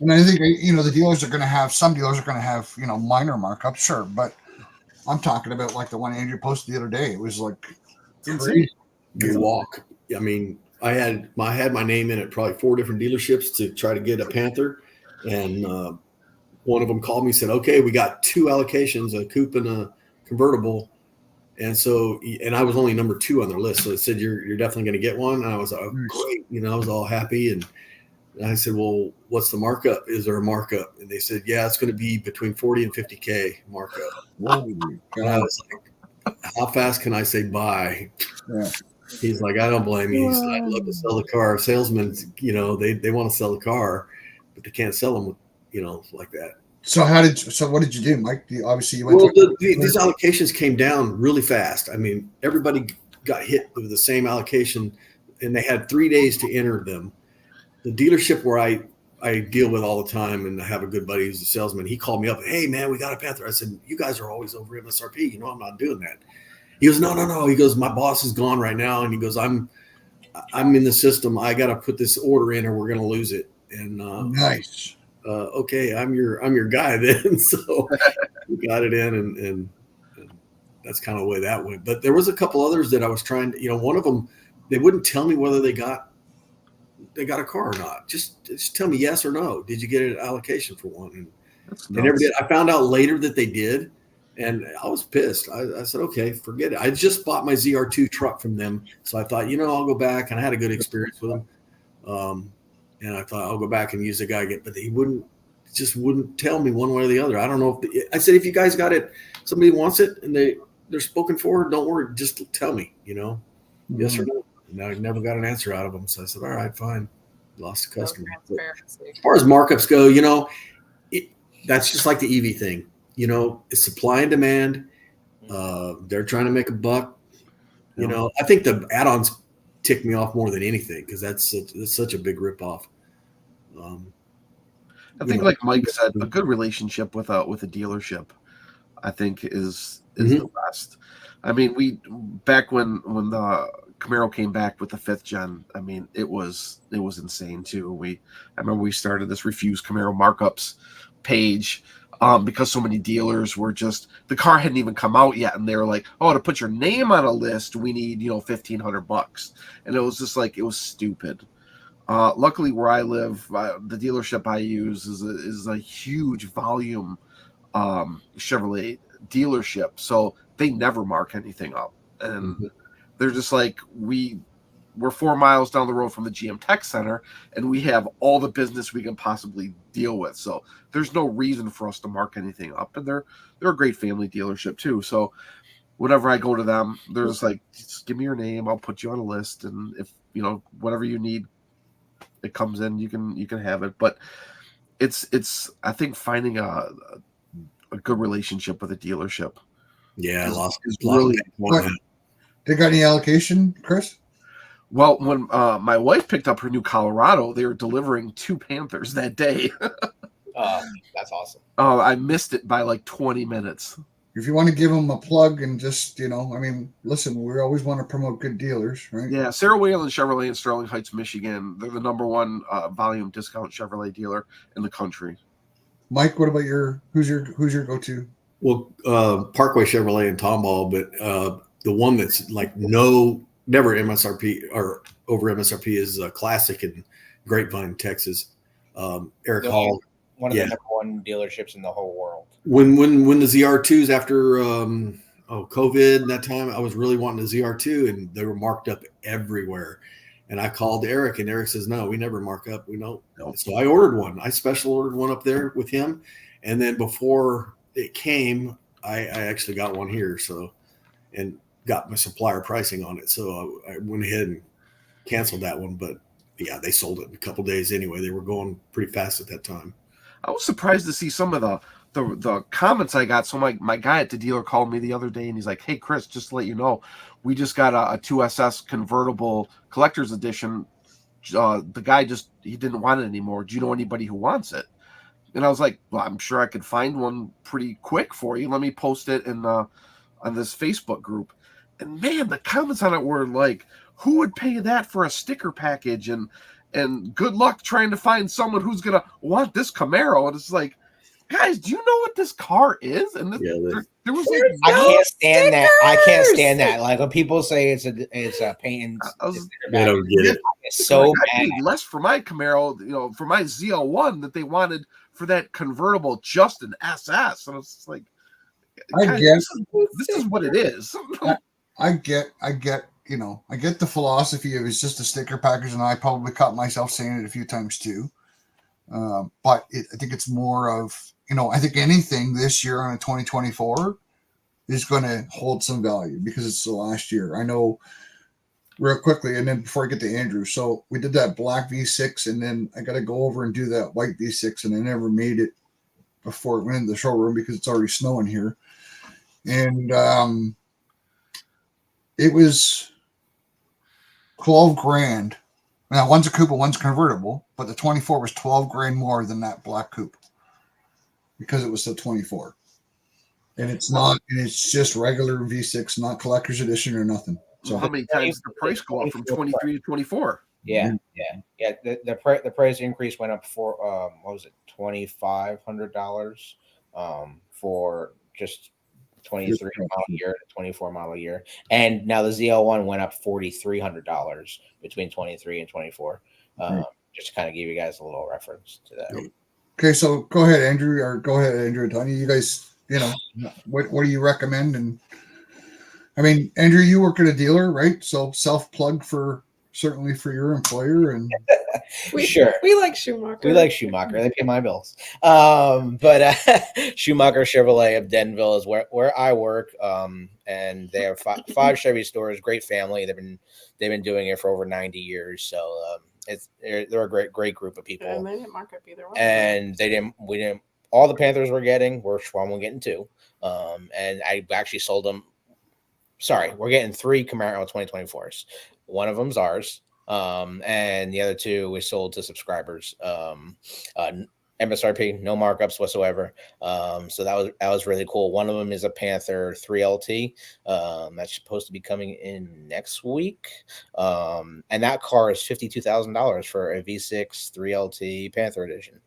[SPEAKER 2] And I think the dealers are going to have, some dealers are going to have minor markups, sure, but I'm talking about like the one Andrew posted the other day. It was like
[SPEAKER 1] Insane.
[SPEAKER 4] You walk. I mean, I had my name in at probably 4 different dealerships to try to get a Panther, and one of them called me and said, "Okay, we got 2 allocations, a coupe and a convertible." And so, and I was only number 2 on their list, so it said you're definitely going to get one. And I was like, oh, great, I was all happy, and I said, "Well, what's the markup? Is there a markup?" And they said, "Yeah, it's going to be between 40 and 50K markup." And I was like, "How fast can I say buy?"
[SPEAKER 2] Yeah.
[SPEAKER 4] He's like, "I don't blame you." He said, "I'd love to sell the car. Salesmen, they want to sell the car, but they can't sell them, like that."
[SPEAKER 2] So what did you do, Mike? Obviously you went.
[SPEAKER 4] Well, these allocations came down really fast. I mean, everybody got hit with the same allocation, and they had 3 days to enter them. The dealership where I deal with all the time, and I have a good buddy who's a salesman, he called me up, "Hey man, we got a Panther." I said, "You guys are always over MSRP. I'm not doing that." He goes, no. He goes, "My boss is gone right now." And he goes, I'm in the system. I got to put this order in or we're going to lose it. And
[SPEAKER 2] nice.
[SPEAKER 4] Okay, I'm your guy then. So we got it in, and that's kind of the way that went. But there was a couple others that I was trying to, one of them, they wouldn't tell me whether they got a car or not. Just tell me yes or no. Did you get an allocation for one? And they never did. I found out later that they did. And I was pissed. I said, okay, forget it. I just bought my ZR2 truck from them. So I thought, I'll go back. And I had a good experience with them. And I thought I'll go back and use the guy again. But he wouldn't tell me one way or the other. I don't know. I said, if you guys got it, somebody wants it and they're spoken for, don't worry. Just tell me, yes or no. And I never got an answer out of them. So I said, all right, fine. Lost a customer. As far as markups go, that's just like the EV thing. It's supply and demand. They're trying to make a buck. I think the add-ons tick me off more than anything because that's such a big ripoff.
[SPEAKER 1] I think, like Mike said, a good relationship with a dealership, I think, is the best. I mean, back when the Camaro came back with the 5th gen, I mean, it was insane too. I remember we started this Refuse Camaro Markups page. Because so many dealers were the car hadn't even come out yet, and they were like, "Oh, to put your name on a list, we need $1,500," and it was just like, it was stupid. Luckily, where I live, the dealership I use is a huge volume Chevrolet dealership, so they never mark anything up, and they're just like, we're 4 miles down the road from the GM Tech Center, and we have all the business we can possibly deal with. So there's no reason for us to mark anything up. And they're a great family dealership too. So whenever I go to them, they're just like, just give me your name, I'll put you on a list, and if whatever you need, it comes in, you can have it. But it's I think finding a good relationship with a dealership.
[SPEAKER 4] Yeah,
[SPEAKER 1] is really.
[SPEAKER 2] They got any allocation, Chris?
[SPEAKER 1] Well, when my wife picked up her new Colorado, they were delivering 2 Panthers that day.
[SPEAKER 3] That's awesome.
[SPEAKER 1] Oh, I missed it by like 20 minutes.
[SPEAKER 2] If you want to give them a plug and just, listen, we always want to promote good dealers, right?
[SPEAKER 1] Yeah, Sarah Whalen Chevrolet in Sterling Heights, Michigan. They're the #1 volume discount Chevrolet dealer in the country.
[SPEAKER 2] Mike, what about who's your go-to?
[SPEAKER 4] Well, Parkway Chevrolet in Tomball, but the one that's like never MSRP or over MSRP is Classic in Grapevine, Texas. Eric Hall,
[SPEAKER 3] one of the #1 dealerships in the whole world.
[SPEAKER 4] When the ZR2s after COVID and that time, I was really wanting the ZR2, and they were marked up everywhere. And I called Eric, and Eric says, "No, we never mark up. We don't." So I ordered one. I special ordered one up there with him, and then before it came, I actually got one here. So, and got my supplier pricing on it. So I went ahead and canceled that one. But yeah, they sold it in a couple of days anyway. They were going pretty fast at that time.
[SPEAKER 1] I was surprised to see some of the comments I got. So my guy at the dealer called me the other day, and he's like, "Hey, Chris, just to let you know, we just got a 2SS convertible collector's edition the guy he didn't want it anymore. Do you know anybody who wants it? And I was like, well, I'm sure I could find one pretty quick for you. Let me post it on this Facebook group. And man, the comments on it were like, who would pay that for a sticker package? And good luck trying to find someone who's gonna want this Camaro. And it's like, guys, do you know what this car is? And there was like,
[SPEAKER 3] I can't stand that. I can't stand that. Like when people say it's a paint and
[SPEAKER 4] They don't get it.
[SPEAKER 3] it's so
[SPEAKER 1] I paid less for my Camaro, for my ZL1 that they wanted for that convertible, just an SS. And it's like,
[SPEAKER 2] I
[SPEAKER 1] guys,
[SPEAKER 2] guess
[SPEAKER 1] this is what it is.
[SPEAKER 2] I get the philosophy of it's just a sticker package, and I probably caught myself saying it a few times too. But I think it's more of, I think anything this year on a 2024 is going to hold some value because it's the last year. I know real quickly, and then before I get to Andrew, so we did that black V6, and then I got to go over and do that white V6, and I never made it before it went into the showroom because it's already snowing here. And it was $12,000. Now one's a coupe and one's convertible, but the 24 was $12,000 more than that black coupe because it was the 24. And it's just regular V6, not collector's edition or nothing. So
[SPEAKER 1] how many times did the price go up from 23 to 24?
[SPEAKER 3] Yeah. The price increase went up for what was it, $2,500 for just 23 model year to 24 model year, and now the ZL1 went up $4,300 between 23 and 24. Just to kind of give you guys a little reference to that.
[SPEAKER 2] Okay, so go ahead, Andrew, and Tony. You guys, what do you recommend? And I mean, Andrew, you work at a dealer, right? So self plug certainly for your employer, and
[SPEAKER 5] we like Schumacher.
[SPEAKER 3] We like Schumacher. They pay my bills. But Schumacher Chevrolet of Denville is where I work. And they have five Chevy stores. Great family. They've been doing it for over 90 years. So they're a great group of people.
[SPEAKER 5] And they didn't mark up either one.
[SPEAKER 3] And we didn't. All the Panthers we're getting, we're Schwalm getting 2. And I actually sold them. Sorry, we're getting 3 Camaro 2024s. One of them's ours. And the other 2 we sold to subscribers. MSRP, no markups whatsoever. So that was really cool. One of them is a Panther 3LT. That's supposed to be coming in next week. And that car is $52,000 for a V6 3LT Panther edition.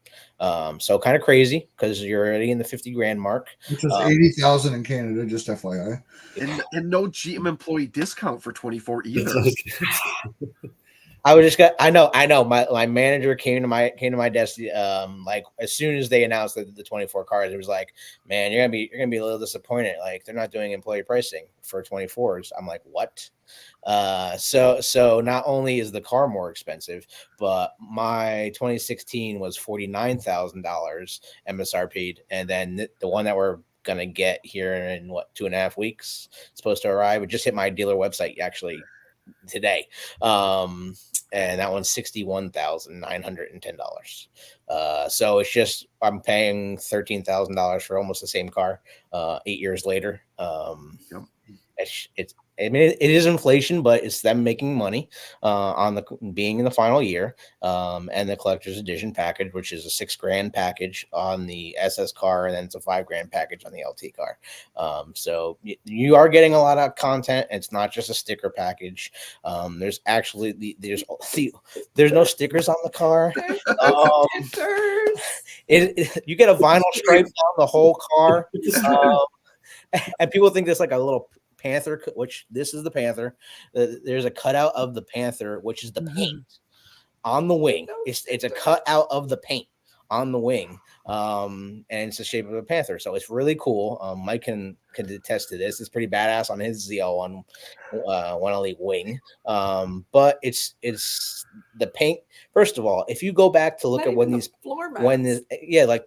[SPEAKER 3] So kind of crazy because you're already in the $50,000 mark.
[SPEAKER 2] Which is $80,000 in Canada, just FYI.
[SPEAKER 1] And no GM employee discount for 24 either.
[SPEAKER 3] I know. My manager came to my desk like as soon as they announced the 24 cars. It was like, man, you're gonna be a little disappointed. Like they're not doing employee pricing for 24s. I'm like, what? So not only is the car more expensive, but my 2016 was $49,000 MSRP'd, and then the one that we're gonna get here in 2.5 weeks, it's supposed to arrive. It just hit my dealer website actually today. And that one's $61,910. So it's just I'm paying $13,000 for almost the same car 8 years later. It is inflation, but it's them making money on being in the final year, and the collector's edition package, which is a $6,000 package on the SS car, and then it's a $5,000 package on the LT car. So you are getting a lot of content. It's not just a sticker package. There's actually there's no stickers on the car. You get a vinyl stripe down the whole car, and people think there's like a little Panther, which this is the Panther. There's a cutout of the Panther, which is the paint on the wing. It's a cutout of the paint on the wing, and it's the shape of a Panther. So it's really cool. Mike can attest to this. It's pretty badass on his ZL1 One Elite wing. But it's the paint. First of all, if you go back to look at when these floor mats,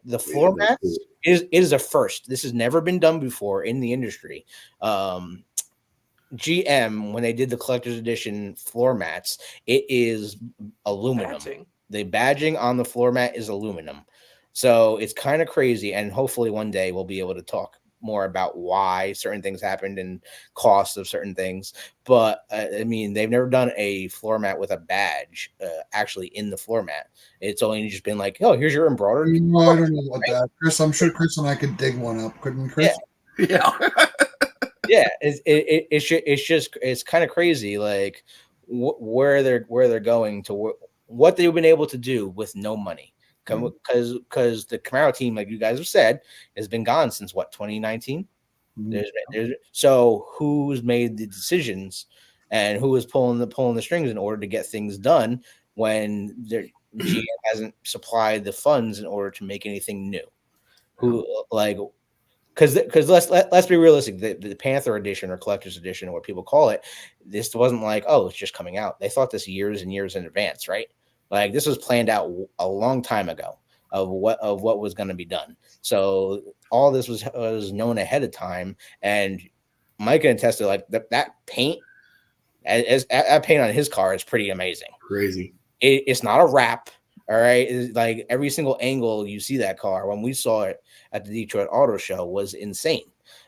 [SPEAKER 3] the floor mats is a first. This has never been done before in the industry. GM, when they did the collector's edition floor mats, it is aluminum. The badging on the floor mat is aluminum. So it's kind of crazy, and hopefully one day we'll be able to talk more about why certain things happened and costs of certain things. But I mean, they've never done a floor mat with a badge actually in the floor mat. It's only just been like, oh, here's your embroidered.
[SPEAKER 2] No, I don't know about that, Chris. I'm sure Chris and I could dig one up, couldn't we, Chris?
[SPEAKER 1] Yeah.
[SPEAKER 3] Yeah, it's kind of crazy, like where they're going to, what they've been able to do with no money, because the Camaro team, like you guys have said, has been gone since what, 2019. So who's made the decisions and who is pulling the strings in order to get things done when their GM hasn't supplied the funds in order to make anything new? Who, like, because let's be realistic, the Panther edition or collector's edition or what people call it, this wasn't like, oh, it's just coming out. They thought this years and years in advance, right? Like, this was planned out a long time ago of what was going to be done. So all this was known ahead of time, and Mike can attest to, like, that paint, as that paint on his car is pretty amazing.
[SPEAKER 4] Crazy.
[SPEAKER 3] It's not a wrap. All right. It's like every single angle you see that car, when we saw it at the Detroit Auto Show, was insane.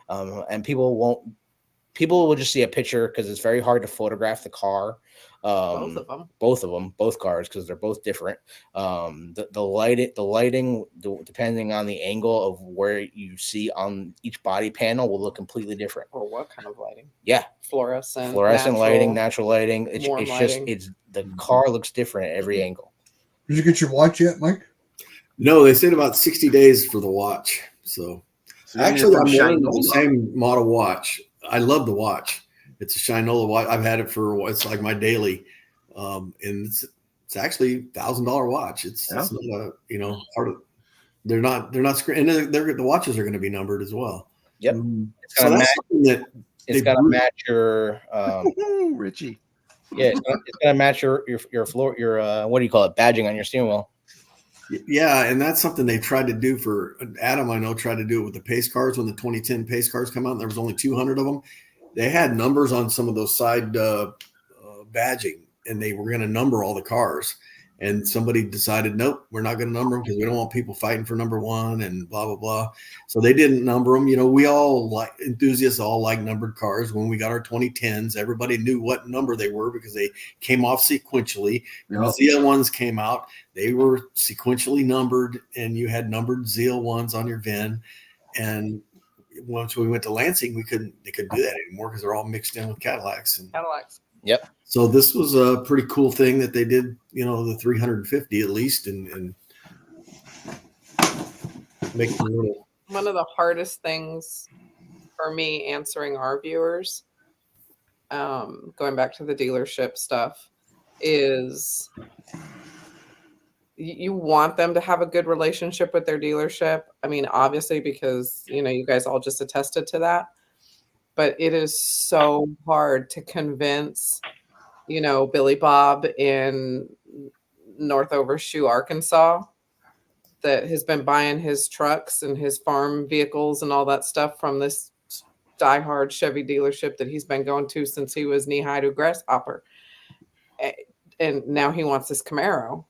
[SPEAKER 3] And people will just see a picture because it's very hard to photograph the car. Both of them, both cars, because they're both different. The lighting, depending on the angle of where you see on each body panel, will look completely different.
[SPEAKER 5] Or what kind of lighting?
[SPEAKER 3] Yeah.
[SPEAKER 5] Fluorescent
[SPEAKER 3] lighting, natural lighting. It's
[SPEAKER 5] lighting.
[SPEAKER 3] just the car looks different at every angle.
[SPEAKER 2] Did you get your watch yet, Mike?
[SPEAKER 4] No, they said about 60 days for the watch. So actually, I'm wearing the same model watch. I love the watch. It's a Shinola watch. I've had it for, it's like my daily, and it's actually $1,000 watch. It's not a, part of. They're not and the watches are going to be numbered as well.
[SPEAKER 3] Yep.
[SPEAKER 4] It's
[SPEAKER 3] got to match your
[SPEAKER 1] Richie.
[SPEAKER 3] Yeah, it's gonna match your floor, your what do you call it, badging on your steering wheel.
[SPEAKER 4] Yeah, and that's something they tried to do for Adam. I know tried to do it with the pace cars when the 2010 pace cars come out. And there was only 200 of them. They had numbers on some of those side badging, and they were going to number all the cars. And somebody decided, nope, we're not going to number them because we don't want people fighting for number one and blah, blah, blah. So they didn't number them. You know, we all enthusiasts all like numbered cars. When we got our 2010s, everybody knew what number they were because they came off sequentially. When the ZL1s came out, they were sequentially numbered, and you had numbered ZL1s on your VIN. And once we went to Lansing, they couldn't do that anymore because they're all mixed in with Cadillacs.
[SPEAKER 3] Yep.
[SPEAKER 4] So this was a pretty cool thing that they did, the 350 at least, and make it a little.
[SPEAKER 5] One of the hardest things for me answering our viewers, going back to the dealership stuff, is you want them to have a good relationship with their dealership. I mean, obviously, because, you guys all just attested to that, but it is so hard to convince Billy Bob in North Overshoe, Arkansas, that has been buying his trucks and his farm vehicles and all that stuff from this diehard Chevy dealership that he's been going to since he was knee-high to a grasshopper. And now he wants this Camaro.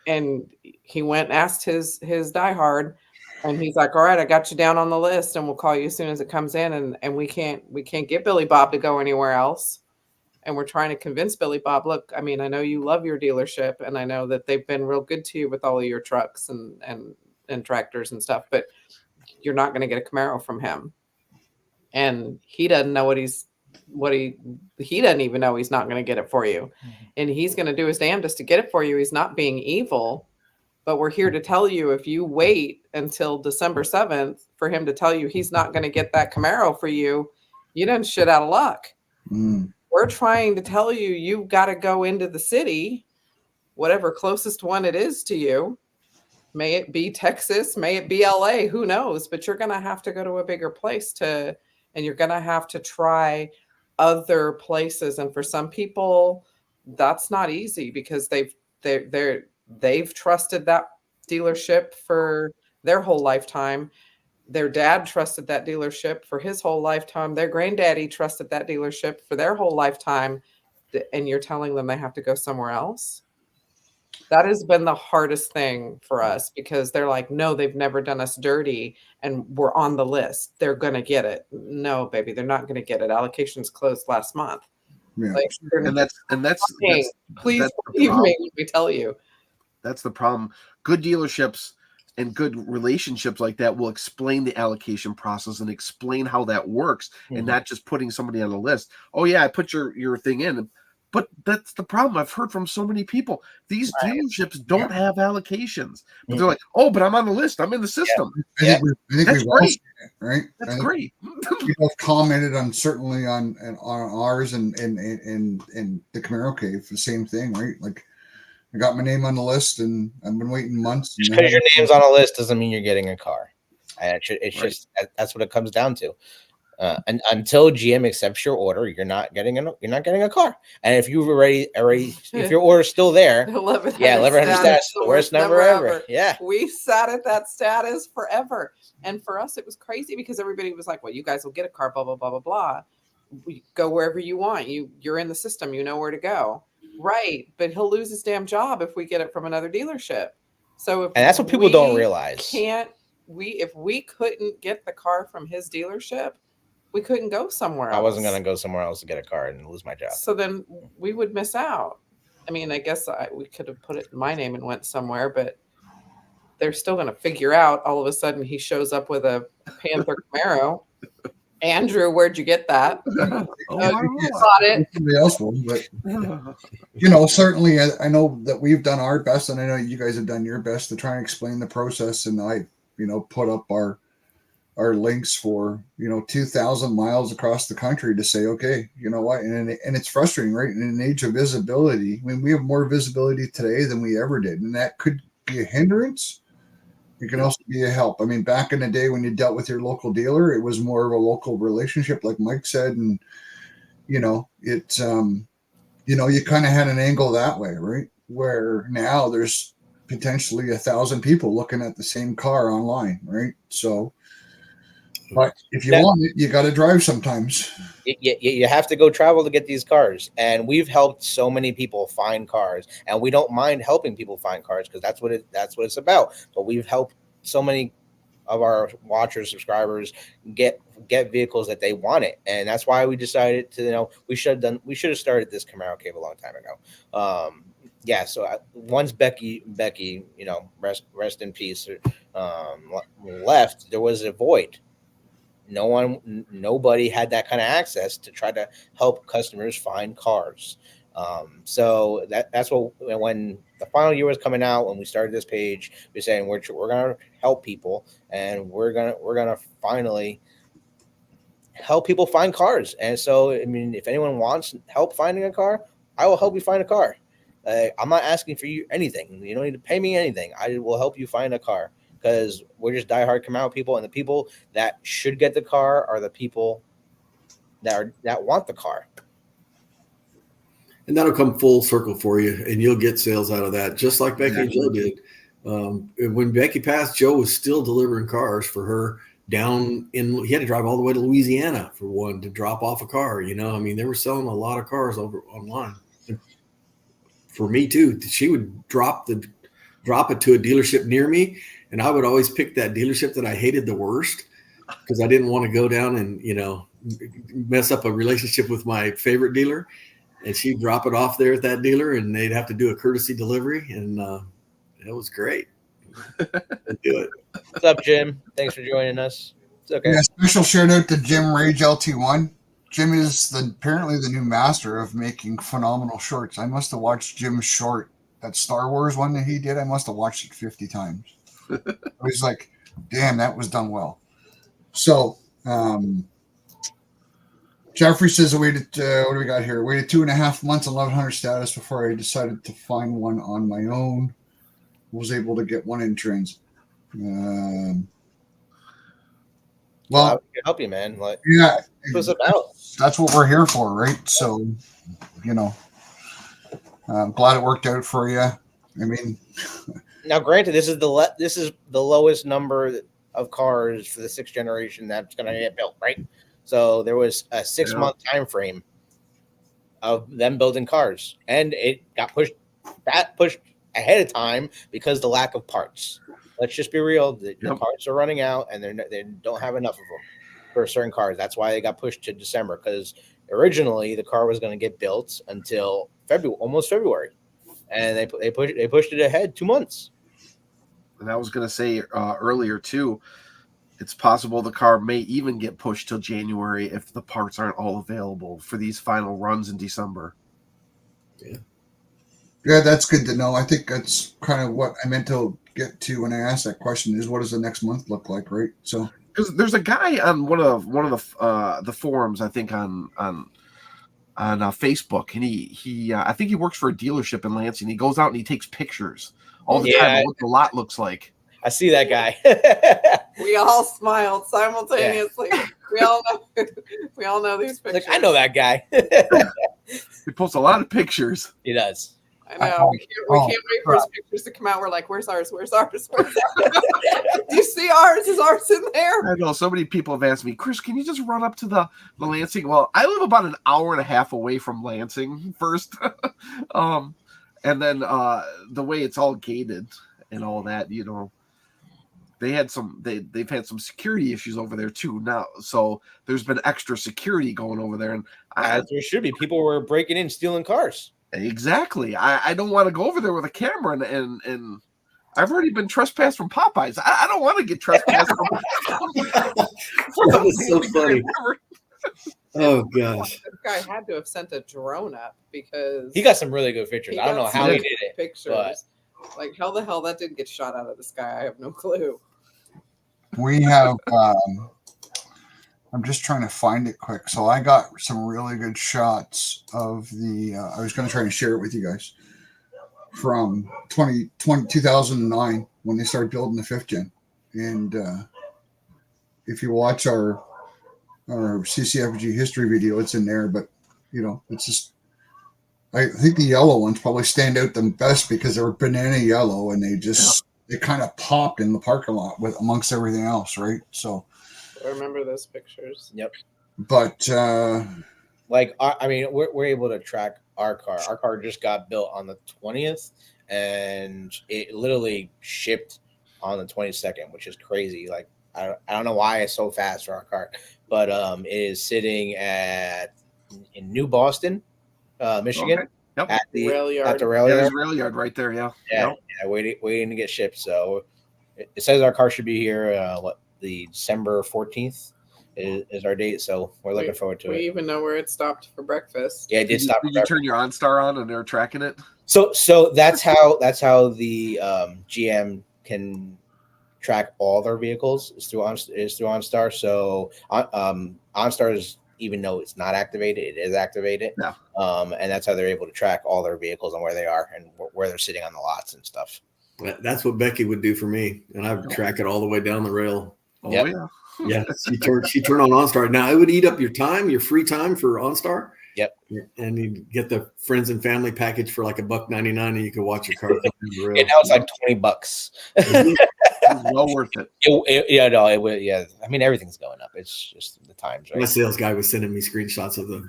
[SPEAKER 5] And he went and asked his diehard, and he's like, all right, I got you down on the list, and we'll call you as soon as it comes in. And we can't get Billy Bob to go anywhere else. And we're trying to convince Billy Bob, look, I mean, I know you love your dealership, and I know that they've been real good to you with all of your trucks and tractors and stuff, but you're not going to get a Camaro from him. And he doesn't know he doesn't even know he's not going to get it for you. And he's going to do his damnedest to get it for you. He's not being evil, but we're here to tell you, if you wait until December 7th for him to tell you he's not going to get that Camaro for you, you done shit out of luck. We're trying to tell you, you've got to go into the city, whatever closest one it is to you. May it be Texas, may it be LA, who knows? But you're going to have to go to a bigger place and you're going to have to try other places. And for some people, that's not easy because they've trusted that dealership for their whole lifetime. Their dad trusted that dealership for his whole lifetime. Their granddaddy trusted that dealership for their whole lifetime. And you're telling them they have to go somewhere else? That has been the hardest thing for us because they're like, no, they've never done us dirty and we're on the list. They're going to get it. No, baby, they're not going to get it. Allocations closed last month.
[SPEAKER 2] Yeah.
[SPEAKER 5] Like,
[SPEAKER 1] And that's
[SPEAKER 5] please
[SPEAKER 1] that's the
[SPEAKER 5] believe
[SPEAKER 1] problem.
[SPEAKER 5] me when we tell you.
[SPEAKER 1] That's the problem. Good dealerships and good relationships like that will explain the allocation process and explain how that works, and not just putting somebody on the list. Oh yeah, I put your thing in. But that's the problem. I've heard from so many people. These dealerships don't have allocations. But they're like, oh, but I'm on the list. I'm in the system.
[SPEAKER 2] I think
[SPEAKER 1] That's
[SPEAKER 2] we've all
[SPEAKER 1] great.
[SPEAKER 2] seen it, right?
[SPEAKER 1] That's great.
[SPEAKER 2] People have commented on certainly on ours and the Camaro Cave, the same thing, right? Like, I got my name on the list and I've been waiting months.
[SPEAKER 3] Just because your name's on a list doesn't mean you're getting a car. And it's just that's what it comes down to. And until GM accepts your order, you're not getting a car. And if you've already if your order's still there, 1100 status, the worst number ever. Yeah,
[SPEAKER 5] we sat at that status forever, and for us it was crazy because everybody was like, "Well, you guys will get a car, blah blah blah blah blah. We go wherever you want. You're in the system. You know where to go." Right, but he'll lose his damn job if we get it from another dealership. So
[SPEAKER 3] and that's what people don't realize.
[SPEAKER 5] If we couldn't get the car from his dealership, we couldn't go somewhere else.
[SPEAKER 3] I wasn't going to go somewhere else to get a car and lose my job.
[SPEAKER 5] So then we would miss out. I mean, I guess we could have put it in my name and went somewhere, but they're still going to figure out all of a sudden he shows up with a Panther Camaro. Andrew, where'd you get that?
[SPEAKER 2] Bought
[SPEAKER 5] it.
[SPEAKER 2] Somebody else will, but you know, certainly I know that we've done our best, and I know you guys have done your best to try and explain the process. And I, put up our links for 2,000 miles across the country to say, okay, you know what, and it's frustrating, right? In an age of visibility, I mean, we have more visibility today than we ever did, and that could be a hindrance. It can also be a help. I mean, back in the day when you dealt with your local dealer, it was more of a local relationship, like Mike said, and you kind of had an angle that way, right? Where now there's potentially 1,000 people looking at the same car online, right? So, but if you want it, you got to drive sometimes.
[SPEAKER 3] You have to go travel to get these cars, and we've helped so many people find cars, and we don't mind helping people find cars because that's what it's about. But we've helped so many of our watchers, subscribers get vehicles that they wanted, and that's why we decided to we should have started this Camaro Cave a long time ago. So once Becky, rest in peace, left, there was a void. Nobody had that kind of access to try to help customers find cars. So that's what, when the final year was coming out, when we started this page, we were saying we're going to help people, and we're going to finally help people find cars. And so, I mean, if anyone wants help finding a car, I will help you find a car. I'm not asking for you anything. You don't need to pay me anything. I will help you find a car, because we're just diehard Camaro people, and the people that should get the car are the people that want the car.
[SPEAKER 4] And that'll come full circle for you, and you'll get sales out of that, just like Becky and Joe did. When Becky passed, Joe was still delivering cars for her down in. He had to drive all the way to Louisiana for one to drop off a car. I mean, they were selling a lot of cars over online. And for me too, she would drop it to a dealership near me, and I would always pick that dealership that I hated the worst because I didn't want to go down and mess up a relationship with my favorite dealer. And she'd drop it off there at that dealer, and they'd have to do a courtesy delivery, and it was great. Let's do it.
[SPEAKER 3] What's up, Jim? Thanks for joining us. It's okay.
[SPEAKER 2] Yeah, special shout out to Jim Rage LT1. Jim is apparently the new master of making phenomenal shorts. I must have watched Jim's short, that Star Wars one that he did. I must have watched it 50 times. I was like, damn, that was done well. So, Jeffrey says I waited, what do we got here? Waited 2.5 months on 1100 status before I decided to find one on my own. Was able to get one in transit.
[SPEAKER 3] Well, I can help you, man. Like,
[SPEAKER 2] yeah,
[SPEAKER 3] what's about?
[SPEAKER 2] That's what we're here for, right? So, I'm glad it worked out for you. I mean,
[SPEAKER 3] now, granted, this is the lowest number of cars for the 6th generation that's going to get built, right? So there was a 6-month time frame of them building cars, and it got pushed ahead of time because the lack of parts. Let's just be real. The parts are running out, and they don't have enough of them for certain cars. That's why they got pushed to December, because originally the car was going to get built until almost February, and they pushed it ahead 2 months.
[SPEAKER 1] And I was going to say earlier too, it's possible the car may even get pushed till January if the parts aren't all available for these final runs in December.
[SPEAKER 2] Yeah, that's good to know. I think that's kind of what I meant to get to when I asked that question, is what does the next month look like, right? So
[SPEAKER 1] because there's a guy on one of the forums, I think on Facebook, and he I think he works for a dealership in Lansing. He goes out and he takes pictures all the time of what the lot looks like.
[SPEAKER 3] I see that guy.
[SPEAKER 5] We all smiled simultaneously. Yeah. We all know these pictures.
[SPEAKER 3] Like, I know that guy.
[SPEAKER 1] He posts a lot of pictures.
[SPEAKER 3] He does.
[SPEAKER 5] I know. We can't wait for his pictures to come out. We're like, where's ours? Where's ours? Where's ours? Do you see ours? Is ours in there?
[SPEAKER 1] I know. So many people have asked me, Chris, can you just run up to the Lansing? Well, I live about an hour and a half away from Lansing first. And then the way it's all gated and all that, you know, they've had some security issues over there too now. So there's been extra security going over there. And
[SPEAKER 3] as there should be. People were breaking in, stealing cars.
[SPEAKER 1] Exactly. I don't want to go over there with a camera and I've already been trespassed from Popeyes. I don't want to get trespassed from
[SPEAKER 4] That was so funny. Oh gosh.
[SPEAKER 5] This guy had to have sent a drone up because
[SPEAKER 3] he got some really good pictures. I don't know how he did it.
[SPEAKER 5] Pictures. But... like how the hell that didn't get shot out of the sky? I have no clue.
[SPEAKER 2] We have I'm just trying to find it quick. So I got some really good shots of the I was going to try to share it with you guys from 2009 when they started building the 5th gen. And if you watch our CCFG history video, it's in there. But, you know, it's just, I think the yellow ones probably stand out the best because they were banana yellow and they kind of popped in the parking lot with amongst everything else, right? So
[SPEAKER 5] I remember those pictures.
[SPEAKER 3] Yep.
[SPEAKER 2] But
[SPEAKER 3] like, I mean, we're able to track our car. Our car just got built on the 20th, and it literally shipped on the 22nd, which is crazy. Like, I don't know why it's so fast for our car, but it is sitting in New Boston, Michigan.
[SPEAKER 1] Okay. Yep.
[SPEAKER 5] At the rail yard.
[SPEAKER 3] At the rail yard.
[SPEAKER 1] There's a rail yard right there. Yeah.
[SPEAKER 3] Yeah. Waiting to get shipped. So it says our car should be here. The December 14th is our date. So we're looking forward to it.
[SPEAKER 5] We even know where it stopped for breakfast.
[SPEAKER 3] Yeah, it did stop.
[SPEAKER 1] Did you turn your OnStar on and they're tracking it?
[SPEAKER 3] So that's how the GM can track all their vehicles is through OnStar. So OnStar is, even though it's not activated, it is activated.
[SPEAKER 1] Yeah.
[SPEAKER 3] And that's how they're able to track all their vehicles and where they are and where they're sitting on the lots and stuff.
[SPEAKER 4] That's what Becky would do for me, and I would track it all the way down the rail.
[SPEAKER 1] Oh
[SPEAKER 3] Yep.
[SPEAKER 1] yeah.
[SPEAKER 4] Yeah, she turned on OnStar. Now it would eat up your time, your free time for OnStar.
[SPEAKER 3] Yep.
[SPEAKER 4] And you get the friends and family package for like $1.99, and you can watch your car come down the rail.
[SPEAKER 3] And now it's like $20.
[SPEAKER 1] It's well worth it.
[SPEAKER 3] Yeah. I mean, everything's going up. It's just the times, right?
[SPEAKER 4] My sales guy was sending me screenshots of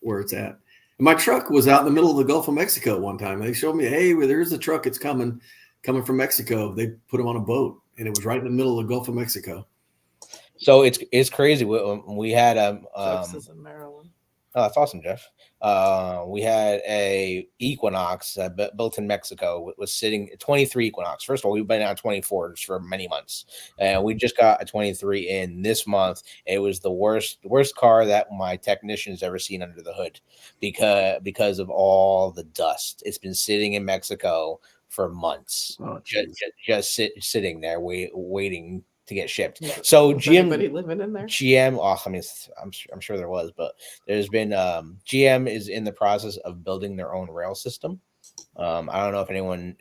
[SPEAKER 4] where it's at. And my truck was out in the middle of the Gulf of Mexico one time. They showed me, hey, well, there's a truck. It's coming from Mexico. They put him on a boat, and it was right in the middle of the Gulf of Mexico.
[SPEAKER 3] So it's crazy. We had
[SPEAKER 5] Texas and Maryland.
[SPEAKER 3] Oh, that's awesome, Jeff. We had a Equinox built in Mexico. Was sitting 23 Equinox. First of all, we've been on 24s for many months, and we just got a 23 in this month. It was the worst car that my technician has ever seen under the hood because of all the dust. It's been sitting in Mexico for months, just sitting there waiting to get shipped. Yeah. So
[SPEAKER 5] anybody living in there?
[SPEAKER 3] GM, I mean, I'm sure there was, but there's been GM is in the process of building their own rail system. I don't know if anyone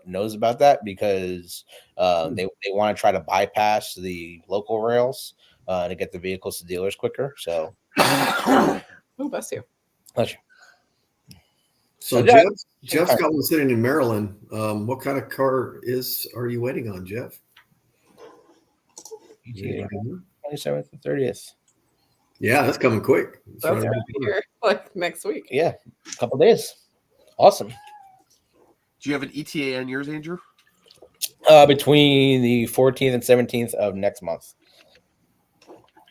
[SPEAKER 3] knows about that because they want to try to bypass the local rails to get the vehicles to dealers quicker. So,
[SPEAKER 5] oh, bless you.
[SPEAKER 3] Bless you.
[SPEAKER 4] So Jeff's got one sitting in Maryland. What kind of car are you waiting on, Jeff?
[SPEAKER 3] 27th and 30th.
[SPEAKER 4] Yeah, that's coming quick.
[SPEAKER 5] That's right here, like next week.
[SPEAKER 3] Yeah, a couple days. Awesome.
[SPEAKER 1] Do you have an ETA on yours, Andrew?
[SPEAKER 3] Between the 14th and 17th of next month.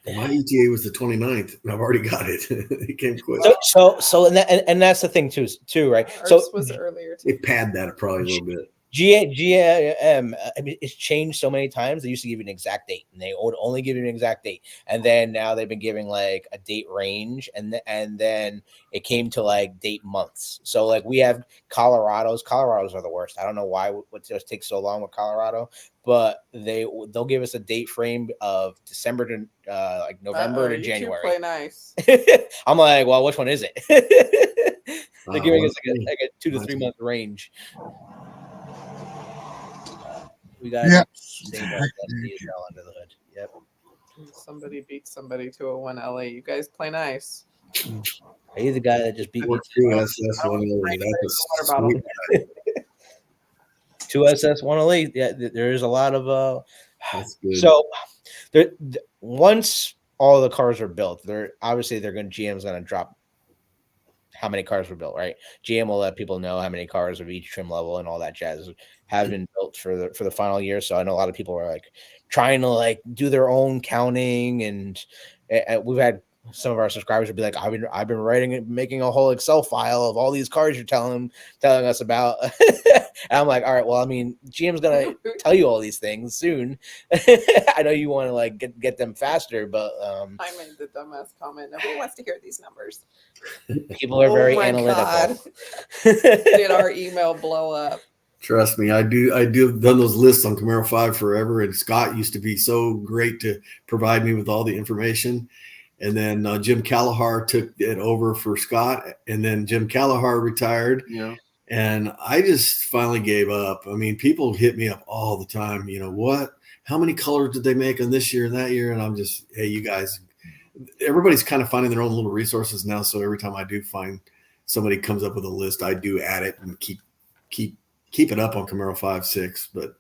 [SPEAKER 4] My ETA was the 29th, and I've already got it. It came quick.
[SPEAKER 3] So and that's the thing too, right?
[SPEAKER 5] Ours
[SPEAKER 3] So
[SPEAKER 5] was earlier too.
[SPEAKER 4] They pad that probably a little bit.
[SPEAKER 3] GM, I mean, it's changed so many times. They used to give you an exact date, and they would only give you an exact date. And then now they've been giving like a date range, and then it came to like date months. So like we have Colorado's are the worst. I don't know why it just takes so long with Colorado, but they'll give us a date frame of December to like November to
[SPEAKER 5] You
[SPEAKER 3] January.
[SPEAKER 5] Play nice.
[SPEAKER 3] I'm like, well, which one is it? They're giving us like a 2 to 3 month range. We got save our DHL under the hood. Yep.
[SPEAKER 5] Somebody beat somebody to a 1 LA. You guys play nice.
[SPEAKER 3] Are you the guy that just beat me? 2 SS 1 LA. Yeah, there is a lot of
[SPEAKER 4] That's good.
[SPEAKER 3] So once all the cars are built, GM's gonna drop how many cars were built, right? GM will let people know how many cars of each trim level and all that jazz have been built for the final year. So I know a lot of people are like trying to like do their own counting, and we've had some of our subscribers would be like, I've been making a whole Excel file of all these cars you're telling us about. And I'm like, all right, well, I mean, GM's gonna tell you all these things soon. I know you want to like get them faster, but
[SPEAKER 5] I made the dumbass comment. Nobody wants to hear these numbers.
[SPEAKER 3] People are very analytical.
[SPEAKER 5] Did our email blow up?
[SPEAKER 4] Trust me, I do. I've done those lists on Camaro 5 forever, and Scott used to be so great to provide me with all the information. And then Jim Callahar took it over for Scott, and then Jim Callahar retired.
[SPEAKER 1] Yeah.
[SPEAKER 4] And I just finally gave up. I mean, people hit me up all the time. You know, how many colors did they make on this year and that year? And I'm just, hey, you guys, everybody's kind of finding their own little resources now. So every time I do find somebody comes up with a list, I do add it and keep it up on Camaro 5, 6. But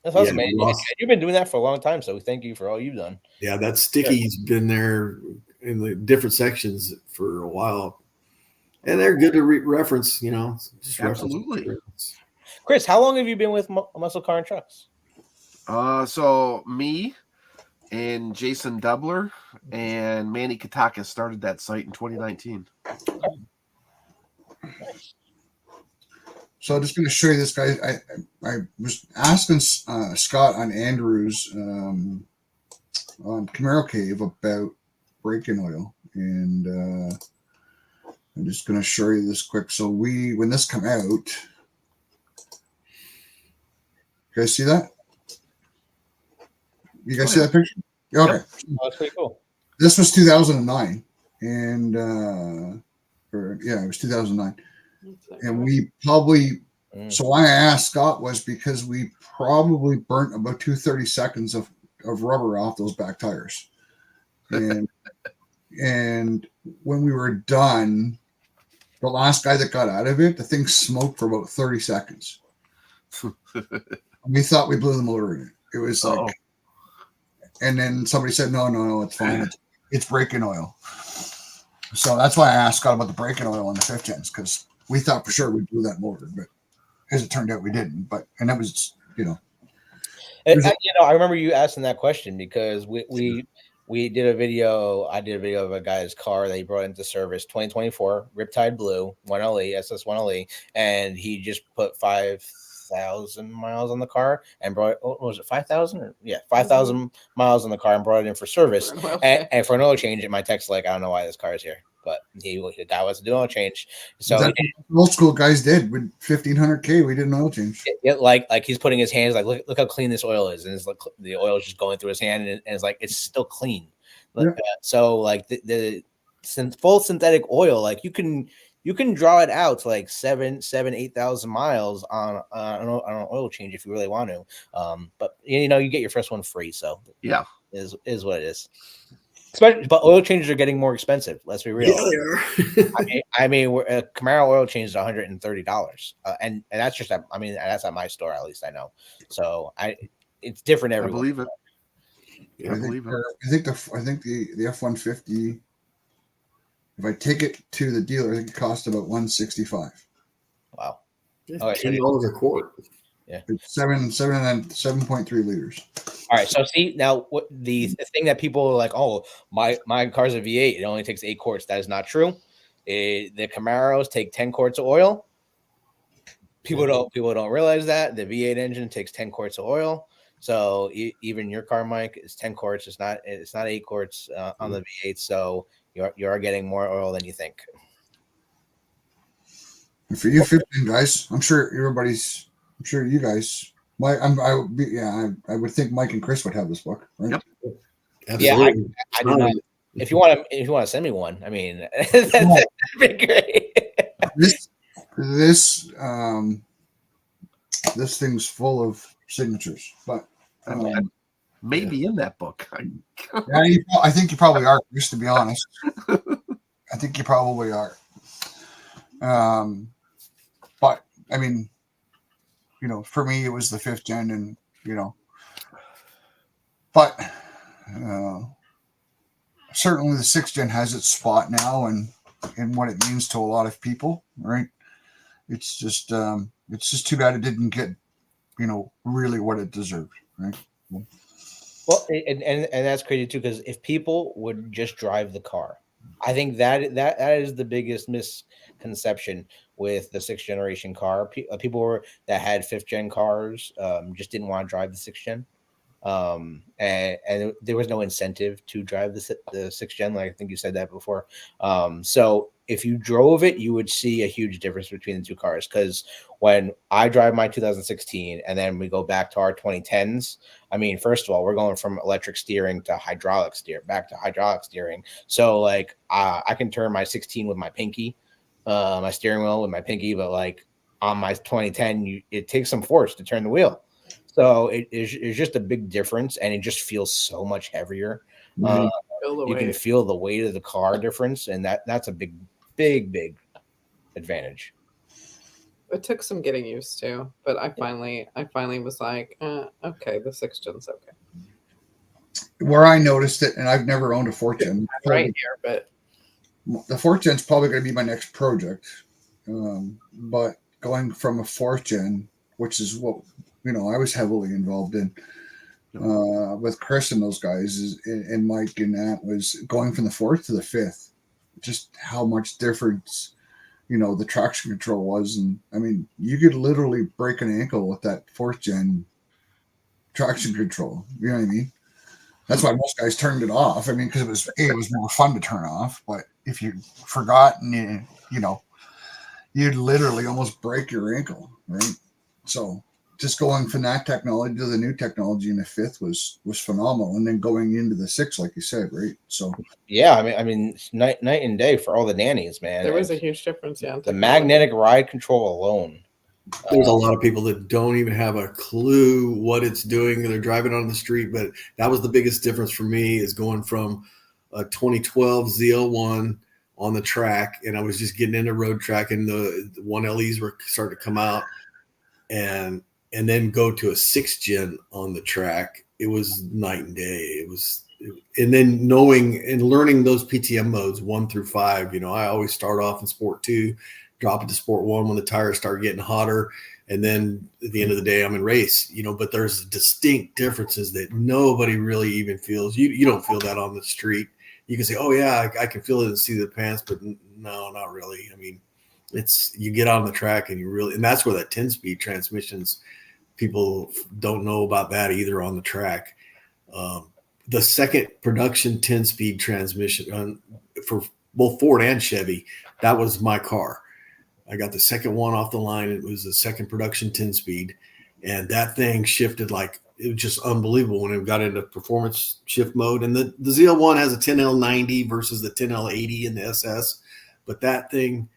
[SPEAKER 3] that's awesome, man. You've been doing that for a long time, so we thank you for all you've done.
[SPEAKER 4] Yeah, that sticky's been there in the different sections for a while, and they're good to reference. You know, just
[SPEAKER 1] absolutely.
[SPEAKER 4] Reference.
[SPEAKER 3] Chris, how long have you been with Muscle Car and Trucks?
[SPEAKER 1] So me and Jason Dubler and Manny Kataka started that site in 2019.
[SPEAKER 2] So I'm just going to show you this, guy. I was asking Scott on Andrew's on Camaro Cave about brake-in oil, and I'm just going to show you this quick. So when this come out, you guys see that? You guys see that picture? Okay.
[SPEAKER 3] Yep. Oh, that's pretty cool.
[SPEAKER 2] This was 2009, and it was 2009. And we probably, so why I asked Scott was because we probably burnt about 230 seconds of rubber off those back tires. And when we were done, the last guy that got out of it, the thing smoked for about 30 seconds. We thought we blew the motor in it. It was like, and then somebody said, no, it's fine. It's brake-in oil. So that's why I asked Scott about the brake-in oil on the 5th gens, because we thought for sure we blew that motor, but as it turned out, we didn't. And that was,
[SPEAKER 3] I remember you asking that question because we did a video. I did a video of a guy's car that he brought into service, 2024 Riptide Blue 1LE SS 1LE, and he just put 5,000 miles on the car and brought. What was it, 5,000? 5,000 miles on the car and brought it in for service. And for an oil change, it might text like, I don't know why this car is here. But the guy wants to do an oil change. So
[SPEAKER 2] old school guys did with 1,500K. We did an oil change.
[SPEAKER 3] Like he's putting his hands like, look how clean this oil is, and it's like the oil is just going through his hand, and it's like it's still clean. So like the full synthetic oil, like you can draw it out to like 8,000 miles on an oil change if you really want to. But you get your first one free, so
[SPEAKER 1] yeah,
[SPEAKER 3] is what it is. But oil changes are getting more expensive. Let's be real.
[SPEAKER 4] Yeah, they are.
[SPEAKER 3] I mean, a Camaro oil change is $130, and that's just that's at my store, at least I know. So it's different everywhere.
[SPEAKER 1] I believe it. Yeah, I believe it.
[SPEAKER 2] I think the F-150. If I take it to the dealer, I think it costs about $165.
[SPEAKER 3] Wow. Oh,
[SPEAKER 4] $10 a quart.
[SPEAKER 2] It's 7.3 liters.
[SPEAKER 3] All right. So see now what the thing that people are like, oh, my car's a V8. It only takes 8 quarts. That is not true. The Camaros take 10 quarts of oil. People don't realize that the V8 engine takes 10 quarts of oil. So even your car, Mike, is 10 quarts. It's not 8 quarts on the V8. So you are getting more oil than you think.
[SPEAKER 2] And for you 15 guys, I'm sure you guys. I would think Mike and Chris would have this book, right?
[SPEAKER 1] Yep.
[SPEAKER 4] Absolutely.
[SPEAKER 3] I do not. If you want to send me one, I mean, that'd be great.
[SPEAKER 2] This thing's full of signatures, but
[SPEAKER 1] maybe in that book.
[SPEAKER 2] I think you probably are, just to be honest. I think you probably are. But I mean, for me, it was the 5th gen, and but certainly the 6th gen has its spot now, and what it means to a lot of people, right? It's just too bad it didn't get, really what it deserved, right?
[SPEAKER 3] Well, and that's crazy too, because if people would just drive the car, I think that is the biggest misconception with the 6th generation car. People that had 5th gen cars just didn't want to drive the 6th gen. And there was no incentive to drive the 6th gen. Like I think you said that before. So if you drove it, you would see a huge difference between the two cars. Because when I drive my 2016 and then we go back to our 2010s, I mean, first of all, we're going from electric steering to hydraulic steering. So like I can turn my 16 with my pinky, my steering wheel with my pinky, but like on my 2010, it takes some force to turn the wheel. So it's just a big difference, and it just feels so much heavier. You can feel the weight of the car difference, and that's a big advantage.
[SPEAKER 5] It took some getting used to, but I finally was like, okay, the 6th gen's okay.
[SPEAKER 2] Where I noticed it, and I've never owned a 4th gen.
[SPEAKER 5] Right here, but
[SPEAKER 2] the 4th gen's probably going to be my next project. But going from a 4th gen, which is what I was heavily involved in with Chris and those guys, and Mike, and that was going from the 4th to the 5th. Just how much difference, the traction control was, and I mean, you could literally break an ankle with that 4th gen traction control. You know what I mean? That's why most guys turned it off. I mean, because it was more fun to turn off. But if you forgot, and you'd literally almost break your ankle, right? So just going from that technology to the new technology in the 5th was phenomenal, and then going into the 6th, like you said, right? So
[SPEAKER 3] yeah, I mean, night and day for all the nannies, man.
[SPEAKER 5] There was a huge difference, yeah.
[SPEAKER 3] The magnetic ride control alone.
[SPEAKER 4] There's a lot of people that don't even have a clue what it's doing. They're driving on the street, but that was the biggest difference for me, is going from a 2012 ZL1 on the track, and I was just getting into road track, and the 1LEs were starting to come out, and then go to a 6th gen on the track. It was night and day. And then knowing and learning those PTM modes 1 through 5. I always start off in Sport 2, drop it to Sport 1 when the tires start getting hotter, and then at the end of the day, I'm in race. But there's distinct differences that nobody really even feels. You don't feel that on the street. You can say, "Oh yeah, I can feel it and see the pants," but no, not really. I mean, you get on the track and and that's where that 10-speed transmissions. People don't know about that either on the track. The second production 10-speed transmission for both Ford and Chevy, that was my car. I got the second one off the line. It was the second production 10-speed, and that thing shifted like it was just unbelievable when it got into performance shift mode. And the ZL1 has a 10L90 versus the 10L80 in the SS, but that thing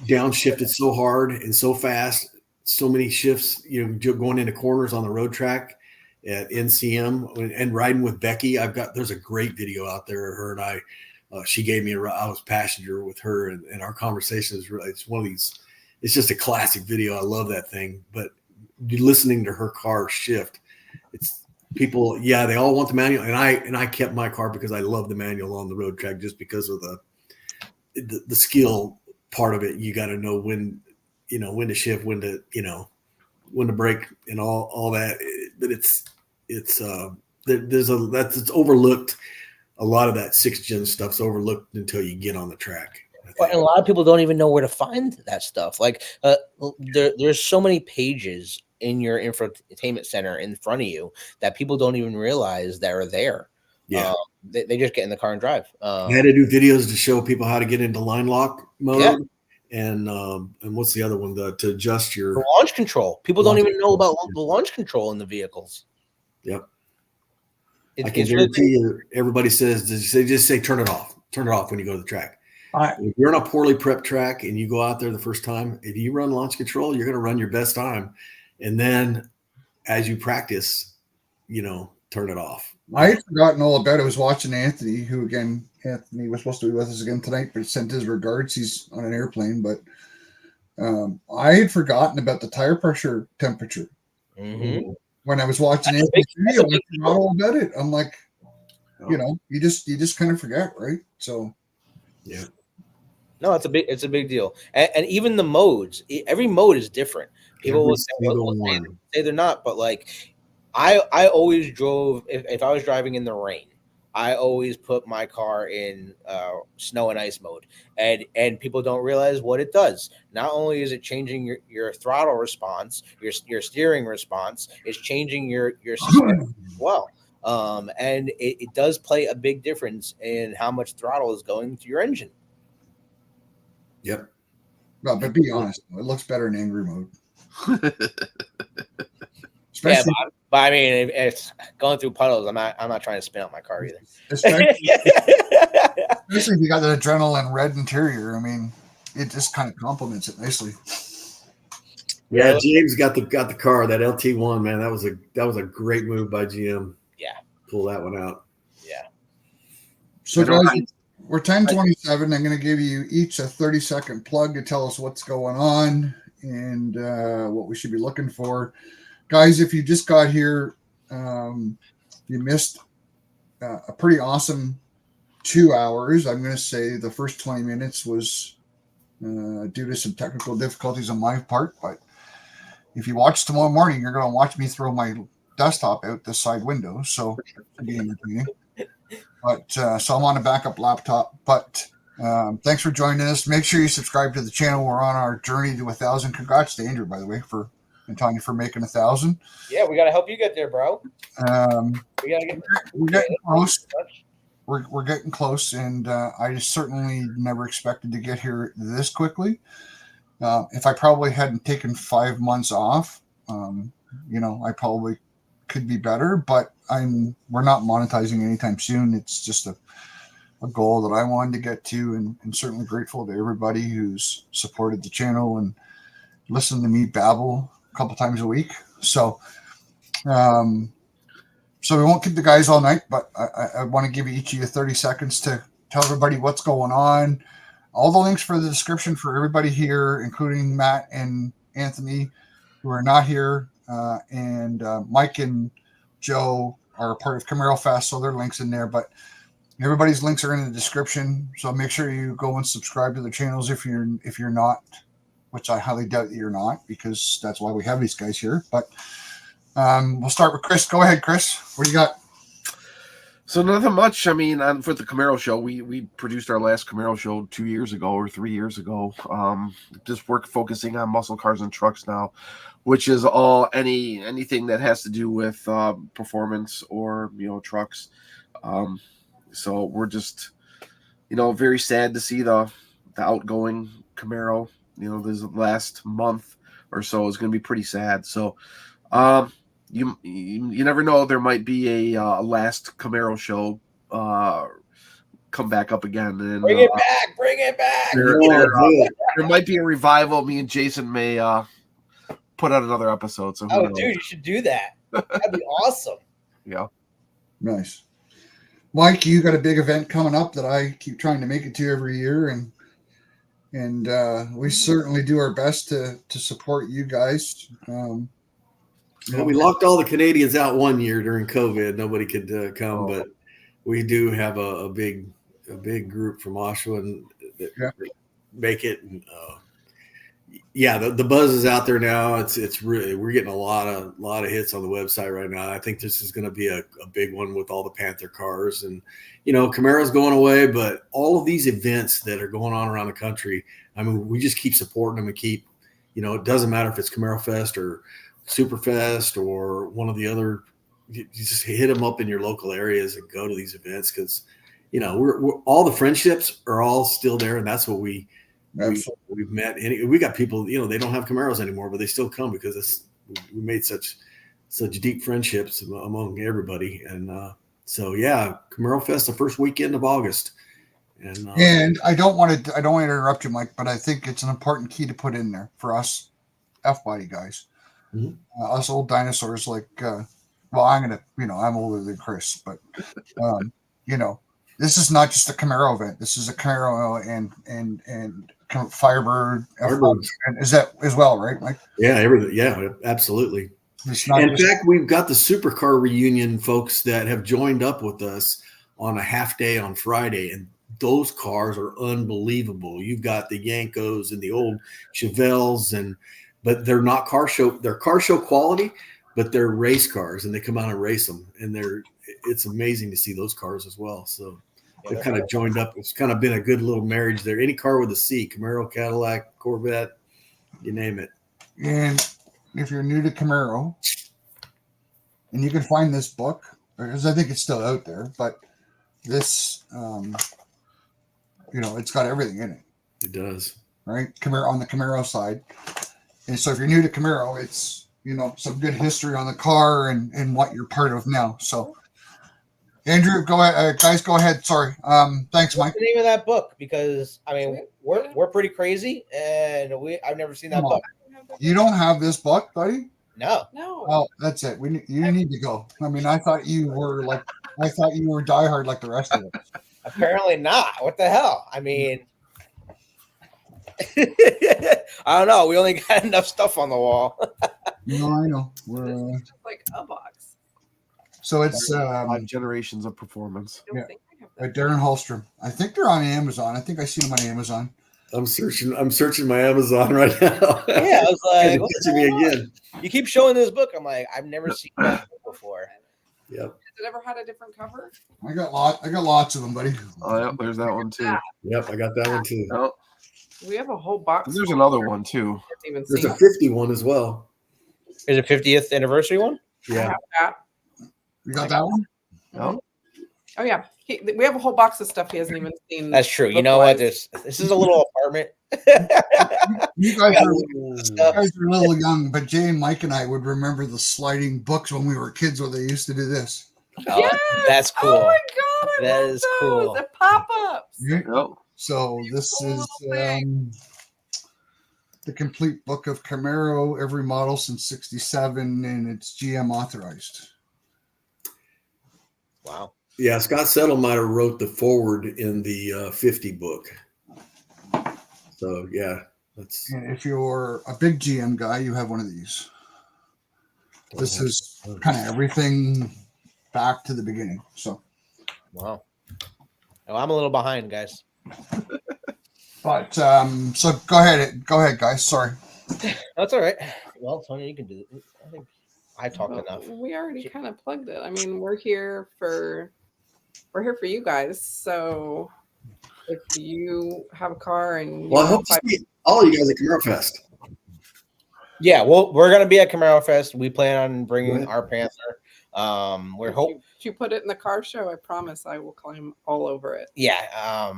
[SPEAKER 4] downshifted so hard and so fast. So many shifts, going into corners on the road track at NCM and riding with Becky. There's a great video out there of her and I. She gave me I was passenger with her, and our conversation is really, it's one of these, it's just a classic video. I love that thing. But listening to her car shift, it's people, yeah, they all want the manual. And I kept my car because I love the manual on the road track, just because of the skill part of it. You got to know when when to shift, when to break, and all that. But it's it's overlooked. A lot of that 6th gen stuff's overlooked until you get on the track.
[SPEAKER 3] And a lot of people don't even know where to find that stuff. Like there's so many pages in your infotainment center in front of you that people don't even realize that are there.
[SPEAKER 4] Yeah.
[SPEAKER 3] They just get in the car and drive.
[SPEAKER 4] I had to do videos to show people how to get into line lock mode.
[SPEAKER 3] Yeah.
[SPEAKER 4] And what's the other one? To adjust your
[SPEAKER 3] the launch control. People don't even know about the launch control in the vehicles.
[SPEAKER 4] Yep. I can guarantee you, everybody says, they just say turn it off. Turn it off when you go to the track. If you're on a poorly prepped track and you go out there the first time, if you run launch control, you're going to run your best time. And then as you practice, turn it off.
[SPEAKER 2] I had forgotten all about it. I was watching Anthony, Anthony was supposed to be with us again tonight, but sent his regards. He's on an airplane, but I had forgotten about the tire pressure temperature.
[SPEAKER 3] Mm-hmm.
[SPEAKER 2] When I was watching Anthony's video, I forgot all about it. I'm like, you just kind of forget, right? So,
[SPEAKER 4] yeah.
[SPEAKER 3] No, it's a big deal. And even the modes, every mode is different. People will say they're not, but like I always drove, if I was driving in the rain, I always put my car in snow and ice mode, and people don't realize what it does. Not only is it changing your throttle response, your steering response, it's changing your suspension as well. And it does play a big difference in how much throttle is going to your engine.
[SPEAKER 4] Yep.
[SPEAKER 2] Well, but be honest, it looks better in angry mode.
[SPEAKER 3] Especially, yeah, but I mean, it's going through puddles. I'm not trying to spin out my car either.
[SPEAKER 2] Especially if you got the adrenaline red interior. I mean, it just kind of complements it nicely.
[SPEAKER 4] Yeah, James got the car, that LT1, man. That was a great move by GM.
[SPEAKER 3] Yeah,
[SPEAKER 4] pull that one out.
[SPEAKER 3] Yeah.
[SPEAKER 2] So guys, we're 10:27. I'm going to give you each a 30-second plug to tell us what's going on and what we should be looking for. Guys, if you just got here, you missed a pretty awesome 2 hours. I'm going to say the first 20 minutes was due to some technical difficulties on my part. But if you watch tomorrow morning, you're going to watch me throw my desktop out the side window. So it'll be entertaining. But so I'm on a backup laptop. But thanks for joining us. Make sure you subscribe to the channel. We're on our journey to 1,000. Congrats to Andrew, by the way, and Tanya for making 1,000.
[SPEAKER 3] Yeah, we got to help you get there, bro.
[SPEAKER 2] We're getting close. We're getting close, and I certainly never expected to get here this quickly. If I probably hadn't taken 5 months off, I probably could be better. But we're not monetizing anytime soon. It's just a goal that I wanted to get to, and certainly grateful to everybody who's supported the channel and listened to me babble a couple times a week. So we won't keep the guys all night, but I want to give each of you 30 seconds to tell everybody what's going on. All the links for the description for everybody here, including Matt and Anthony, who are not here, and Mike and Joe are a part of Camaro Fest, so their links in there. But everybody's links are in the description, so make sure you go and subscribe to the channels if you're not, which I highly doubt that you're not, because that's why we have these guys here. But we'll start with Chris. Go ahead, Chris. What do you got?
[SPEAKER 1] So nothing much. I mean, for the Camaro show, we produced our last Camaro show 2 years ago or 3 years ago. Just focusing on muscle cars and trucks now, which is all anything that has to do with performance or trucks. So we're just very sad to see the outgoing Camaro. This last month or so is going to be pretty sad. So. You never know. There might be a last Camaro show come back up again. And
[SPEAKER 3] bring it back.
[SPEAKER 1] There might be a revival. Me and Jason may put out another episode. So
[SPEAKER 3] dude, you should do that. That'd be awesome.
[SPEAKER 1] Yeah.
[SPEAKER 2] Nice. Mike, you got a big event coming up that I keep trying to make it to every year, and we certainly do our best to support you guys.
[SPEAKER 4] Well, we locked all the Canadians out one year during COVID. Nobody could come, but we do have a big group from Oshawa that make it. And Yeah, the buzz is out there now. It's really, we're getting a lot of hits on the website right now. I think this is going to be a big one with all the Panther cars, and Camaro's going away, but all of these events that are going on around the country, I mean, we just keep supporting them and keep, it doesn't matter if it's Camaro Fest or Superfest or one of the other. You just hit them up in your local areas and go to these events because, we're all the friendships are all still there, and that's what we've met. We got people, they don't have Camaros anymore, but they still come because we made such deep friendships among everybody. And so, yeah, Camaro Fest the first weekend of August.
[SPEAKER 2] And I don't want to interrupt you, Mike, but I think it's an important key to put in there for us Fbody guys, us old dinosaurs. Like, I'm older than Chris, but this is not just a Camaro event. This is a Camaro and Firebird. Is that as well, right, Mike?
[SPEAKER 4] Yeah, everything. Yeah, absolutely. In fact, we've got the supercar reunion folks that have joined up with us on a half day on Friday, and those cars are unbelievable. You've got the Yankos and the old Chevelles, but they're not car show. They're car show quality, but they're race cars, and they come out and race them, and it's amazing to see those cars as well. So they've kind of joined up. It's kind of been a good little marriage there. Any car with a C, Camaro, Cadillac, Corvette, you name it.
[SPEAKER 2] And if you're new to Camaro, and you can find this book, because I think it's still out there, but this, it's got everything in it.
[SPEAKER 4] It does.
[SPEAKER 2] Right? Camaro on the Camaro side. And so if you're new to Camaro, it's, some good history on the car and what you're part of now. So, Andrew, go ahead. Guys, go ahead. Sorry. Thanks, Mike.
[SPEAKER 3] What's the name of that book? Because, I mean, we're pretty crazy, and I've never seen that book.
[SPEAKER 2] You don't have this book, buddy?
[SPEAKER 3] No.
[SPEAKER 2] Oh, that's it. You need to go. I mean, I thought you were diehard like the rest of us.
[SPEAKER 3] Apparently not. What the hell? I mean, I don't know. We only got enough stuff on the wall.
[SPEAKER 2] No, I know.
[SPEAKER 5] We're just like a box.
[SPEAKER 2] So it's
[SPEAKER 1] 5 generations of performance.
[SPEAKER 2] Yeah. Darren Hallstrom. I think they're on Amazon. I think I see them on Amazon.
[SPEAKER 4] I'm searching my Amazon right now.
[SPEAKER 3] Yeah, I was like,
[SPEAKER 4] catching me again.
[SPEAKER 3] You keep showing this book. I'm like, I've never seen that book before.
[SPEAKER 4] Yep.
[SPEAKER 5] Has it ever had a different cover?
[SPEAKER 2] I got lots of them, buddy.
[SPEAKER 1] Oh, yeah, there's that one too.
[SPEAKER 4] Yep, I got that one too.
[SPEAKER 1] Oh,
[SPEAKER 5] We have a whole box.
[SPEAKER 1] there's another one too.
[SPEAKER 4] There's a 50 one as well.
[SPEAKER 3] Is it 50th anniversary one?
[SPEAKER 4] Yeah.
[SPEAKER 2] You got that one?
[SPEAKER 1] No.
[SPEAKER 5] Oh yeah. We have a whole box of stuff he hasn't even seen.
[SPEAKER 3] That's true. You know what? This is a little apartment.
[SPEAKER 2] You guys are a little young, but Jay and Mike and I would remember the sliding books when we were kids when they used to do this.
[SPEAKER 3] Oh,
[SPEAKER 5] yes!
[SPEAKER 3] That's cool.
[SPEAKER 5] Oh my god,
[SPEAKER 3] That is cool.
[SPEAKER 5] The pop-ups.
[SPEAKER 2] Yeah.
[SPEAKER 1] Oh.
[SPEAKER 2] So this is the complete book of Camaro, every model since '67, and it's GM authorized.
[SPEAKER 3] Wow.
[SPEAKER 4] Yeah, Scott Settle might have wrote the forward in the 50 book. So yeah, that's.
[SPEAKER 2] And if you're a big GM guy, you have one of these. This is kind of everything back to the beginning. So.
[SPEAKER 3] Wow. Oh, I'm a little behind, guys.
[SPEAKER 2] But so go ahead, guys. Sorry.
[SPEAKER 3] That's all right. Well, Tony, you can do it. I think I talked enough.
[SPEAKER 5] We already kind of plugged it. I mean, we're here for you guys. So if you have a car and
[SPEAKER 4] Well, I hope to see all of you guys at Camaro Fest.
[SPEAKER 3] Yeah, well, we're gonna be at Camaro Fest. We plan on bringing our Panther. We're hope.
[SPEAKER 5] If you put it in the car show, I promise I will climb all over it.
[SPEAKER 3] Yeah, I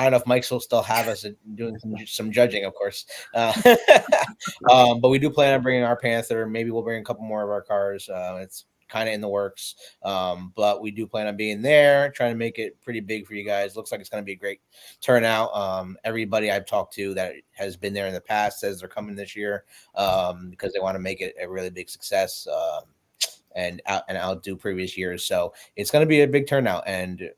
[SPEAKER 3] don't know if Mike's will still have us doing some judging, of course. But we do plan on bringing our Panther. Maybe we'll bring a couple more of our cars. It's kind of in the works, but we do plan on being there, trying to make it pretty big for you guys. Looks like it's going to be a great turnout. Everybody I've talked to that has been there in the past says they're coming this year because they want to make it a really big success. And outdo previous years, so it's going to be a big turnout, and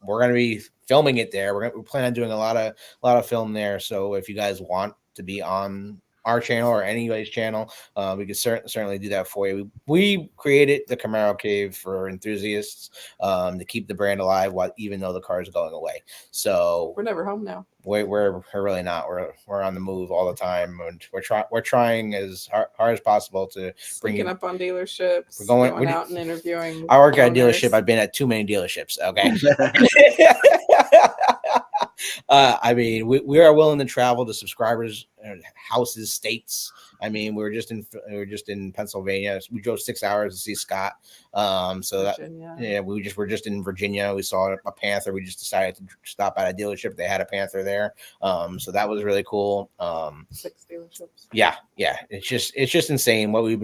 [SPEAKER 3] we're going to be filming it there. We're planning on doing a lot of film there. So if you guys want to be on our channel or anybody's channel, we could certainly do that for you. We created the Camaro Cave for enthusiasts, to keep the brand alive even though the car is going away. So
[SPEAKER 5] We're never home now.
[SPEAKER 3] we're really not. We're on the move all the time, and we're trying as hard as possible to bring
[SPEAKER 5] Sneaking
[SPEAKER 3] you
[SPEAKER 5] up on dealerships,
[SPEAKER 3] We're
[SPEAKER 5] going
[SPEAKER 3] going-
[SPEAKER 5] out and interviewing.
[SPEAKER 3] I work at a
[SPEAKER 5] owners.
[SPEAKER 3] dealership. I've been at too many dealerships. Okay. I mean, we are willing to travel to subscribers' houses, states. I mean, we were just in Pennsylvania. We drove 6 hours to see Scott. So
[SPEAKER 5] Virginia.
[SPEAKER 3] we're just in Virginia. We saw a panther. We just decided to stop at a dealership. They had a panther there. So that was really cool.
[SPEAKER 5] 6 dealerships.
[SPEAKER 3] Yeah. It's just insane what we've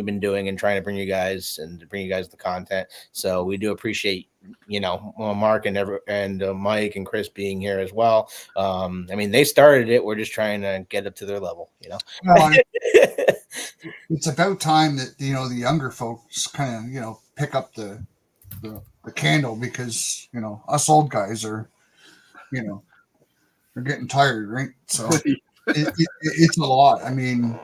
[SPEAKER 3] been doing and trying to bring you guys the content. So we do appreciate, Mark and Mike and Chris being here as well. I mean, they started it. We're just trying to get up to their level,
[SPEAKER 2] Well, it's about time that the younger folks kind of pick up the candle, because us old guys are they're getting tired, right? So it's a lot. I mean,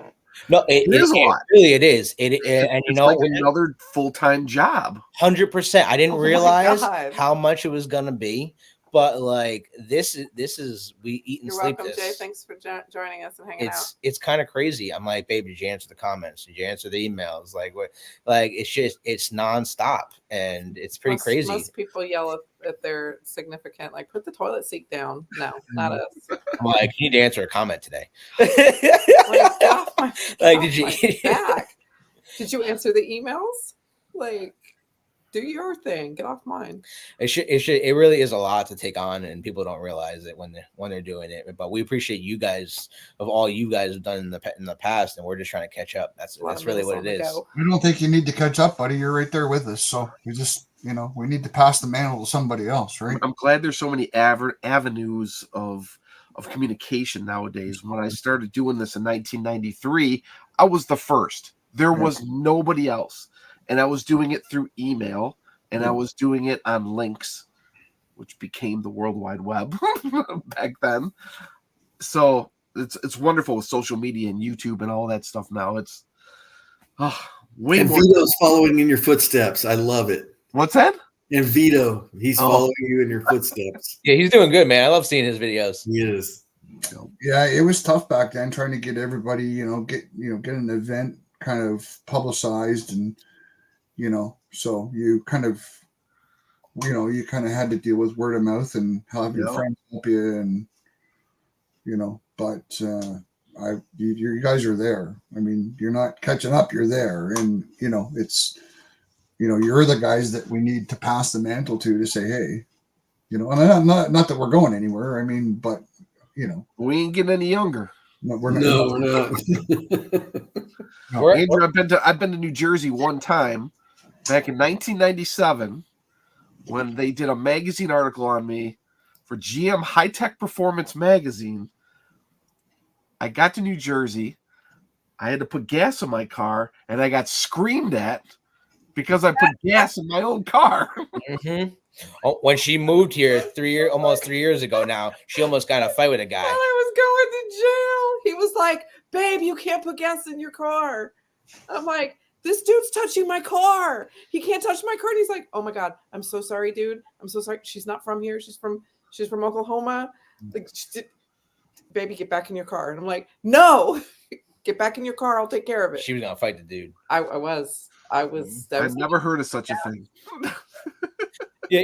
[SPEAKER 3] No, it
[SPEAKER 1] is a lot.
[SPEAKER 3] Really, it is. And
[SPEAKER 1] It's like another full-time job.
[SPEAKER 3] 100%. I didn't
[SPEAKER 5] Oh my
[SPEAKER 3] realize
[SPEAKER 5] God.
[SPEAKER 3] how much it was gonna be, but like this is we eat and
[SPEAKER 5] You're
[SPEAKER 3] sleep
[SPEAKER 5] welcome,
[SPEAKER 3] this.
[SPEAKER 5] Jay. Thanks for joining us and hanging out.
[SPEAKER 3] It's kind of crazy. I'm like, babe, did you answer the comments? Did you answer the emails? Like what? Like it's nonstop, and it's pretty crazy.
[SPEAKER 5] Most people yell at their significant, like, put the toilet seat down. No, not us.
[SPEAKER 3] I'm like, you need to answer a comment today.
[SPEAKER 5] Like, get off my,
[SPEAKER 3] Like,
[SPEAKER 5] off
[SPEAKER 3] did you?
[SPEAKER 5] my back. Did you answer the emails? Like, do your thing. Get off mine.
[SPEAKER 3] It really is a lot to take on, and people don't realize it when they're doing it. But we appreciate you guys, of all you guys have done in the past, and we're just trying to catch up. That's really what it is.
[SPEAKER 2] I don't think you need to catch up, buddy. You're right there with us. So we just, we need to pass the mantle to somebody else, right?
[SPEAKER 1] I'm glad there's so many avenues of communication nowadays. When I started doing this in 1993, I was the first. There was nobody else. And I was doing it through email, and I was doing it on links, which became the World Wide Web back then. So it's wonderful with social media and YouTube and all that stuff now. It's way
[SPEAKER 4] and
[SPEAKER 1] more.
[SPEAKER 4] Vito's following in your footsteps. I love it.
[SPEAKER 1] What's that?
[SPEAKER 4] And Vito, he's following you in your footsteps.
[SPEAKER 3] Yeah, he's doing good, man. I love seeing his videos.
[SPEAKER 4] He is.
[SPEAKER 2] Yeah, it was tough back then trying to get everybody, get an event kind of publicized, and so you kind of had to deal with word of mouth and have your friends help you, and but you guys are there. I mean, you're not catching up, you're there, and it's you're the guys that we need to pass the mantle to say, hey, and not that we're going anywhere. I mean, but
[SPEAKER 1] we ain't getting any younger.
[SPEAKER 2] no, we're not.
[SPEAKER 4] No, we're not.
[SPEAKER 1] Andrew, I've been to New Jersey one time back in 1997 when they did a magazine article on me for GM High Tech Performance magazine. I got to New Jersey. I had to put gas in my car, and I got screamed at because I put gas in my own car.
[SPEAKER 3] Mm-hmm. Oh, when she moved here almost 3 years ago now, she almost got in a fight with a guy.
[SPEAKER 5] While I was going to jail, he was like, babe, you can't put gas in your car. I'm like, this dude's touching my car. He can't touch my car. And he's like, oh my God, I'm so sorry, dude. I'm so sorry. She's not from here. She's from Oklahoma. Like, baby, get back in your car. And I'm like, no, get back in your car. I'll take care of it.
[SPEAKER 3] She was gonna fight the dude.
[SPEAKER 5] I was.
[SPEAKER 1] I've never heard of such a thing.
[SPEAKER 3] Yeah,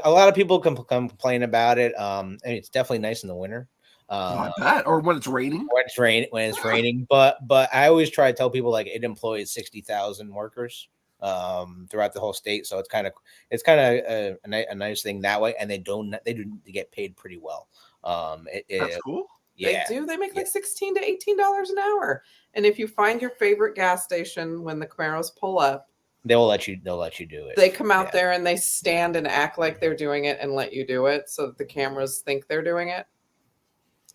[SPEAKER 3] a lot of people complain about it. And it's definitely nice in the winter.
[SPEAKER 1] I bet. Or when it's raining.
[SPEAKER 3] When it's raining. But I always try to tell people, like, it employs 60,000 workers throughout the whole state. So it's kind of a nice thing that way. And they get paid pretty well.
[SPEAKER 1] That's cool.
[SPEAKER 3] Yeah.
[SPEAKER 5] They do. They make like $16 to $18 an hour. And if you find your favorite gas station when the Camaros pull up,
[SPEAKER 3] they'll let you do it.
[SPEAKER 5] They come out there and they stand and act like they're doing it and let you do it, so that the cameras think they're doing it.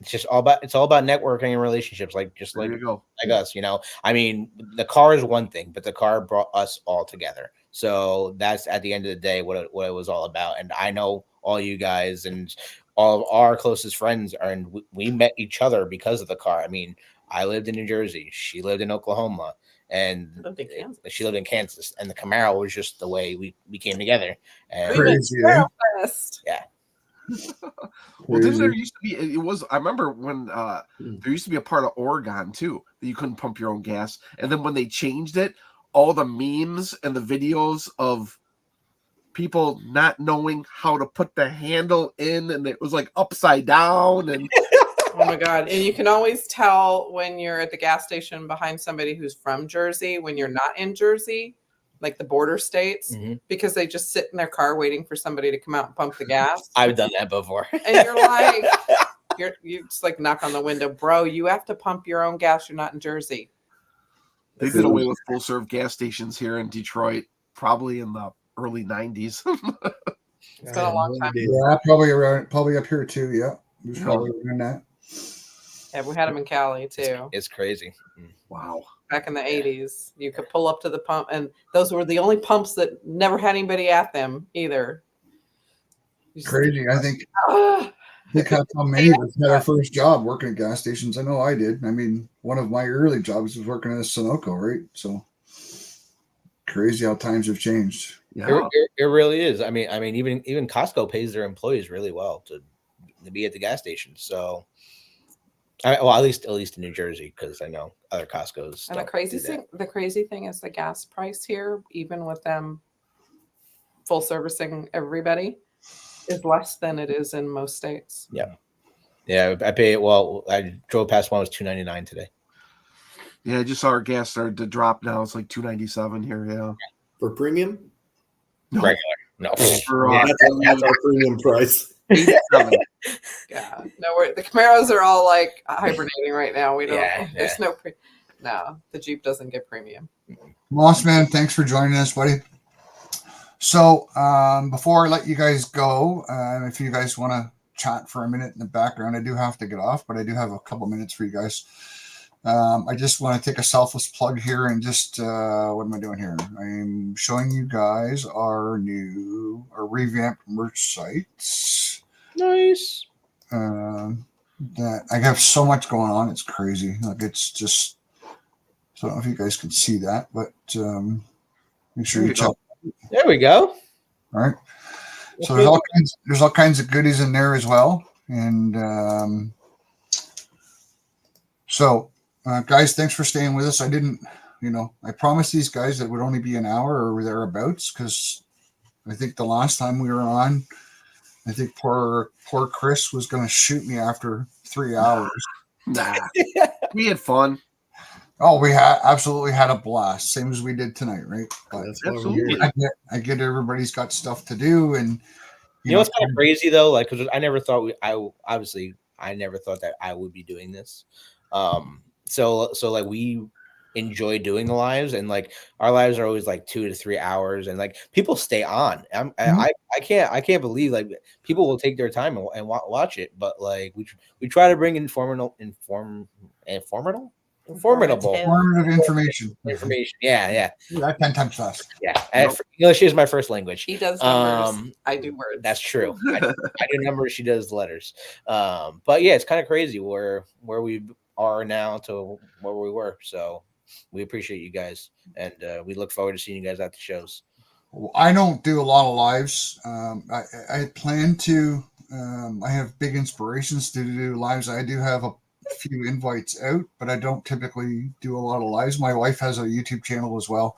[SPEAKER 3] It's all about networking and relationships, like us. I mean, the car is one thing, but the car brought us all together. So that's at the end of the day what it was all about. And I know all you guys, and all of our closest friends are, and we met each other because of the car. I mean, I lived in New Jersey, she lived in Oklahoma, and she lived in Kansas, and the Camaro was just the way we came together. And
[SPEAKER 2] Crazy,
[SPEAKER 3] yeah.
[SPEAKER 1] Well, didn't there used to be? It was. I remember when there used to be a part of Oregon too that you couldn't pump your own gas, and then when they changed it, all the memes and the videos of people not knowing how to put the handle in, and it was like upside down, and
[SPEAKER 5] oh my god! And you can always tell when you're at the gas station behind somebody who's from Jersey when you're not in Jersey, like the border states, because they just sit in their car waiting for somebody to come out and pump the gas.
[SPEAKER 3] I've done that before.
[SPEAKER 5] And you're like, you just like knock on the window, bro, you have to pump your own gas. You're not in Jersey.
[SPEAKER 1] They did away with full serve gas stations here in Detroit, probably in the early 90s.
[SPEAKER 5] It's been a long time.
[SPEAKER 2] Yeah, probably up here too. Yeah, it was probably in that.
[SPEAKER 5] Yeah, we had them in Cali too.
[SPEAKER 3] It's crazy.
[SPEAKER 1] Wow.
[SPEAKER 5] Back in the 80s, you could pull up to the pump, and those were the only pumps that never had anybody at them either.
[SPEAKER 2] Crazy. I think how many of us had our first job working at gas stations. I know I did. I mean, one of my early jobs was working at a Sunoco, right? So crazy how times have changed.
[SPEAKER 1] Yeah,
[SPEAKER 3] it really is. I mean, even Costco pays their employees really well to be at the gas station. So, well, at least in New Jersey, because I know other Costco's.
[SPEAKER 5] And the crazy thing is the gas price here, even with them full servicing everybody, is less than it is in most states.
[SPEAKER 3] Yeah, I pay it. Well, I drove past one, it was $2.99 today.
[SPEAKER 1] Yeah, I just saw our gas started to drop now. It's like $2.97 here. Yeah,
[SPEAKER 4] for premium.
[SPEAKER 3] No. Regular. No,
[SPEAKER 4] that's our premium price.
[SPEAKER 1] 87.
[SPEAKER 5] Yeah, no, the Camaros are all like hibernating right now. We don't. There's no. No, the Jeep doesn't get premium.
[SPEAKER 2] Moss man, thanks for joining us, buddy. So before I let you guys go, if you guys want to chat for a minute in the background, I do have to get off, but I do have a couple minutes for you guys. I just want to take a selfless plug here and just what am I doing here? I'm showing you guys our revamped merch site.
[SPEAKER 3] Nice.
[SPEAKER 2] That I have so much going on, it's crazy. Like it's just, so I don't know if you guys can see that, but make sure you check.
[SPEAKER 3] There we go.
[SPEAKER 2] All right. So there's all kinds of goodies in there as well, and so guys, thanks for staying with us. I didn't, I promised these guys that it would only be an hour or thereabouts, because I think the last time we were on, I think poor Chris was going to shoot me after 3 hours.
[SPEAKER 1] Nah, we had fun.
[SPEAKER 2] Oh, we absolutely had a blast, same as we did tonight, right? But
[SPEAKER 1] absolutely.
[SPEAKER 2] I get everybody's got stuff to do, and
[SPEAKER 3] you know what's kind of crazy though, like because I never thought I never thought that I would be doing this. So like we enjoy doing the lives, and like our lives are always like 2 to 3 hours, and like people stay on. I can't believe like people will take their time and watch it, but like we try to bring informative
[SPEAKER 2] information.
[SPEAKER 3] Yeah.
[SPEAKER 2] 10 times fast.
[SPEAKER 3] Yeah. English is my first language.
[SPEAKER 5] He does numbers. I do words.
[SPEAKER 3] That's true. I do numbers. She does letters. But yeah, it's kind of crazy where we are now to where we were. So we appreciate you guys, and we look forward to seeing you guys at the shows.
[SPEAKER 2] I don't do a lot of lives. I plan to. I have big inspirations to do lives. I do have a few invites out, but I don't typically do a lot of lives. My wife has a YouTube channel as well,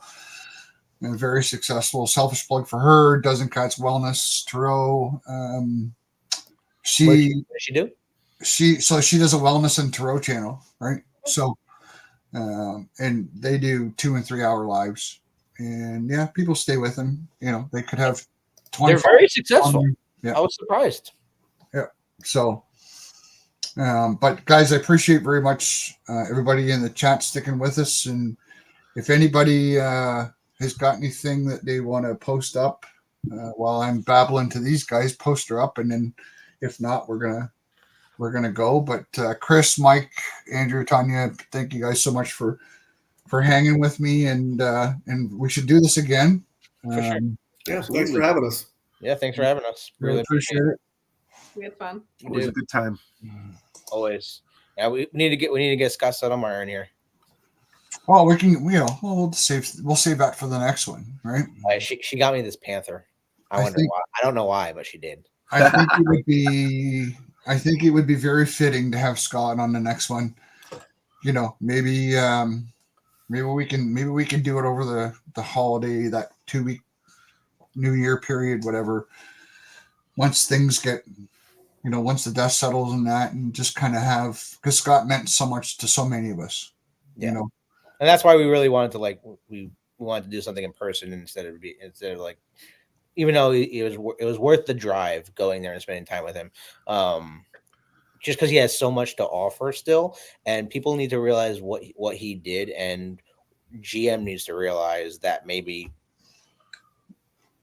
[SPEAKER 2] and very successful. Selfish plug for her. Dozen Cats Wellness, Thoreau.
[SPEAKER 3] What does she do?
[SPEAKER 2] She does a wellness and Thoreau channel, right? So, and they do 2 and 3 hour lives, and yeah, people stay with them. They could have 20.
[SPEAKER 3] They're very successful.
[SPEAKER 2] Yeah,
[SPEAKER 3] I was surprised.
[SPEAKER 2] Yeah. So. But guys, I appreciate very much everybody in the chat sticking with us, and if anybody has got anything that they want to post up while I'm babbling to these guys, post her up, and then if not, we're gonna go. But Chris, Mike, Andrew, Tanya, thank you guys so much for hanging with me, and we should do this again.
[SPEAKER 3] For sure.
[SPEAKER 4] Yeah, thanks for having us.
[SPEAKER 3] Yeah, thanks for having us.
[SPEAKER 2] Really appreciate it.
[SPEAKER 5] We had fun.
[SPEAKER 1] It was a good time.
[SPEAKER 3] Always. Yeah, we need to get Scott Sotomayor in here.
[SPEAKER 2] Well, we can, we'll save that for the next one, right?
[SPEAKER 3] She got me this Panther. I wonder why. I don't know why, but she did.
[SPEAKER 2] I think it would be very fitting to have Scott on the next one. Maybe we can do it over the holiday, that 2-week New Year period, whatever. Once things get, once the dust settles and that, and just kind of have, because Scott meant so much to so many of us.
[SPEAKER 3] Yeah. And that's why we really wanted to we wanted to do something in person instead of even though it was worth the drive going there and spending time with him, just because he has so much to offer still, and people need to realize what he did, and GM needs to realize that maybe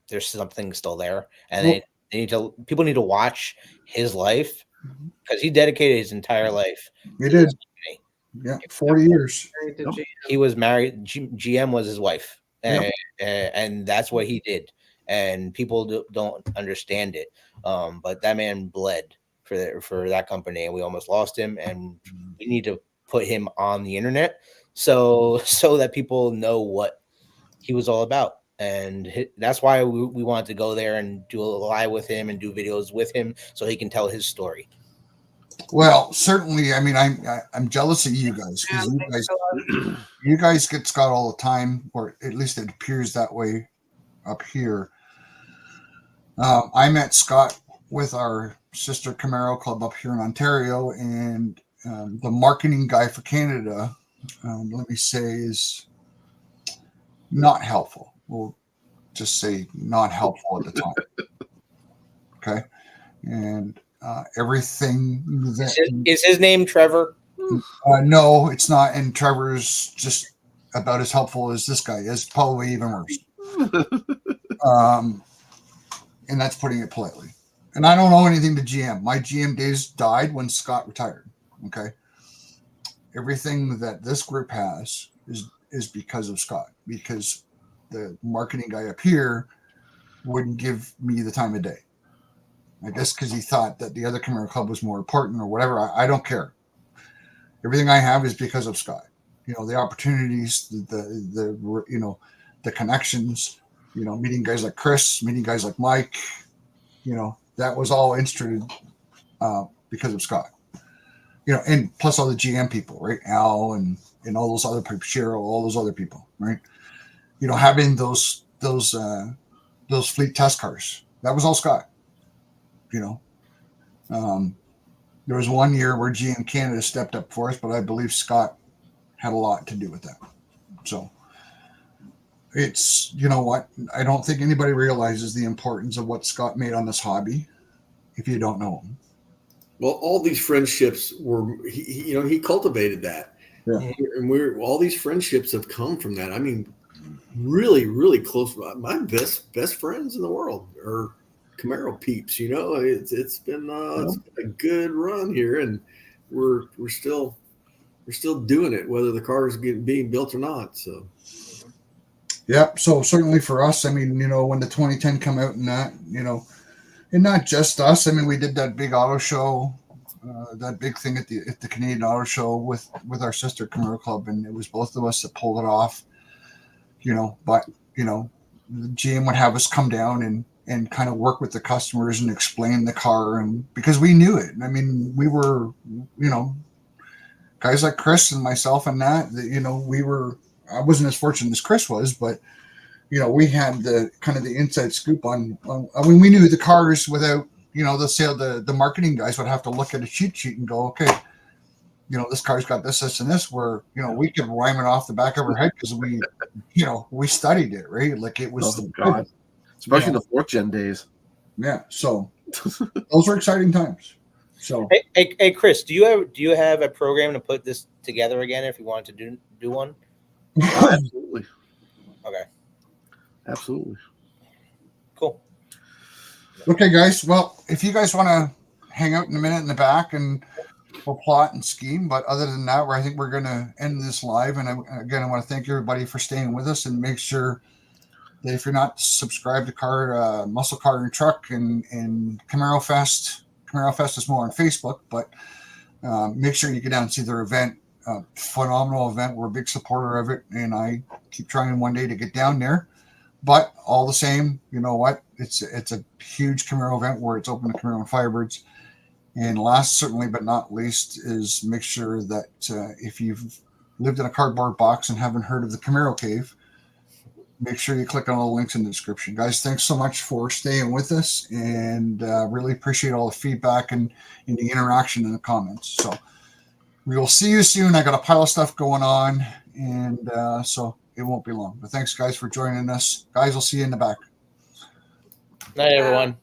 [SPEAKER 3] there's something still there, and people need to watch his life, because he dedicated his entire life.
[SPEAKER 2] He did. Yeah, 40 years.
[SPEAKER 3] He was married. GM was his wife, and that's what he did. And people don't understand it. But that man bled for that company, and we almost lost him. And we need to put him on the internet so that people know what he was all about. And that's why we wanted to go there and do a live with him and do videos with him so he can tell his story.
[SPEAKER 2] Well, certainly. I mean, I'm jealous of you guys, because you guys get Scott all the time, or at least it appears that way up here. I met Scott with our sister Camaro Club up here in Ontario, and the marketing guy for Canada, let me say, is not helpful. We'll just say not helpful at the time. Okay, and everything that
[SPEAKER 3] is his name Trevor?
[SPEAKER 2] No, it's not. And Trevor's just about as helpful as this guy is, probably even worse. And that's putting it politely. And I don't owe anything to GM. My GM days died when Scott retired. Okay. Everything that this group has is because of Scott, because the marketing guy up here wouldn't give me the time of day. I guess because he thought that the other Camaro Club was more important or whatever. I don't care. Everything I have is because of Scott. The opportunities, the connections, meeting guys like Chris, meeting guys like Mike, that was all instituted because of Scott. And plus all the GM people, right? Al and all those other people, Cheryl, all those other people, right? Having those fleet test cars, that was all Scott. There was one year where GM Canada stepped up for us, but I believe Scott had a lot to do with that. So it's, what? I don't think anybody realizes the importance of what Scott made on this hobby if you don't know him.
[SPEAKER 4] Well, all these friendships he cultivated that. Yeah. And all these friendships have come from that. I mean, really, really close. My best friends in the world are Camaro peeps. It's been a good run here, and we're still doing it, whether the car is being built or not. So,
[SPEAKER 2] yep. So certainly for us, I mean, when the 2010 come out and that, and not just us. I mean, we did that big auto show, that big thing at the Canadian Auto Show with our sister Camaro Club, and it was both of us that pulled it off. But the GM would have us come down and kind of work with the customers and explain the car, and because we knew it. I mean, we were, guys like Chris and myself and that, I wasn't as fortunate as Chris was, but we had the kind of the inside scoop on I mean, we knew the cars without, the marketing guys would have to look at a cheat sheet and go, okay, this car's got this, and this, where, we could rhyme it off the back of our head because we studied it, right? Like it was
[SPEAKER 1] God. Especially the 4th gen days.
[SPEAKER 2] Yeah. So those were exciting times. So
[SPEAKER 3] hey Chris, do you have a program to put this together again if you wanted to do one?
[SPEAKER 1] Absolutely.
[SPEAKER 3] Okay.
[SPEAKER 1] Absolutely.
[SPEAKER 3] Cool.
[SPEAKER 2] Okay, guys. Well, if you guys want to hang out in a minute in the back, and we'll plot and scheme. But other than that, I think we're going to end this live. And I want to thank everybody for staying with us, and make sure that if you're not subscribed to Muscle Car and Truck and Camaro Fest, Camaro Fest is more on Facebook, but make sure you get down and see their event. Phenomenal event. We're a big supporter of it, and I keep trying one day to get down there. But all the same, you know what? It's a huge Camaro event where it's open to Camaro and Firebirds. And last, certainly but not least, is make sure that if you've lived in a cardboard box and haven't heard of the Camaro Cave, make sure you click on all the links in the description. Guys, thanks so much for staying with us, and really appreciate all the feedback and the interaction in the comments. So we will see you soon. I got a pile of stuff going on, and so it won't be long. But thanks, guys, for joining us. Guys, I'll see you in the back.
[SPEAKER 3] Night, everyone.